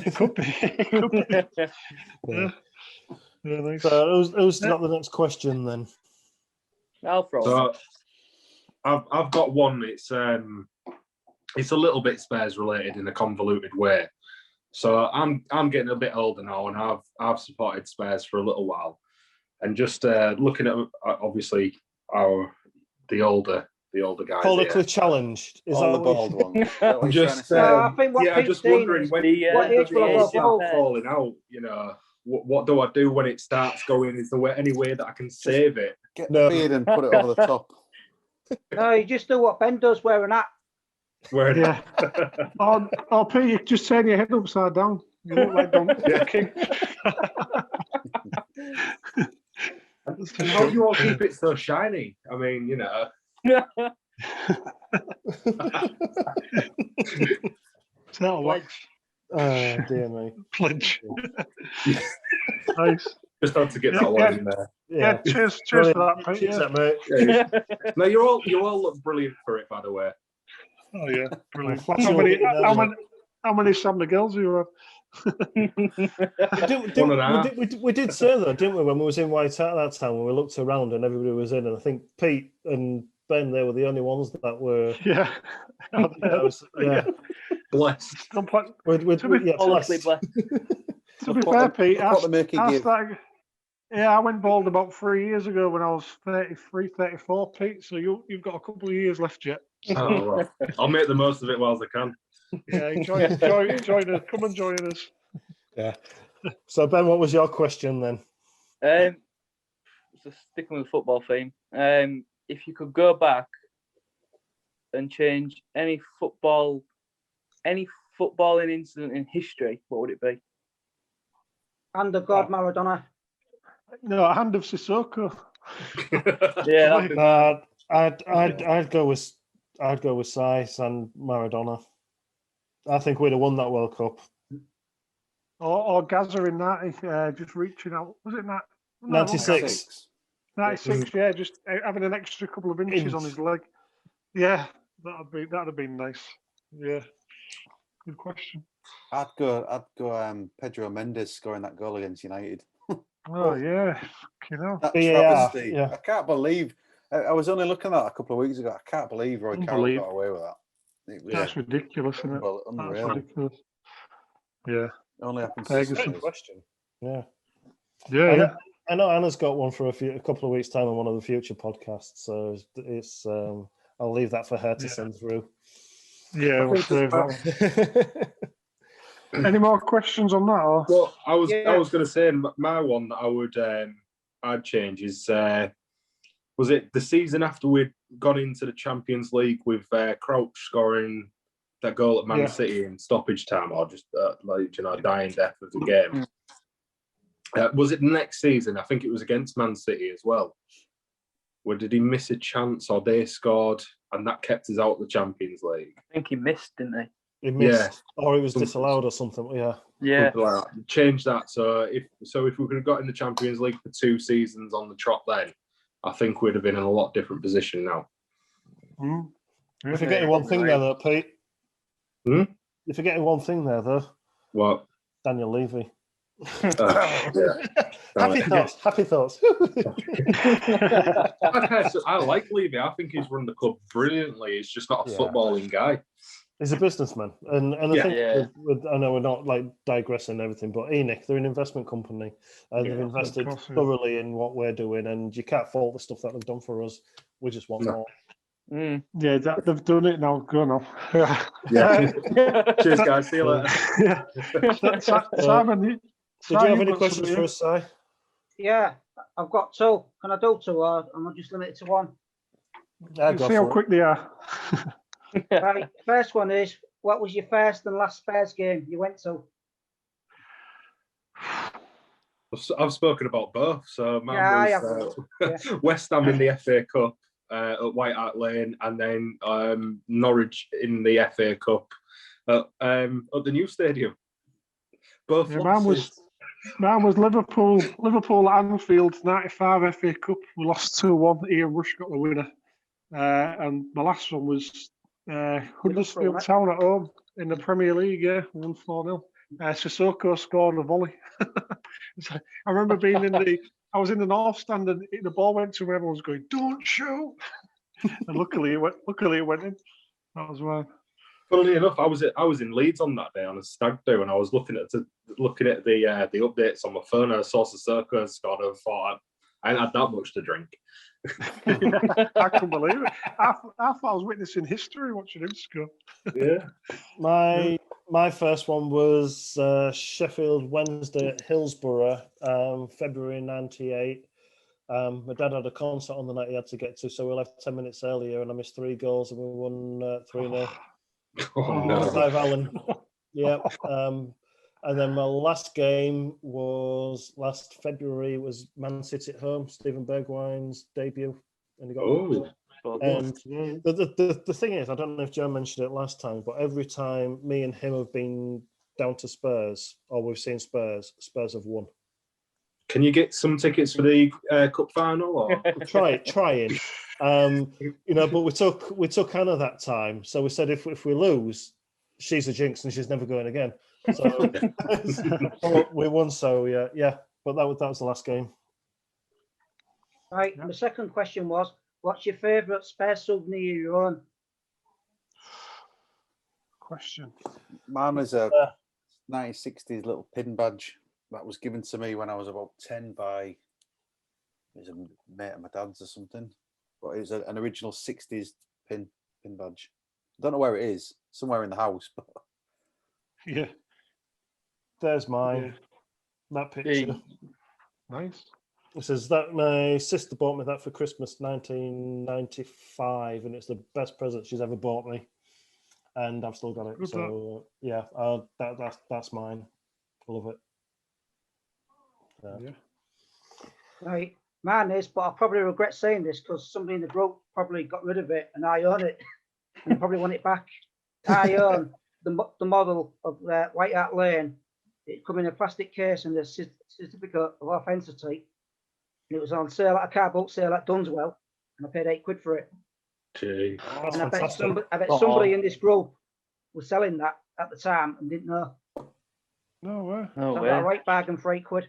It could be. Nice. So who's got the next question then? So I've got one. It's a little bit Spurs related in a convoluted way. So I'm getting a bit older now, and I've supported Spurs for a little while, and just looking at obviously the older guys. Politically challenged. Is all that the bald ones? I'm just I think what I'm just wondering when does the start falling out? You know, what do I do when it starts going? Is there any way that I can save it? Get the beard and put it over the top. No, you just do what Ben does, wear an hat. Or Pete, you just turn your head upside down. You look like Don King. How do you all keep it so shiny? I mean, you know. Tell wax. Oh, dear me. Pledge. Nice. Just had to get that one in there. Yeah, cheers for that, Pete. Cheers, mate. Yeah. No, you all look brilliant for it, by the way. Oh yeah, brilliant. Well, How many Sam Miguel's you have? We did say that, didn't we, when we was in White at that time, when we looked around and everybody was in, and I think Pete and Ben, they were the only ones that were. Yeah. Yeah. Blessed. Blessed. To be fair, Pete, I went bald about 3 years ago when I was 33, 34, Pete. So you've got a couple of years left yet. Oh, well. I'll make the most of it whilst I can. Yeah, join us. Come and join us. Yeah. So Ben, what was your question then? So sticking with the football theme, if you could go back and change any footballing incident in history, what would it be? Hand of God, Maradona. No, a hand of Sissoko. Yeah, I'd go with Size and Maradona. I think we'd have won that World Cup. Or Gaza in 90, just reaching out. Was it 96? 96, yeah, just having an extra couple of inches on his leg. Yeah, that'd have been nice. Yeah, good question. I'd go. Pedro Mendes scoring that goal against United. Oh yeah, that travesty. Yeah. I can't believe. I was only looking at that a couple of weeks ago. I can't believe Roy Carroll got away with that. That's ridiculous, isn't it? Well, unreal. That's ridiculous. Yeah. It only happens. Good question. Yeah. Yeah. I know Anna's got one for a couple of weeks' time on one of the future podcasts, so it's I'll leave that for her to send through. Yeah, we'll save that. Any more questions on that? Or? Well, I was going to say my one that I'd change is was it the season after we'd gone into the Champions League with Crouch scoring that goal at Man City in stoppage time, or just dying death of the game? Was it the next season? I think it was against Man City as well. Where did he miss a chance, or they scored, and that kept us out of the Champions League? I think he missed, didn't he? He missed, or he was disallowed, or something. Yeah. Something like that. Change that. So if we could have got in the Champions League for 2 seasons on the trot, then I think we'd have been in a lot different position now. You're forgetting one thing there, though, Pete. You're forgetting one thing there, though. What? Daniel Levy. Yeah. Happy thoughts. I like Levy. I think he's run the club brilliantly. He's just not a footballing guy. He's a businessman, and I think I know we're not like digressing and everything, but ENIC, they're an investment company, and they've invested thoroughly in what we're doing, and you can't fault the stuff that they've done for us. We just want more. Yeah, they've done it now. Go on. Yeah. Cheers, guys. See you later. Simon, did you have any questions for us, Si? Yeah, I've got 2. Can I do 2, or am I just limited to 1? See how quick they are. Right, first one is, what was your first and last Spurs game you went to? I've spoken about both. So mine was West Ham in the FA Cup at White Hart Lane, and then Norwich in the FA Cup at the new stadium. Both. Yeah, mine was Liverpool at Anfield, 95 FA Cup. We lost 2-1. Ian Rush got the winner. And my last one was Huddersfield Town at home in the Premier League, 1-4-0. Sissoko scored a volley. I remember I was in the north stand and the ball went to where everyone was going, "Don't shoot!" And luckily it went in. That was mine. Funnily enough, I was in Leeds on that day on a stag do, and I was looking at the updates on my phone. And I saw Sissoko scored, and I thought I ain't had that much to drink. I couldn't believe it. I thought I was witnessing history watching him score. Yeah. My first one was Sheffield Wednesday at Hillsborough, February '98. My dad had a concert on the night he had to get to, so we left 10 minutes earlier, and I missed 3 goals, and we won 3-0. Oh no! Clive Allen. Yeah. And then my last game was last February. It was Man City at home. Steven Bergwijn's debut, and he got. And the thing is, I don't know if Joe mentioned it last time, but every time me and him have been down to Spurs, or we've seen Spurs, Spurs have won. Can you get some tickets for the cup final? Or Trying. But we took Anna that time, so we said if we lose, she's a jinx and she's never going again. So we won. So yeah. But that was the last game. Right. Yeah. The second question was, what's your favourite Spurs souvenir you own? Question. Mine was a 1960s little pin badge that was given to me when I was about 10 by a mate of my dad's or something. But it was an original 60s pin badge. I don't know where it is. Somewhere in the house. But... Yeah. There's mine. That picture. Nice. It says that my sister bought me that for Christmas 1995, and it's the best present she's ever bought me. And I've still got it. So that's mine. I love it. Yeah. Right. Mine is, but I'll probably regret saying this because somebody in the group probably got rid of it and I own it and probably want it back. I own the model of White Hart Lane. It come in a plastic case and a certificate of authenticity. And it was on sale at a car boot sale at Dunswell, and I paid £8 for it. Gee. And I bet somebody in this group was selling that at the time and didn't know. No way. So I got a right bargain for £8.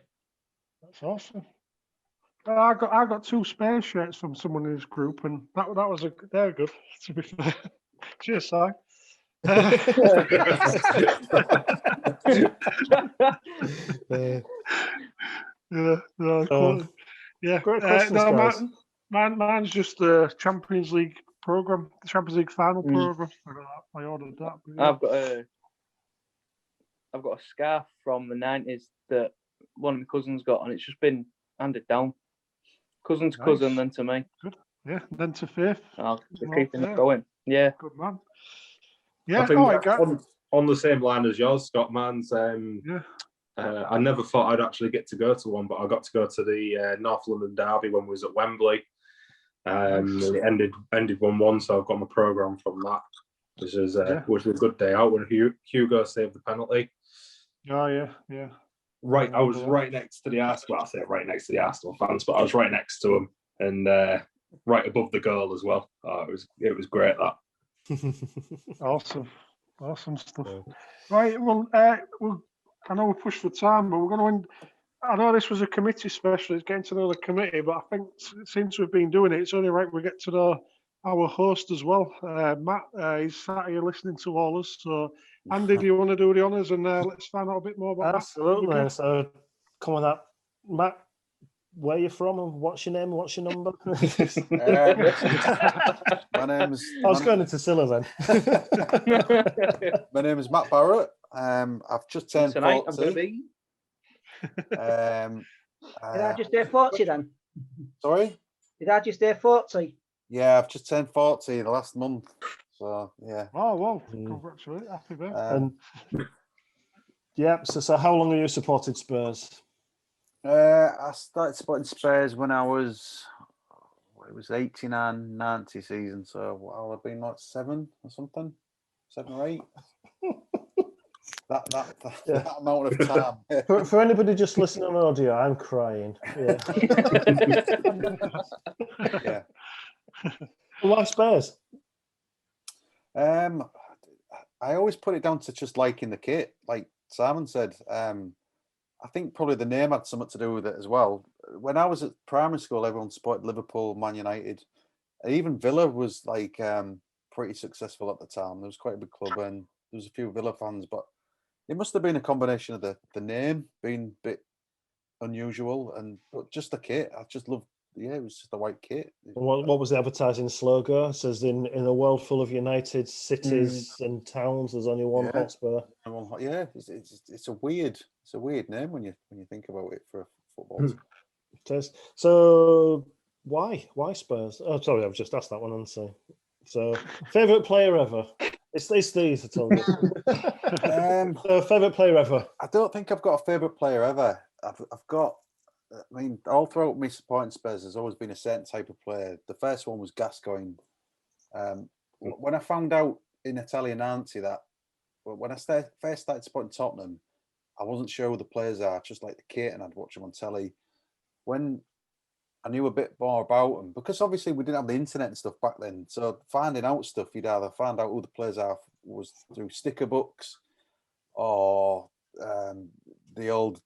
That's awesome. I got 2 Spurs shirts from someone in this group, and they're good. To be fair. Cheers, Si. Cool. Yeah. Great questions, guys. Mine's just the Champions League program, the Champions League final program. I ordered that. Yeah. I've got a scarf from the 90s that one of my cousins got, and it's just been handed down. Cousin to cousin, then to me. Good. Yeah, then to Faith. Keeping it going. Yeah. Good man. Yeah. I think on the same line as yours, Scott. Man's. I never thought I'd actually get to go to one, but I got to go to the North London derby when we was at Wembley. It ended 1-1, so I've got my programme from that. Which was a good day out when Hugo saved the penalty. Oh yeah. Right, I was right next to the Arsenal. Well, I say right next to the Arsenal fans, but I was right next to them and right above the goal as well. It was great that. Awesome stuff. Yeah. Right, well, I know we're pushed for time, but we're going to end. I know this was a committee special. It's getting to know the committee, but I think since we've been doing it, it's only right we get to know our host as well. Matt, he's sat here listening to all us. So, Andy, do you want to do the honours and let's find out a bit more about Absolutely. That? So, come on, that. Matt, where are you from and what's your name and what's your number? My name's... I was going into Silla then. My name is Matt Barrett. I've just turned 40. I'm going to be... Did I just do 40 then? Sorry? Did I just do 40? Yeah, I've just turned 40 the last month. So, yeah. Oh, well, congratulations. Happy birthday. So how long have you supported Spurs? I started supporting Spurs when I was, it was 89-90 season. So I'll have been like 7 or something, 7 or 8. That amount of time. For anybody just listening on audio, I'm crying. Yeah. Yeah. Why Spurs? I always put it down to just liking the kit. Like Simon said, I think probably the name had something to do with it as well. When I was at primary school, everyone supported Liverpool, Man United. Even Villa was like pretty successful at the time. There was quite a big club and there was a few Villa fans, but it must have been a combination of the name being a bit unusual but just the kit. I just loved. Yeah, it was just a white kit. What was the advertising slogan? It says in a world full of united cities and towns, there's only one Hotspur. Yeah, it's a weird name when you think about it for a football team. It is. So why Spurs? Oh, sorry, I've just asked that one. So favorite player ever? It's these I told you. So favorite player ever? I don't think I've got a favorite player ever. I've got I mean, all throughout me supporting Spurs, there's always been a certain type of player. The first one was Gascoigne. When I found out in Italiananti that when I first started supporting Tottenham, I wasn't sure who the players are, just like the kit, and I'd watch them on telly. When I knew a bit more about them, because obviously we didn't have the internet and stuff back then, so finding out stuff, you'd either find out who the players are was through sticker books or the old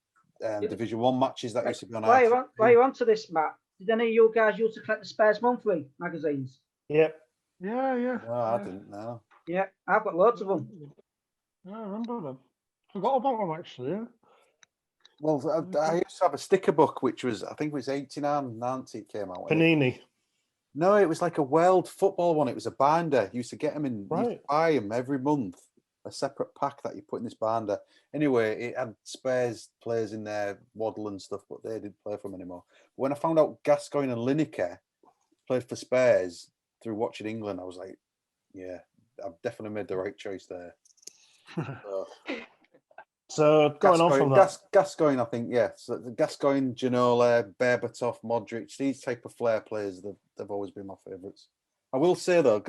Division 1 matches that used to be on. Why you onto this, Matt? Did any of you guys used to collect the Spurs Monthly magazines? Yep. Yeah. No, I didn't know. Yeah, I've got loads of them. Yeah, I remember them. Forgot about them actually. Yeah. Well, I used to have a sticker book, which was, I think it was 89, 90 it came out. Panini. No, it was like a world football one. It was a binder. You used to get them in, right. You used to buy them every month, a separate pack that you put in this binder. Anyway, it had Spurs players in there, Waddle and stuff, but they didn't play for them anymore. But when I found out Gascoigne and Lineker played for Spurs through watching England, I was like, yeah, I've definitely made the right choice there. So going on from that, Gascoigne, I think, yeah. So the Gascoigne, Ginola, Berbatov, Modric, these type of flair players, they've always been my favourites. I will say though,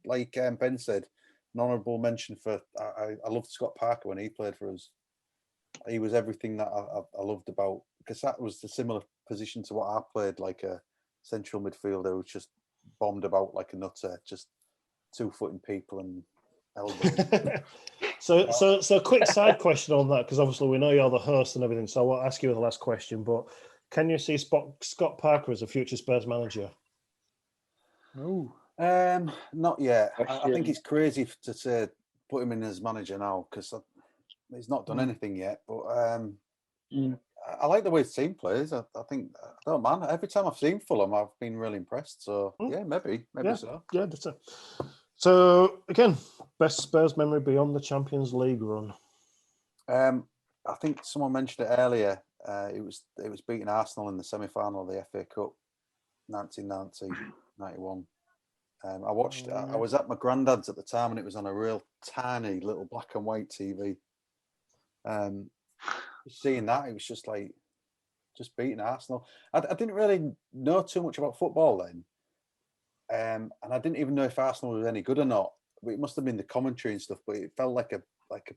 like Ben said, an honourable mention for I loved Scott Parker when he played for us. He was everything that I loved about, because that was the similar position to what I played, like a central midfielder who just bombed about like a nutter, just 2-footing people and elbows. So quick side question on that, because obviously we know you're the host and everything, so I'll ask you the last question, but can you see Scott Parker as a future Spurs manager? No. Not yet. I think it's crazy to say put him in as manager now, because he's not done anything yet, but I like the way his team plays. I think, I don't mind. Every time I've seen Fulham, I've been really impressed. So, yeah, maybe so. Yeah, that's it. So, again, best Spurs memory beyond the Champions League run? I think someone mentioned it earlier. It was beating Arsenal in the semi-final of the FA Cup, 1990-91. I watched. I was at my granddad's at the time, and it was on a real tiny little black and white TV. Seeing that, it was just like beating Arsenal. I didn't really know too much about football then, and I didn't even know if Arsenal was any good or not. But it must have been the commentary and stuff. But it felt like a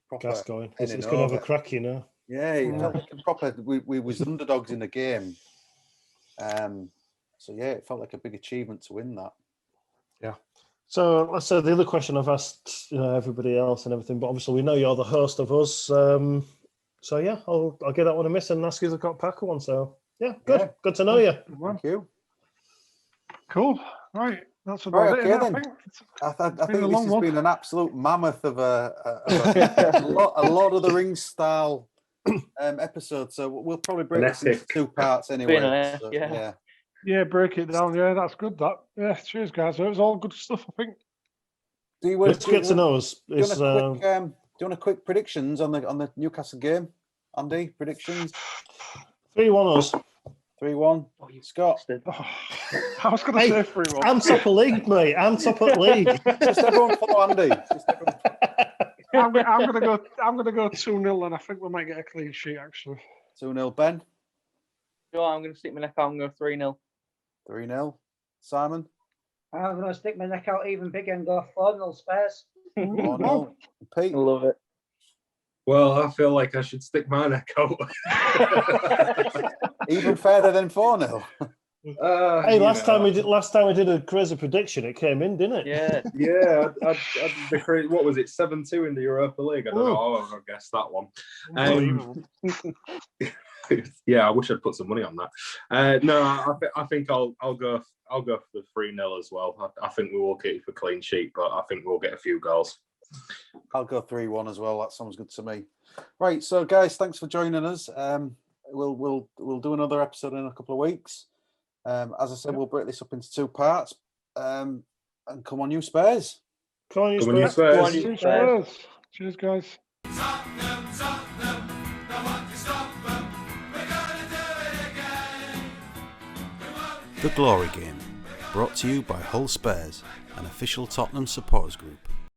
proper. Gascoigne. It's going to have a crack, you know. Yeah, it felt like a proper. We was underdogs in the game. So yeah, it felt like a big achievement to win that. Yeah. So let's say the other question I've asked, everybody else and everything, but obviously we know you're the host of us. So yeah, I'll give that one a miss and ask you the Scott Parker one. So yeah, good. Yeah. Good to know you. Thank you. Cool. Right. That's about it. Then. I think this has been an absolute mammoth of a lot of the Ring style episode. So we'll probably break this into 2 parts anyway. Yeah, break it down. Yeah, that's good. Yeah, cheers, guys. It was all good stuff, I think. Let's get to know us. Do you want a quick predictions on the Newcastle game, Andy? Predictions. 3-1 us. 3-1. Scott. I was going to say 3-1. I'm top of league, mate. I'm top of league. Just everyone follow Andy. I'm going to go 2-0, and I think we might get a clean sheet actually. 2-0, Ben. I'm going to stick my neck out and go 3-0. 3-0. Simon? I'm going to stick my neck out even bigger and go 4-0 Spurs. 4-0. Pete? I love it. Well, I feel like I should stick my neck out. Even further than 4-0. Hey, last time we did a crazy prediction, it came in, didn't it? Yeah. Yeah. I did the what was it? 7-2 in the Europa League. I don't know. I guess that one. Yeah, I wish I'd put some money on that. No, I think I'll go for the 3-0 as well. I think we will keep a clean sheet, but I think we'll get a few goals. I'll go 3-1 as well. That sounds good to me. Right, so guys, thanks for joining us. We'll do another episode in a couple of weeks. As I said, we'll break this up into 2 parts. And come on, you Spurs! Come on, you Spurs! Cheers, guys. The Glory Game, brought to you by Hull Spurs, an official Tottenham supporters group.